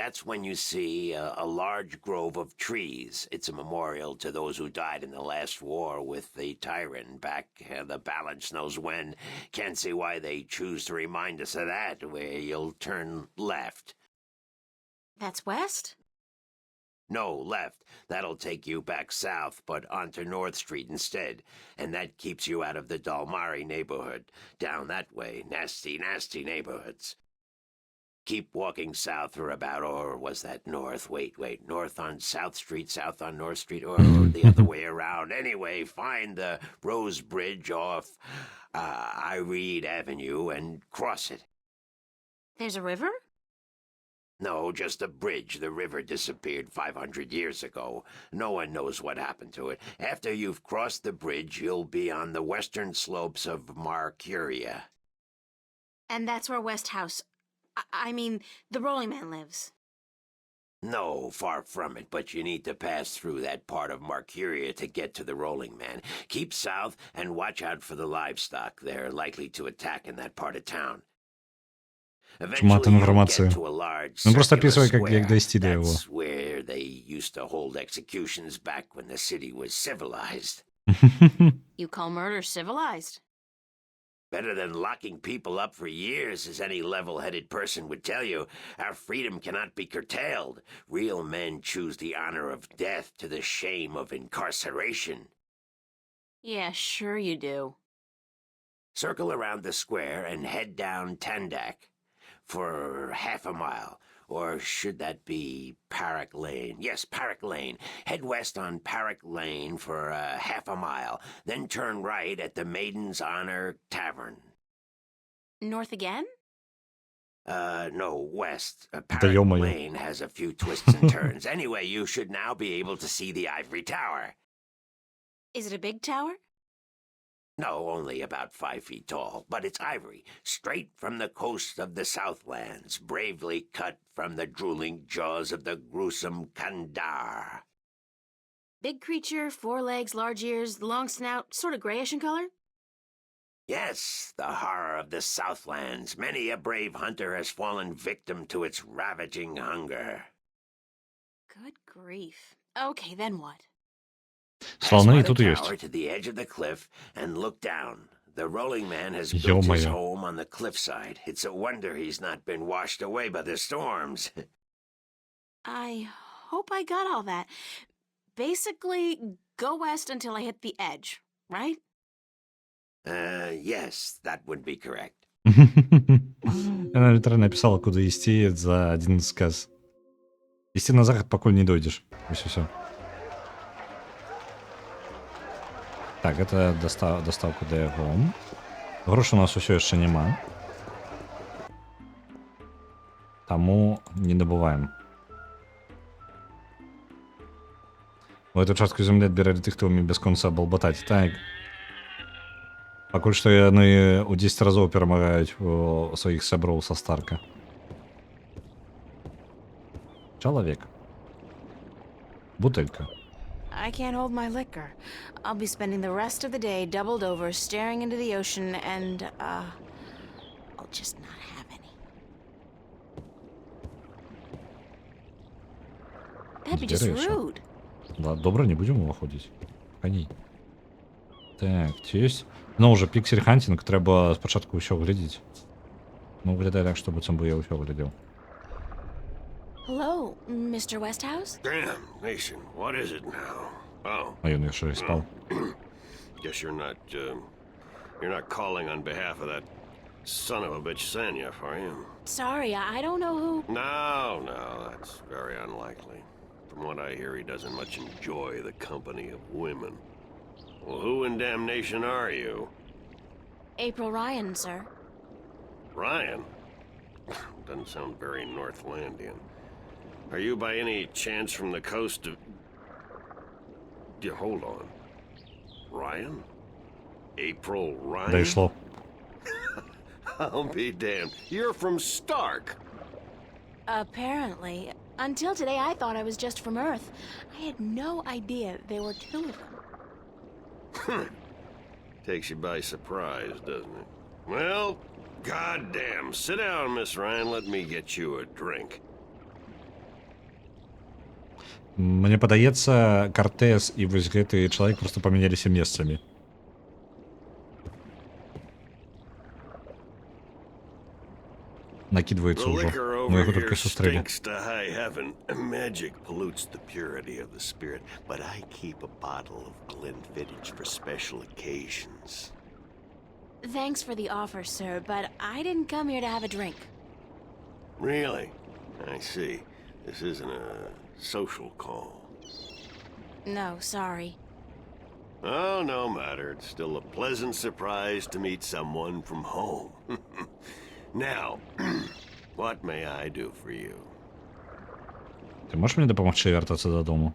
That's when you see a large grove of trees. It's a memorial to those who died in the last war with the tyrant back the balance knows when. Can't see why they choose to remind us of that, where you'll turn left. That's west? No, left. That'll take you back south, but onto North Street instead. And that keeps you out of the Dalmari neighborhood. Down that way, nasty neighborhoods. Keep walking south for about, or was that north? Wait, north on South Street, south on North Street, or the other way around. Anyway, find the Rose Bridge off Iread Avenue and cross it. There's a river? No, just a bridge. The river disappeared 500 years ago. No one knows what happened to it. After you've crossed the bridge, you'll be on the western slopes of Marcuria. And that's where West House... I mean, the Rolling Man lives. No, far from it, but you need to pass through that part of Marcuria to get to the Rolling Man. Keep south and watch out for the livestock. They're likely to attack in that part of town. Шмат інформації. Він просто описує, як дійти до його. That's where they used to hold executions back when the city was civilized. You call murder civilized? Better than locking people up for years, as any level-headed person would tell you. Our freedom cannot be curtailed. Real men choose the honor of death to the shame of incarceration. Yeah, sure you do. Circle around the square and head down Tandak for half a mile. Or should that be Parrot Lane? Yes, Parrot Lane. Head west on Parrot Lane for half a mile, then turn right at the Maiden's Honor Tavern. North again? No, west. Да Parrot ё-моё. Lane has a few twists and turns. Anyway, you should now be able to see the Ivory Tower. Is it a big tower? No, only about 5 feet tall, but it's ivory, straight from the coast of the Southlands, bravely cut from the drooling jaws of the gruesome Kandar. Big creature, 4 legs, large ears, long snout, sort of grayish in color? Yes, the horror of the Southlands. Many a brave hunter has fallen victim to its ravaging hunger. Good grief. Okay, then what? Слоны и Pass by тут the есть. tower to the edge of the cliff and look down. The rolling man has built his Ё-моё. home on the cliffside. It's a wonder he's not been washed away by the storms. I hope I got all that. Basically, go west until I hit the edge, right? Yes, that would be correct. Она литерально написала, куда идти за один сказ. Идти на заход, покуль не дойдешь. И все. Так, это доставка до яго. Грошы у нас усё яшчэ няма. Таму не набываем. У эту частку зямлі адбіралі дэтэктывамі бясконца балбатаць. Так. Пакуль што яны ў 10 разоў перамагаюць у сваіх сяброў са Старка. Чалавек. Бутылька. I can't hold my liquor. I'll be spending the rest of the day doubled over, staring into the ocean, and, I'll just not have any. That'd be just Интересно. rude. Да, добра, не будем уваходзіць. Коней. Так, ці ёсць? Ну, уже піксель хантинг, трэба спачатку ўсё глядзець. Ну, выглядае так, што быццам бы я ўсё глядзеў. Hello, Mr. Westhouse? Damn, Nation, what is it now? Oh, А ён яшчэ і спаў. guess you're not calling on behalf of that son of a bitch Sanyef, are you? Sorry, I don't know who... No, that's very unlikely. From what I hear, he doesn't much enjoy the company of women. Well, who in damnation are you? April Ryan, sir. Ryan? Doesn't sound very Northlandian. Are you by any chance from the coast of... Yeah, hold on. Ryan? April Ryan? Дайшло. I'll be damned. You're from Stark. Apparently. Until today, I thought I was just from Earth. I had no idea there were 2 of them. Takes you by surprise, doesn't it? Well, goddamn. Sit down, Miss Ryan. Let me get you a drink. Мне падаецца, Картес і вось гэты чалавек проста памяняліся месцамі. Накидваецца The ўжо. liquor Мы over яго here толькі сустрэлі. stinks to high heaven. Magic pollutes the purity of the spirit, but I keep a bottle of Glenfiddich for special occasions. Thanks for the offer, sir, but I didn't come here to have a drink. Really? I see. This isn't a social call. No, sorry. Oh, no matter. It's still a pleasant surprise to meet someone from home. Now, what may I do for you? Ты можаш мне дапамагчы вяртацца дадому?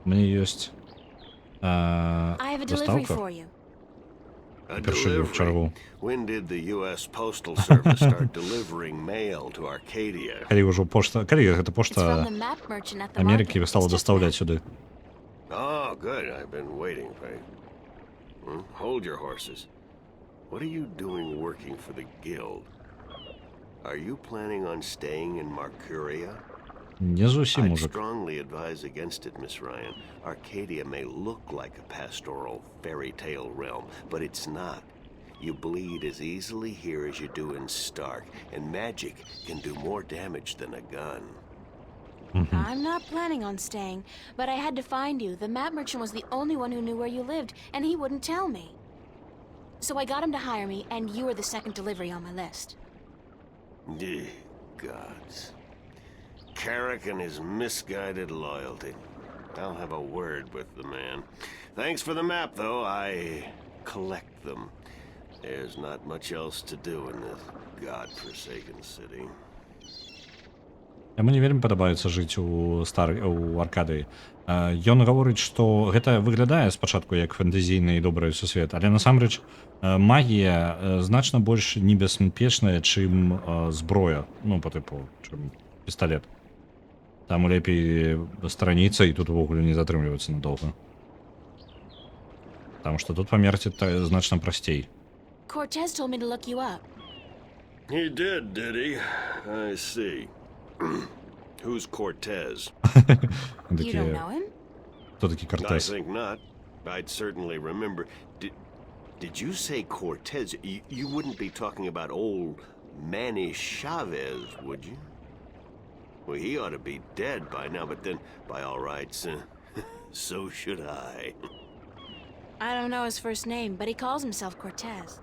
Мне ёсць I have a delivery доставка. for you. A Першую в чаргу. delivery? When did the U.S. Postal Service start delivering mail to Arcadia? Калі ўжо пошта, калі гэта It's from пошта the map merchant at the Амерыкі market. стала It's just дастаўляць that. сюды. Oh, good. I've been waiting, Faye. Hold your horses. What are you doing working for the Guild? Are you planning on staying in Marcuria? Не зусім, I'd мужик. strongly advise against it, Miss Ryan. Arcadia may look like a pastoral fairy tale realm, but it's not. You bleed as easily here as you do in Stark, and magic can do more damage than a gun. I'm not planning on staying, but I had to find you. The map merchant was the only one who knew where you lived, and he wouldn't tell me. So I got him to hire me, and you were the second delivery on my list. Gods. Carrick and his misguided loyalty. I'll have a word with the man. Thanks for the map, though. I collect them. There's not much else to do in this godforsaken city. Мне вельмі падабаецца жыць у Аркадыі. Ён гаворыць, што гэта выглядае спачатку як фэнтэзійны і добры сусвет, але насамрэч магія значна больш небяспечная, чым зброя, ну, па тыпу, чым пісталет. Там лепей страніца, і тут увогуле не затрымлівацца надоўга. Таму што тут памерці значна прасцей. Cortez told me to look you up. He did he? I see. Who's Cortez? You don't know him? Кто такі I Кортес? think not. I'd certainly remember. Did you say Cortez? You wouldn't be talking about old Manny Chavez, would you? Well, he ought to be dead by now, but then, by all rights, so should I. I don't know his first name, but he calls himself Cortez.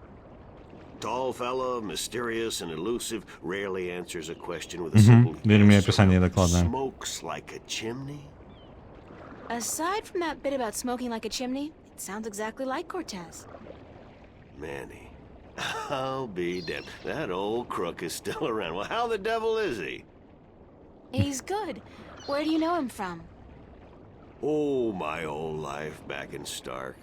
Tall fella, mysterious and elusive, rarely answers a question with a simple Вельмі yes or апісанне no. дакладнае. Smokes like a chimney? Aside from that bit about smoking like a chimney, it sounds exactly like Cortez. Manny. I'll be damned. That old crook is still around. Well, how the devil is he? He's good. Where do you know him from? Oh, my old life back in Stark.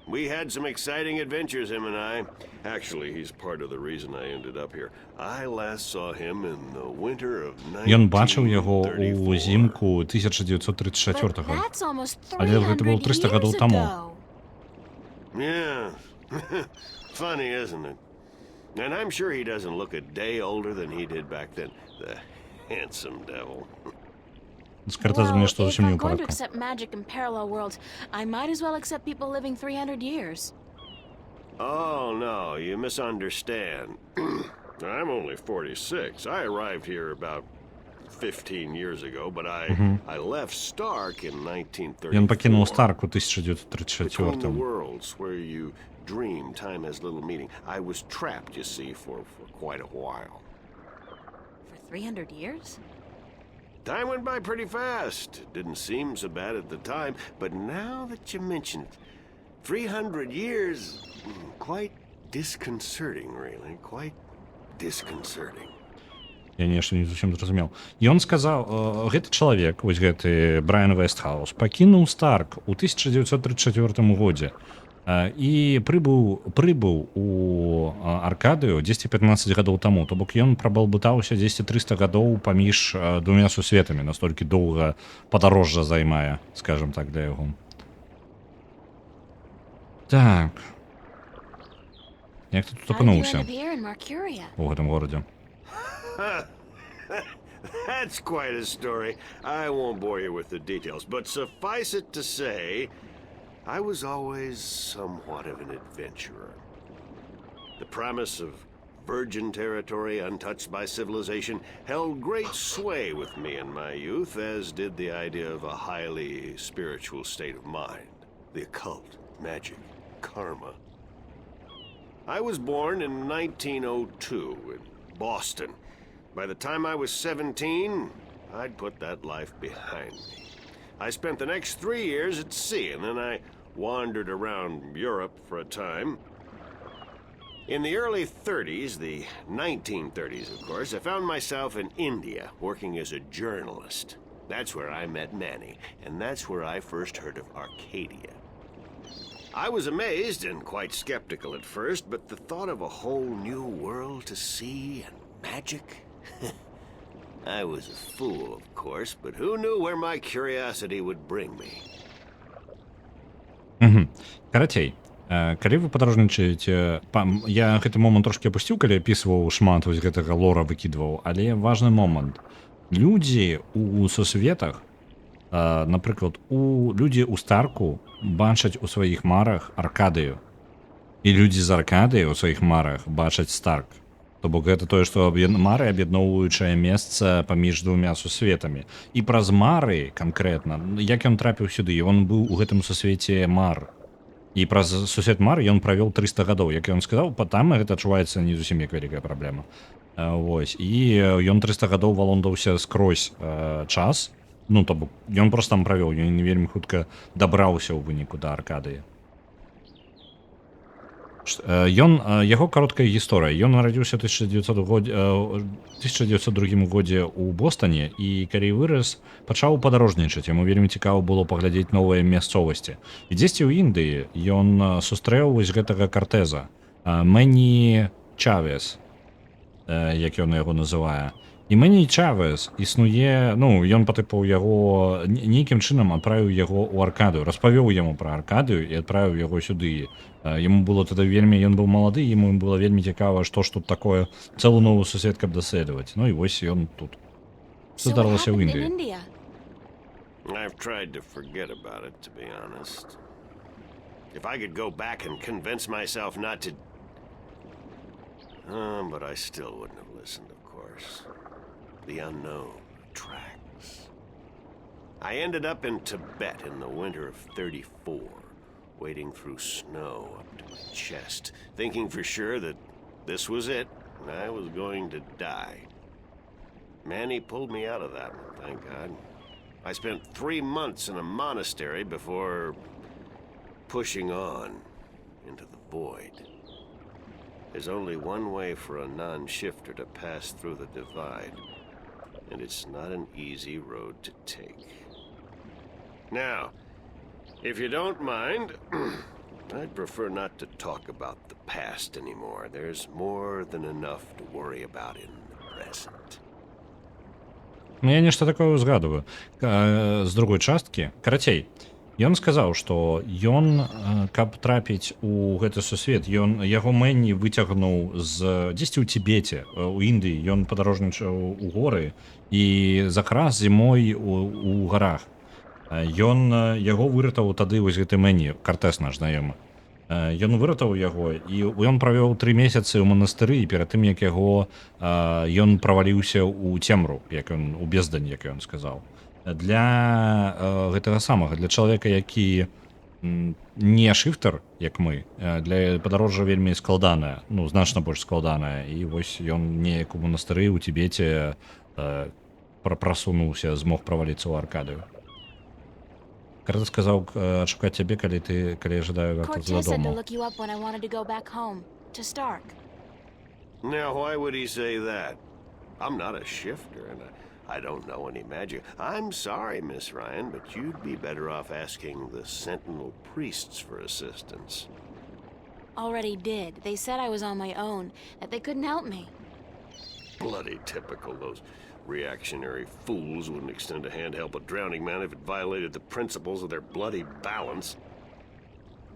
We had some exciting adventures, him and I. Actually, he's part of the reason I ended up here. I last saw him in the winter of 1934. Ён бачыў яго ў зімку 1934-го. But that's almost Але гэта было 300 гадоў 300 таму. ago. Yeah. Funny, isn't it? And I'm sure he doesn't look a day older than he did back then. The handsome devil. З Кортезом мне што Well, if зусім не I'm ў going to парадку. accept magic in parallel worlds, I might as well accept people living 300 years. Oh, no, you misunderstand. I'm only 46. I arrived here about 15 years ago, but I left Stark in 1934. Ён пакінуў Старк у Between the 1934. worlds, where you dream time has little meaning. I was trapped, you see, for quite a while. For 300 years? Time went by pretty fast. It didn't seem so bad at the time, but now that you mention it, 300 years, quite disconcerting, really. Quite disconcerting. Я нешта не зусім зразумеў. Ён сказаў, гэты чалавек, вось гэты Брайан Вестхаус, пакінуў Старк у 1934 годзе і прыбыў у Аркадыю 10-15 гадоў таму. То бок ён прабалбутаўся 10-300 гадоў паміж двумя сусветамі, настолькі доўга падарожжа займае, скажем так, для яго. Так. Як ты тут How did you end апынуўся up here in Mercuria? у гэтым горадзе? That's quite a story. I won't bore you with the details, but suffice it to say, I was always somewhat of an adventurer. The promise of virgin territory untouched by civilization held great sway with me in my youth, as did the idea of a highly spiritual state of mind. The occult, magic, karma. I was born in 1902 in Boston. By the time I was 17, I'd put that life behind me. I spent the next 3 years at sea, and then I wandered around Europe for a time. In the early 30s, the 1930s, of course, I found myself in India, working as a journalist. That's where I met Manny, and that's where I first heard of Arcadia. I was amazed and quite skeptical at first, but the thought of a whole new world to see and magic... I was a fool, of course, but who knew where my curiosity would bring me? Карацей, калі вы падарожнічаеце, я гэты момант трошки апусціў, калі апісваў шмат вось гэтага лора выкідваў, але важны момант. Людзі у сусветах, напрыклад, людзі ў Старку бачаць у сваіх марах Аркадыю. І людзі з Аркадыі ў сваіх марах бачаць Старк. То бок гэта тое, што мары аб'ядноўваючае месца паміж двумя сусветамі. І праз мары канкрэтна, як ён трапіў сюды, ён быў у гэтым сусвеце мар. І праз сусед Мар ён правёў 300 гадоў, як ён сказаў, там гэта адчуваецца не зусім як вялікая праблема. Вось, і ён 300 гадоў валондаўся скрозь час, ну, то бок, ён проста там правёў, ён вельмі хутка дабраўся ў выніку да Аркадыі. Яго кароткая гісторыя. Ён нарадзіўся ў 1902 годзе ў Бостане, і калі вырас, пачаў падарожнічаць. Яму вельмі цікава было паглядзець новыя мясцовасці. І дзесьці ў Індыі ён сустрэў вось гэтага Картеза, Мэні Чавес, як ён яго называе. І Мэні Чавес існуе, ну, ён патыпаў яго, нейкім чынам адправіў яго ў Аркадыю, распавёў яму пра Аркадыю і адправіў яго сюды. Яму было тады вельмі, ён быў малады, яму было вельмі цікава, што ж тут такое, цэлу новую сусед, каб даследаваць. Ну і вось ён тут. Што здарылася ў Індыі? I've tried to forget about it, to be honest. If I could go back and convince myself not to... but I still wouldn't have listened, of course. The unknown attracts. I ended up in Tibet in the winter of '34, wading through snow up to my chest, thinking for sure that this was it, and I was going to die. Manny pulled me out of that one, thank God. I spent 3 months in a monastery before pushing on into the void. There's only one way for a non-shifter to pass through the divide, and it's not an easy road to take. Now, if you don't mind, I'd prefer not to talk about the past anymore. There's more than enough to worry about in the present. Я нешта такое ўзгадываю. З другой часткі, карацей, ён сказаў, што ён, каб трапіць у гэты сусвет, яго Мэнні выцягнуў дзесьці ў Цібеце, у Індыі, ён падарожнічаў у горы і закрас зімой у гарах. Яго выратаваў тады вось гэты Мэнні, Картес наш знаёмы. Ён выратаваў яго, і ён правёў 3 месяцы ў манастыры, і перад тым, як ён праваліўся ў цемру, у бездань, як ён сказаў. Для гэтага самага, для чалавека, які не шыфтер, як мы, для падарожжа вельмі складанае, ну, значна больш складанае, і вось ён неяк у манастыры ў Цібеце прасунуўся, змог праваліцца ў Аркадыю. Картес сказаў адшукаць цябе, калі жадаю вяртацца дадому. Now, why would he say that? I'm not a shifter, and I don't know any magic. I'm sorry, Miss Ryan, but you'd be better off asking the Sentinel priests for assistance. Already did. They said I was on my own, that they couldn't help me. Bloody typical. Those reactionary fools wouldn't extend a hand to help a drowning man if it violated the principles of their bloody balance.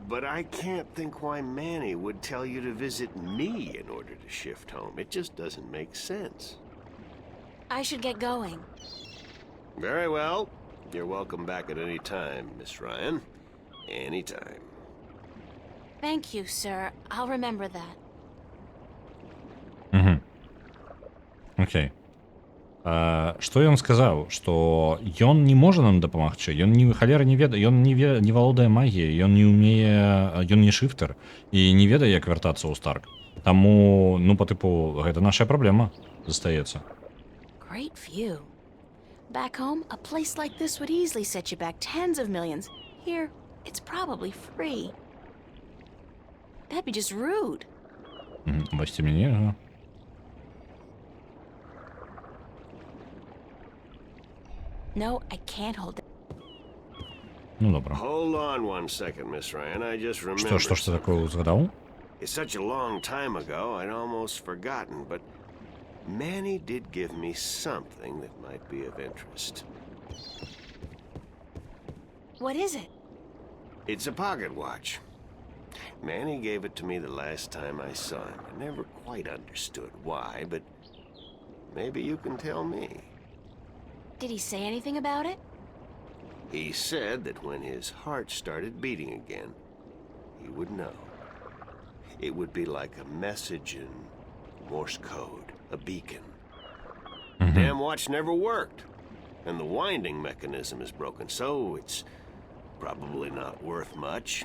But I can't think why Manny would tell you to visit me in order to shift home. It just doesn't make sense. I should get going. Very well. You're welcome back at any time, Miss Ryan. Anytime. Thank you, sir. I'll remember that. Окей. Што ён сказаў, што ён не можа нам дапамагчы, ён халера не ведае, ён не валодае магіяй, ён не умее, ён не шыфтер і не ведае, як вяртацца ў Старк. Таму, ну, па тыпу, гэта наша праблема застаецца. Great view. Back home, a place like this would easily set you back tens of millions. Here, it's probably free. That'd be just rude. Вось мяне, ага. No, I can't hold it. Ну, добра. Hold on one second, Miss Ryan. I just remembered. Што такое узгадаў? It's such a long time ago, I'd almost forgotten, but Manny did give me something that might be of interest. What is it? It's a pocket watch. Manny gave it to me the last time I saw him. I never quite understood why, but maybe you can tell me. Did he say anything about it? He said that when his heart started beating again, he would know. It would be like a message in Morse code, a beacon. Damn watch never worked, and the winding mechanism is broken, so it's probably not worth much.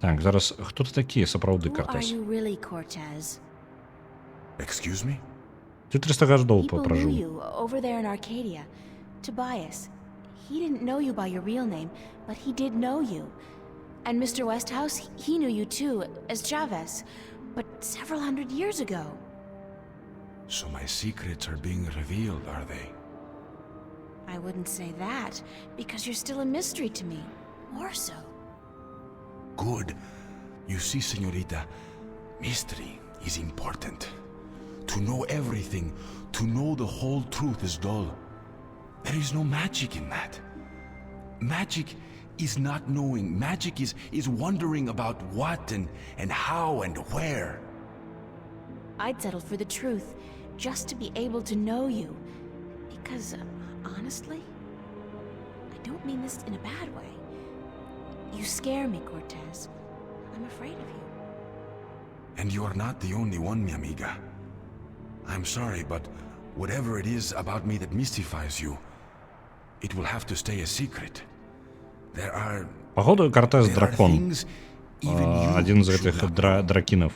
Так, зараз хто ти такі, сапраўды Who are Кортес? you really, Cortez? Excuse me? Ты 300 гадоў People knew пражыў. you over there in Arcadia. Tobias. He didn't know you by your real name, but he did know you. And Mr. Westhouse, he knew you too, as Chavez, but several hundred years ago. So my secrets are being revealed, are they? I wouldn't say that, because you're still a mystery to me. More so. Good. You see, señorita, mystery is important. To know everything, to know the whole truth is dull. There is no magic in that. Magic is not knowing. Magic is wondering about what and how and where. I'd settle for the truth, just to be able to know you. Because, honestly, I don't mean this in a bad way. You scare me, Cortez. I'm afraid of you. And you are not the only one, mi amiga. I'm sorry, but whatever it is about me that mystifies you, it will have to stay a secret. There are... Походу, Кортес there are дракон. things even you Один из should этих not know. дракинов.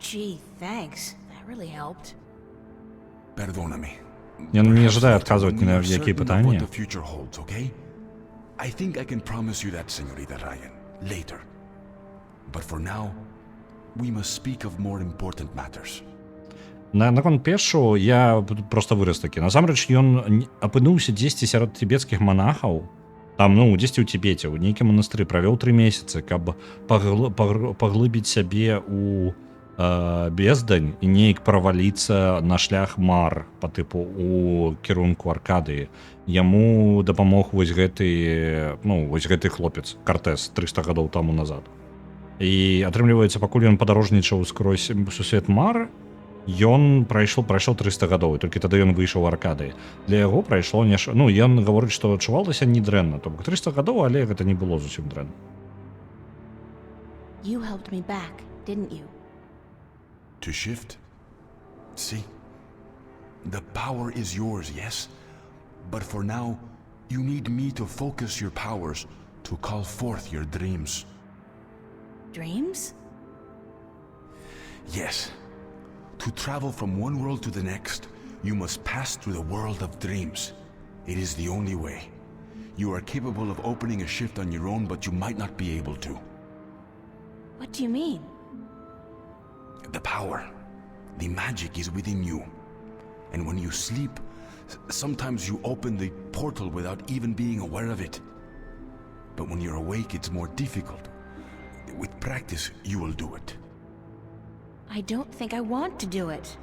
Gee, thanks. That really helped. Perdóname. Я не Perhaps ожидаю later отказывать when ни we на are какие certain of what пытания. the future holds, okay? I think I can promise you that, señorita Ryan, later. But for now, we must speak of more important matters. Наконт першого я просто вырас такі. Насамрэч ён апынуўся дзесьці сярод тыбецкіх манахаў. Там, ну, дзесьці ў Тібеце, у нейкім манастыры правёў 3 месяцы, каб паглыбіць сябе у бездань і неяк праваліцца на шлях мар па тыпу у кірунку Аркадыі. Яму дапамог вось гэты хлопец Кортес 300 гадоў таму назад. І атрымліваецца, пакуль ён падарожнічаў скрозь сусвет мар, ён прайшоў 300 гадоў, і толькі тады ён выйшаў у Аркадыі. Для яго прайшло нешта... Ну, ён гаворыць, што адчувалася не дрэнна. То бок 300 гадоў, але гэта не было зусім дрэнна. You helped me back, didn't you? To shift? See? The power is yours, yes? But for now, you need me to focus your powers to call forth your dreams. Dreams? Yes. To travel from one world to the next, you must pass through the world of dreams. It is the only way. You are capable of opening a shift on your own, but you might not be able to. What do you mean? The power, the magic is within you. And when you sleep, sometimes you open the portal without even being aware of it. But when you're awake, it's more difficult. With practice, you will do it. I don't think I want to do it.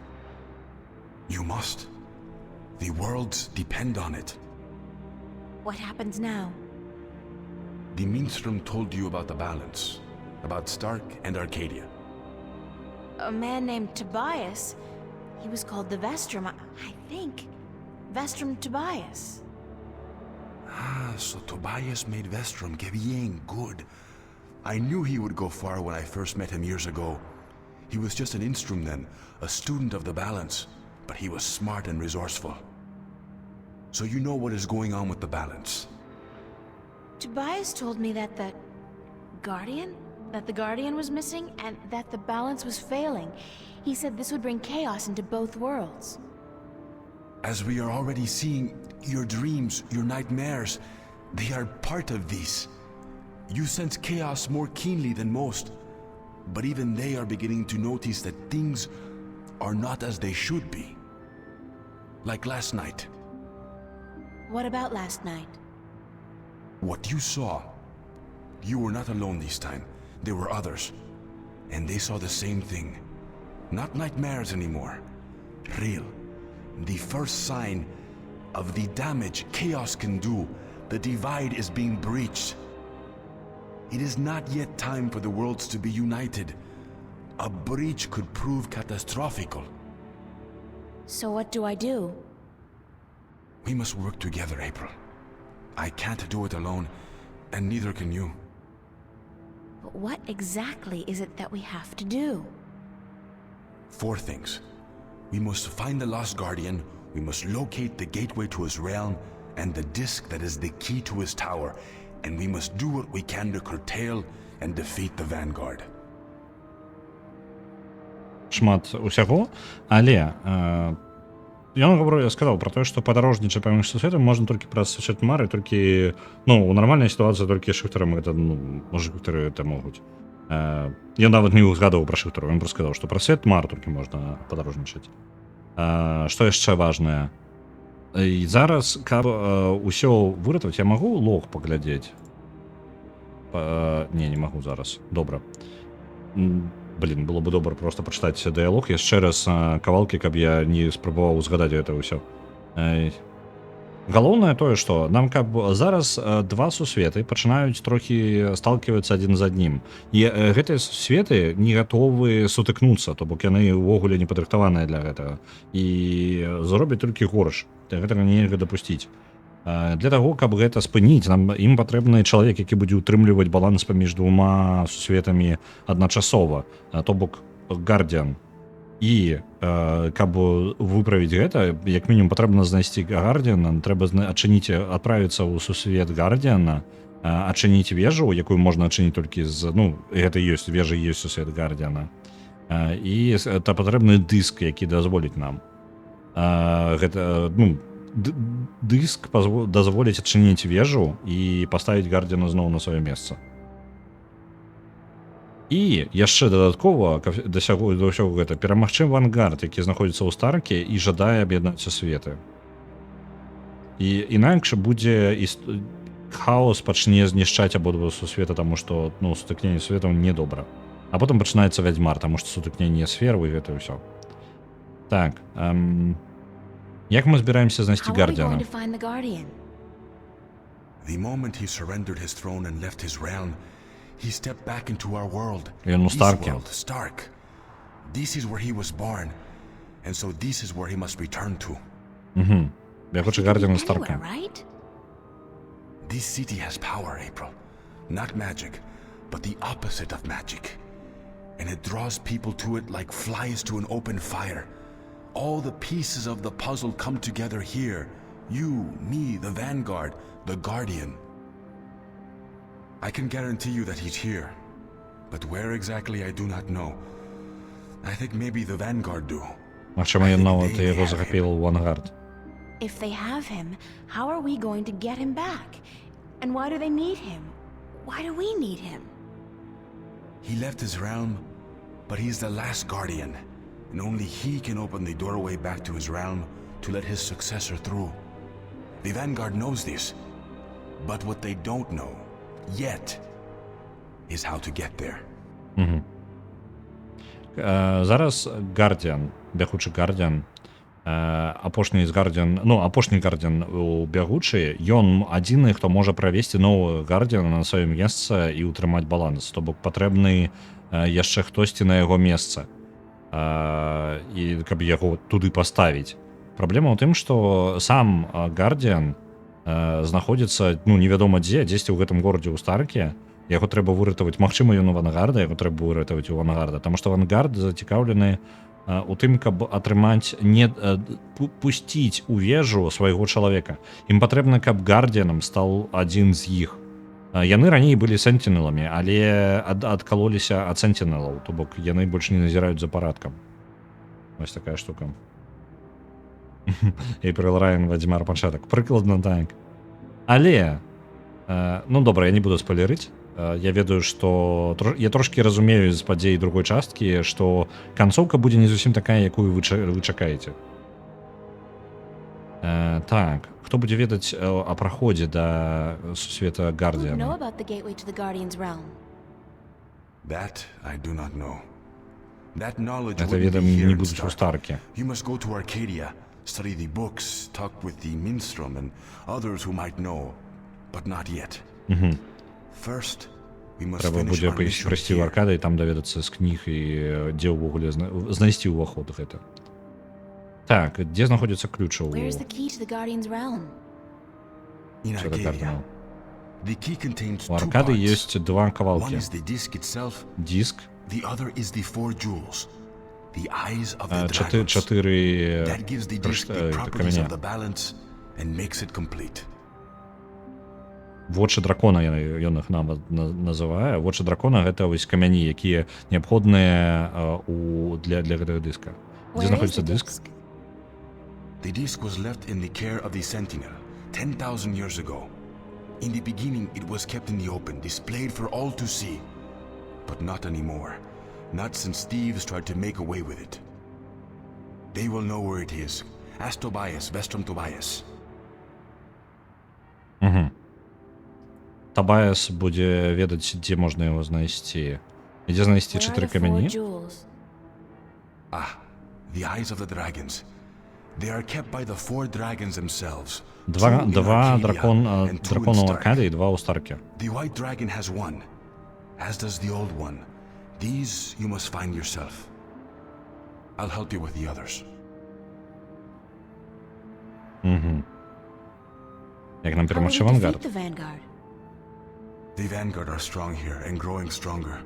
You must. The worlds depend on it. What happens now? The Minstrom told you about the balance, about Stark and Arcadia. A man named Tobias. He was called the Vestrum, I think. Vestrum Tobias. Ah, so Tobias made Vestrom. Que bien, good. I knew he would go far when I first met him years ago. He was just an instrument then, a student of the balance, but he was smart and resourceful. So you know what is going on with the balance. Tobias told me that the Guardian was missing and that the balance was failing. He said this would bring chaos into both worlds. As we are already seeing, your dreams, your nightmares, they are part of these. You sense chaos more keenly than most, but even they are beginning to notice that things are not as they should be. Like last night. What about last night? What you saw, you were not alone this time. There were others, and they saw the same thing. Not nightmares anymore. Real. The first sign of the damage chaos can do. The divide is being breached. It is not yet time for the worlds to be united. A breach could prove catastrophical. So what do I do? We must work together, April. I can't do it alone, and neither can you. But what exactly is it that we have to do? 4 things. We must find the Lost Guardian, we must locate the gateway to his realm, and the disc that is the key to his tower, and we must do what we can to curtail and defeat the Vanguard. Шмат усяго, але ён сказаў пра тое, што падарожнічаць паміж сусветам можна толькі праз свет мары, толькі у нармальнай сітуацыі толькі шыхтарам гэта шыхтары это могуць. Ён нават не узгадаў пра шыхтараў, ён просто сказаў, што праз свет мар толькі можна падарожнічаць. Што яшчэ важнае? І зараз, каб усё выратаваць, я магу лог паглядзець? Не магу зараз. Добра. Блин, было бы добра просто прачытаць дыялог яшчэ раз кавалкі, каб я не спрабаваў узгадаць гэта ўсё. Галоўнае тое, што нам каб зараз два сусветы пачынаюць трохі сталкивацца адзін з адным. І гэтыя сусветы не гатовы сутыкнуцца, то бок яны ўвогуле не падрыхтаваныя для гэтага. І зробяць толькі горш. Гэтага нельга дапусціць. Для таго, каб гэта спыніць, ім патрэбны чалавек, які будзе ўтрымліваць баланс паміж двума сусветамі адначасова, то бок Гардзіан. І каб выправіць гэта, як мінімум патрэбна знайсці Гардзіана, трэба адправіцца ў сусвет Гардзіана, адчыніць вежу, якую можна адчыніць толькі з... гэта ёсць, вежа ёсць сусвет Гардзіана. І патрэбны дыск, які дазволіць нам. Гэта, дыск дазволіць адчыніць вежу і паставіць Гардзіана зноў на сваё месца. І яшчэ дадаткова да ўсяго гэта перамагчы Вангард, які знаходзіцца ў Старке і жадае аб'яднаць сусветы. І інакш будзе хаос пачне знішчаць абодва сусвета, таму што сутыкненне сусветаў недобра. А потым пачынаецца Вядзьмар, таму што сутыкненне сфер і гэта ўсё. Так, як мы збіраемся знайсці Гардзіана? The moment he surrendered his throne and left his realm, he stepped back into our world. Ён у Старке. Stark. This is where he was born, and so this is where he must return to. Я хочу Гардзіана Старка. This city has power, April. Not magic, but the opposite of magic. And it draws people to it like flies to an open fire. All the pieces of the puzzle come together here. You, me, the Vanguard, the Guardian. I can guarantee you that he's here. But where exactly I do not know. I think maybe the Vanguard do. Магчыма, ён нават яго захапіў у Вангард. If they have him, how are we going to get him back? And why do they need him? Why do we need him? He left his realm, but he's the last Guardian. And only he can open the doorway back to his realm to let his successor through. The Vanguard knows this, but what they don't know, yet, is how to get there. Зараз Гардзіан, бягучы Гардзіан, апошні Гардзіан у бягучы, ён адзіны, хто можа правесці новы Гардзіана на сваё месца і ўтрымаць баланс. То бок патрэбны яшчэ хтосьці на яго месца. І каб яго туды паставіць. Праблема ў тым, што сам Гардзіан знаходзіцца невядома дзесьці ў гэтым горадзе ў Старке. Яго трэба выратаваць. Магчыма, ён у Вангарда, яго трэба выратаваць у Вангарда, таму што Вангард зацікаўлены у тым, каб атрымаць, не пусціць у вежу свайго чалавека. Ім патрэбна, каб Гардзіанам стаў адзін з іх. Яны раней былі сэнтінеламі, але адкалоліся ад сэнтінелаў, то бок яны больш не назіраюць за парадкам. Вось такая штука. Эйприл Райан, Вадзімар пачатак. Прыкладна так. Але, добра, я не буду спойлерыць. Я ведаю, што я трошкі разумею з падзей другой часткі, што канцоўка будзе не зусім такая, якую вы чакаеце. Так, хто будзе ведаць о праходзе да сусвета Гардзіана? Гэта ведам не будуць у Старке. You must go to Arcadia, study the books, talk with the minstrel and others who might know, but not yet. First, we must Трэба будзе прайсці ў Аркады і там даведацца з кніг і дзе ўвогуле знайсці ўваход гэта. Так, дзе знаходзіцца ключ у У Аркады ёсць два кавалкі. Диск. Чатыры каменя. Вочы дракона ён іх называе. Вочы дракона гэта вось камяні, якія неабходныя для гэтага дыска. Дзе знаходзіцца дыск? The disc was left in the care of the Sentinel 10,000 years ago. In the beginning, it was kept in the open, displayed for all to see. But not anymore. Not since thieves tried to make away with it. They will know where it is. Ask Tobias, Vestrum Tobias. Табаяс будзе ведаць, дзе можна яго знайсці. І дзе знайсці 4 камяні? Ah, the eyes of the dragons. They are kept by the 4 dragons themselves. Два дракона ў Аркадії і 2 у Старкі. The white dragon has 1, as does the old one. These you must find yourself. I'll help you with the others. Як нам перемогче Вангард? The Vanguard are strong here and growing stronger.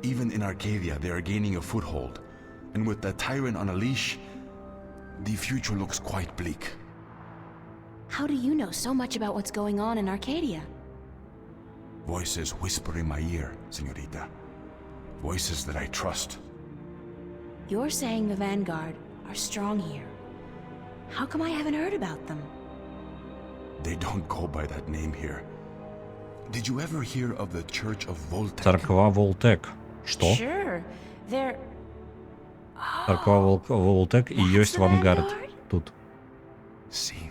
Even in Arcadia, they are gaining a foothold. And with the Tyrant on a leash, the future looks quite bleak. How do you know so much about what's going on in Arcadia? Voices whisper in my ear, señorita. Voices that I trust. You're saying the Vanguard are strong here. How come I haven't heard about them? They don't go by that name here. Did you ever hear of the Church of Voltec? Церква Волтек. Што? Sure. They're... Церква Волтек і ёсць Вангард тут. See.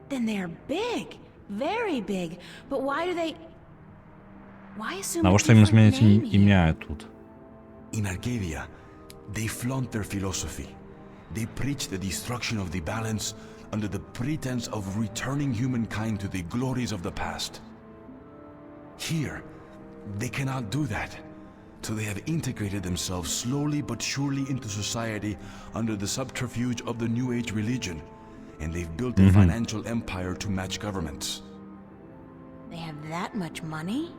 Then they're big. Very big. But why do they... Why assume a Навошта ім different змяняць name here? імя тут? In Arcadia, they flaunt their philosophy. They preach the destruction of the balance under the pretense of returning humankind to the glories of the past. Here, they cannot do that. So they have integrated themselves slowly but surely into society under the subterfuge of the New Age religion. And they've built a financial empire to match governments. They have that much money?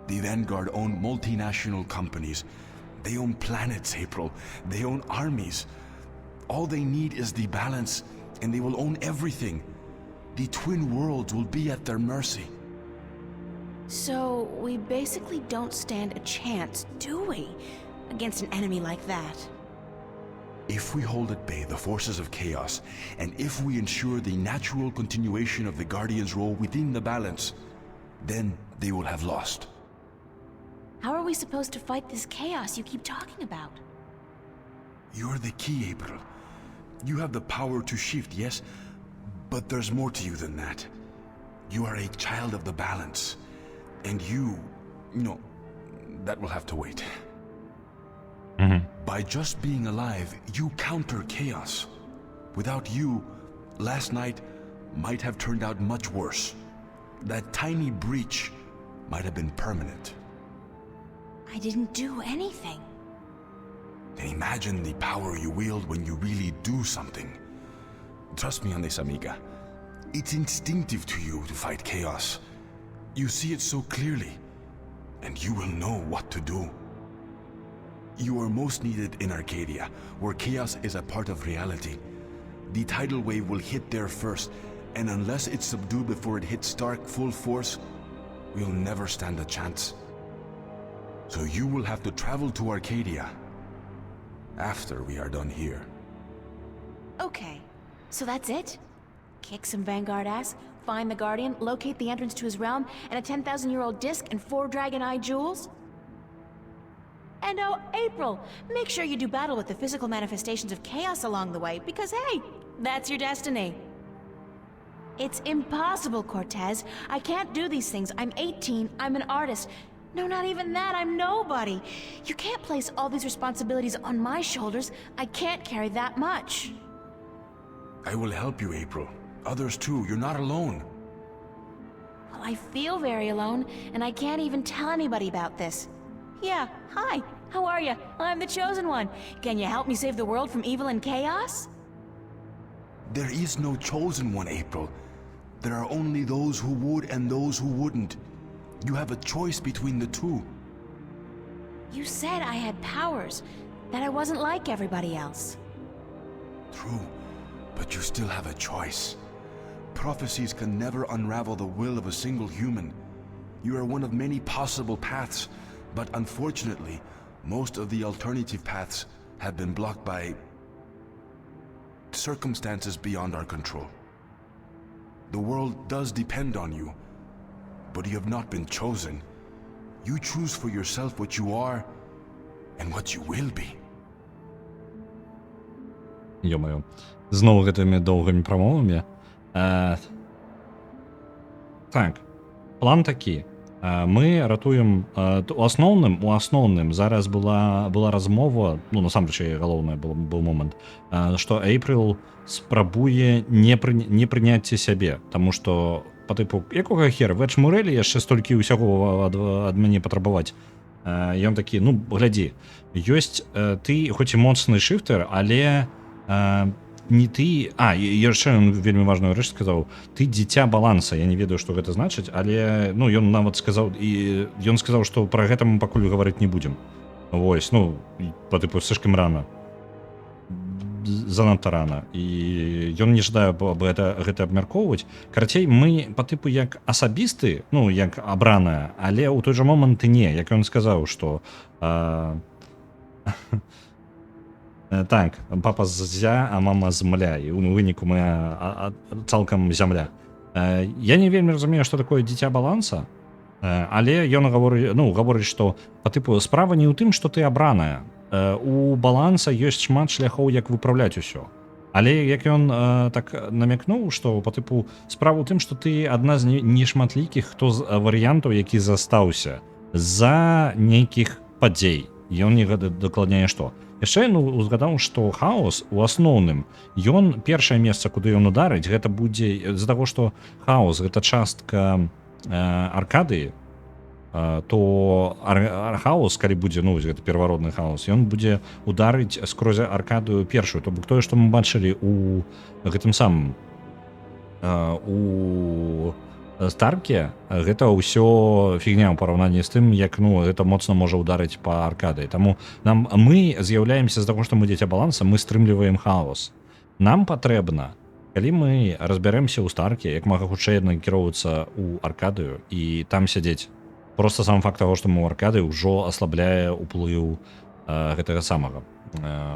The Vanguard own multinational companies. They own planets, April. They own armies. All they need is the balance, and they will own everything. The twin worlds will be at their mercy. So, we basically don't stand a chance, do we? Against an enemy like that. If we hold at bay the forces of chaos, and if we ensure the natural continuation of the Guardian's role within the balance, then they will have lost. How are we supposed to fight this chaos you keep talking about? You're the key, April. You have the power to shift, yes? But there's more to you than that. You are a child of the balance. And you know, that will have to wait. By just being alive, you counter chaos. Without you, last night might have turned out much worse. That tiny breach might have been permanent. I didn't do anything. Then imagine the power you wield when you really do something. Trust me on this, amiga. It's instinctive to you to fight chaos. You see it so clearly, and you will know what to do. You are most needed in Arcadia, where chaos is a part of reality. The tidal wave will hit there first, and unless it's subdued before it hits Stark full force, we'll never stand a chance. So you will have to travel to Arcadia after we are done here. Okay, so that's it? Kick some Vanguard ass, find the Guardian, locate the entrance to his realm, and a 10,000-year-old disc and 4 Dragon Eye jewels? And oh, April, make sure you do battle with the physical manifestations of chaos along the way, because hey, that's your destiny. It's impossible, Cortez. I can't do these things. I'm 18, I'm an artist. No, not even that, I'm nobody. You can't place all these responsibilities on my shoulders. I can't carry that much. I will help you, April. Others too, you're not alone. Well, I feel very alone, and I can't even tell anybody about this. Yeah, hi, how are you? I'm the Chosen One. Can you help me save the world from evil and chaos? There is no Chosen One, April. There are only those who would and those who wouldn't. You have a choice between the two. You said I had powers, that I wasn't like everybody else. True, but you still have a choice. prophecies can never unravel the will of a single human. You are one of many possible paths, but unfortunately, most of the alternative paths have been blocked by circumstances beyond our control. The world does depend on you, but you have not been chosen. You choose for yourself what you are and what you will be. Ё-моё. Зноў гэтымі доўгімі прамовамі. Так, план такі. Мы ратуем у асноўным зараз была размова, ну насамрэч галоўнае быў момант, што Эйпрыл спрабуе не прыняцце сябе, таму што па тыпу якога хера в Эдж-Мурэлі яшчэ столькі ўсяго ад мяне патрабаваць. Ён такі, ну глядзі, ёсць ты хоць і моцны шыфтер, але не ты... яшчэ ён вельмі важную рэч сказаў, ты дзіця баланса. Я не ведаю, што гэта значыць, але ну ён нават сказаў, і ён сказаў, што пра гэта мы пакуль гаварыць не будзем. Вось, ну па тыпу слишком рана, занадта рана, і ён не жадае гэта абмяркоўваць. Карацей, мы па тыпу як асабісты, ну як абраная, але ў той жа момант і не, як ён сказаў, што так, папа зя, а мама змля, і ў выніку мы цалкам зямля. Я не вельмі разумею, што такое дзіця баланса, але ён гаворыць, што па тыпу справа не ў тым, што ты абраная. У баланса ёсць шмат шляхоў, як выпраўляць усё. Але як ён так намякнуў, што па тыпу справа ў тым, што ты адна з нешматлікіх, хто з варыянтаў, які застаўся з-за нейкіх падзей. Ён не дакладняе што. Яшчэ узгадаў, што хаос у асноўным, ён першае месца, куды ён ударыць, гэта будзе з-за таго, што хаос гэта частка аркады, то хаос, калі будзе, ну гэта первародны хаос, ён будзе ударыць скрозь аркадую першую. То бок тое, што мы бачылі у гэтым самым у Старке, гэта ўсё фігня ў параўнанні з тым, як гэта моцна можа ударыць па аркады. Таму мы з'яўляемся з таго, што мы дзіця баланса, мы стрымліваем хаос. Нам патрэбна, калі мы разбярэмся ў Старке, як мага хутчэй накіроўвацца ў аркадыю і там сядзець. Просто сам факт таго, што мы ў аркады ўжо аслабляе ўплыў гэтага самага,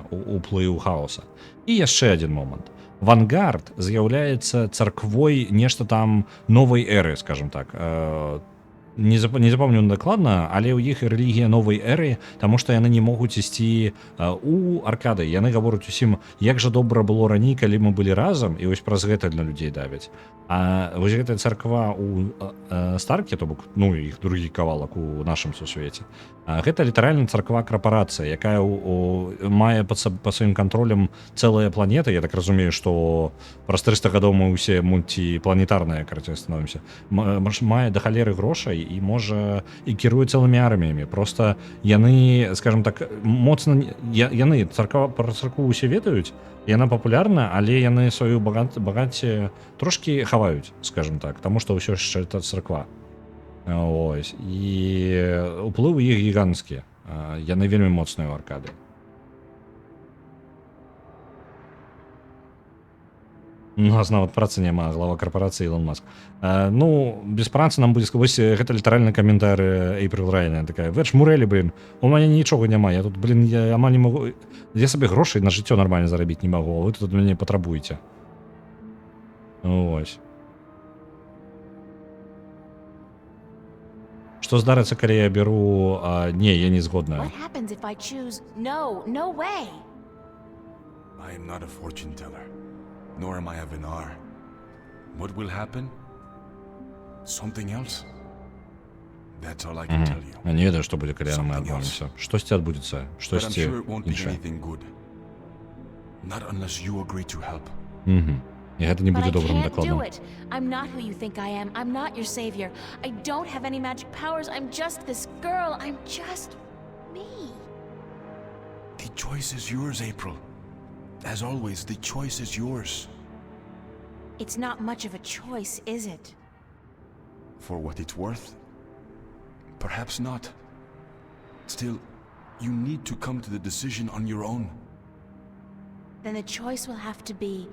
уплыў хаоса. І яшчэ адзін момант. Вангард з'яўляецца царквой нешта там новай эры, скажем так. Не запомню дакладна, але ў іх рэлігія новай эры, таму што яны не могуць ісці у аркады. Яны гавораць усім, як жа добра было раней, калі мы былі разам, і вось праз гэта для людзей давяць. А вось гэтая царква у Старке, то бок, ну іх другі кавалак у нашым сусвеце, гэта літаральна царква-карпарацыя, якая мае пад сваім кантролем цэлая планета. Я так разумею, што праз 300 гадоў мы ўсе мультипланетарныя, карацей, становімся. Мае да халеры грошай і можа і кіруе цэлымі арміямі. Просто яны, скажем так, моцна яны пра царкву ўсе ведаюць, яна папулярна, але яны сваю багацце трошкі хаваюць, скажем так, таму што ўсё яшчэ это царква. Ось. І уплыў іх гіганцкі. Яны вельмі моцныя ў аркады. У нас нават працы няма, глава карпорацыі Илон Маск. Ну, без працы нам будзе сказаць, гэта літаральны каментар Эйпрыл Райан. Такая, в Эдж-Мурэлі, у мяне нічога няма. Я тут, я амаль не магу... Я сабе грошай на жыццё нармальна зарабіць не магу, а вы тут мяне патрабуеце. Ось. Што здарыцца, калі я беру... Не, я не згодная. What happens if I choose no way? I am not a fortune teller. Nor am I a Vinar. What will happen? Something else? That's all I can tell you. Я не ведаю, што будзе, калі мы адмовімся. Штосьці адбудзецца, штосьці іншае. Not unless you agree to help. І гэта не будзе добрым дакладам. I'm not who you think I am. I'm not your savior. I don't have any magic powers. I'm just this girl. I'm just me. The choice is yours, April. As always, the choice is yours. It's not much of a choice, is it? For what it's worth? Perhaps not. Still, you need to come to the decision on your own. Then the choice will have to be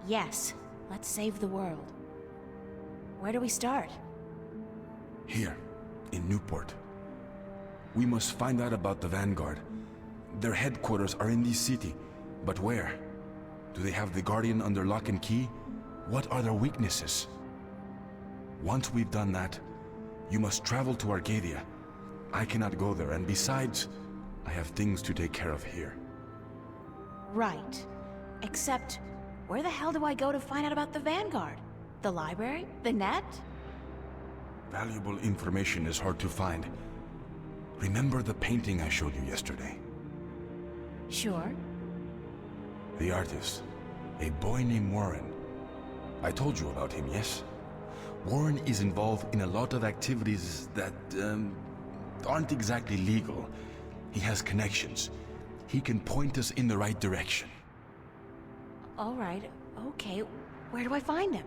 yes. Let's save the world. Where do we start? Here, in Newport. We must find out about the Vanguard. Their headquarters are in this city, but where? Do they have the Guardian under lock and key? What are their weaknesses? Once we've done that, you must travel to Arcadia. I cannot go there, and besides, I have things to take care of here. Right. Except, where the hell do I go to find out about the Vanguard? The library? The net? Valuable information is hard to find. Remember the painting I showed you yesterday? Sure. The artist, a boy named Warren. I told you about him, yes? Warren is involved in a lot of activities that, aren't exactly legal. He has connections. He can point us in the right direction. All right, okay. Where do I find him?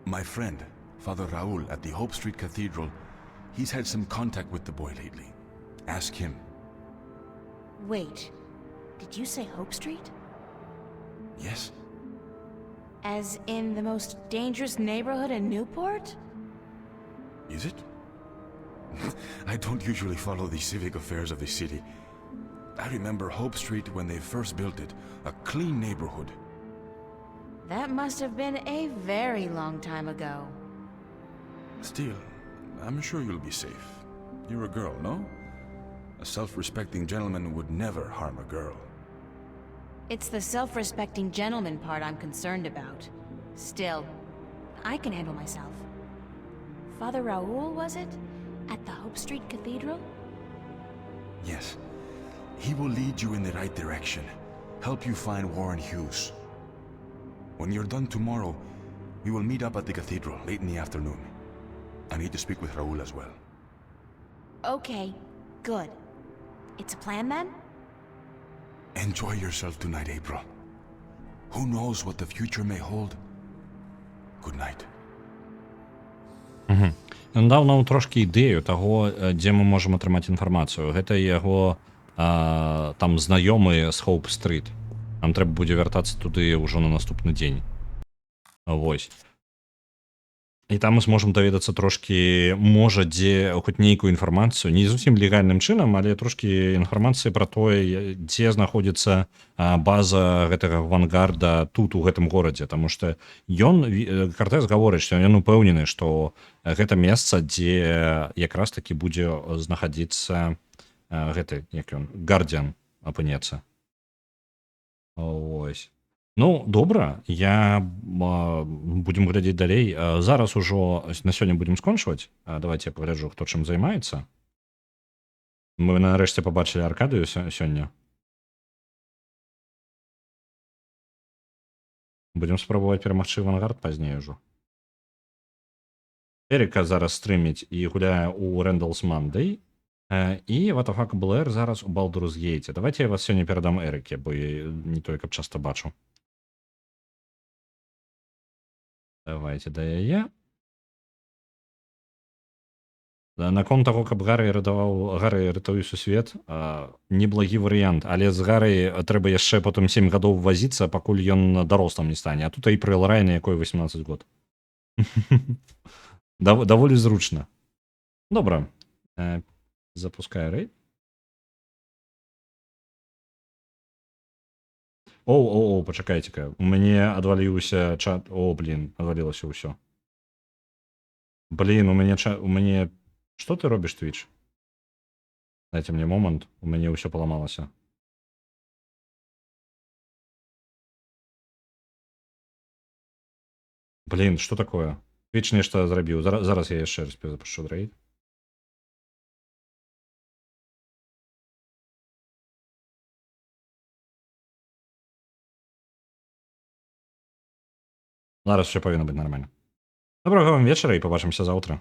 My friend, Father Raul at the Hope Street Cathedral, he's had some contact with the boy lately. Ask him. Wait, did you say Hope Street? Yes? As in the most dangerous neighborhood in Newport? Is it? I don't usually follow the civic affairs of the city. I remember Hope Street when they first built it, a clean neighborhood. That must have been a very long time ago. Still, I'm sure you'll be safe. You're a girl, no? A self-respecting gentleman would never harm a girl. It's the self-respecting gentleman part I'm concerned about. Still, I can handle myself. Father Raul, was it? At the Hope Street Cathedral? Yes. He will lead you in the right direction. Help you find Warren Hughes. When you're done tomorrow, we will meet up at the cathedral late in the afternoon. I need to speak with Raul as well. Okay, good. It's a plan then? Enjoy yourself tonight, April. Who knows what the future may hold? Good night. Ён даў нам трошкі ідэю таго, дзе мы можам атрымаць інфармацыю. Гэта яго там знаёмы з Хоуп-стрыт. Нам трэба будзе вяртацца туды ўжо на наступны дзень. Вось. І там мы зможам даведацца трошкі, можа, дзе хоць нейкую інфармацыю, не зусім легальным чынам, але трошкі інфармацыі пра тое, дзе знаходзіцца база гэтага авангарда тут, у гэтым горадзе. Таму што Картэз гаворыць, што ён упэўнены, што гэта месца, дзе якраз такі будзе знаходзіцца гэты, як ён, Гардзіан апынецца. Ось. Ну, добра, будзем глядзець далей. Зараз ужо на сёння будзем скончваць. Давайте я пагляджу, хто чым займаецца. Мы нарэшце пабачылі Аркадыю сёння. Будзем спрабаваць перамагчы авангард пазней ужо. Эріка зараз стрыміць і гуляе ў Randall's Monday. І Ватафак Блэр зараз у Baldur's Gate. Давайте я вас сёння перадам Эріке, бо я не той, каб часта бачу. Давайте да яе. Наконт таго, каб Гары ратуе сусвет, неблагі варыянт, але з Гарай трэба яшчэ потым 7 гадоў вазіцца, пакуль ён дарослым не стане. А тут Эйприл Райн, якой 18 год. Даволі зручна. Добра. Запускаю рейд. Оу, пачакайце-ка. У мяне адваліўся чат. О, блин, адвалілася ўсё. Блин, у мяне... Што ты робіш, Twitch? Дайце мне момант. У мяне ўсё паламалася. Блин, што такое? Twitch нешта зрабіў. Зараз я яшчэ раз запушу рейд. Зараз все павінна быць нармальна. Добрага вам вечара і пабачымся заўтра.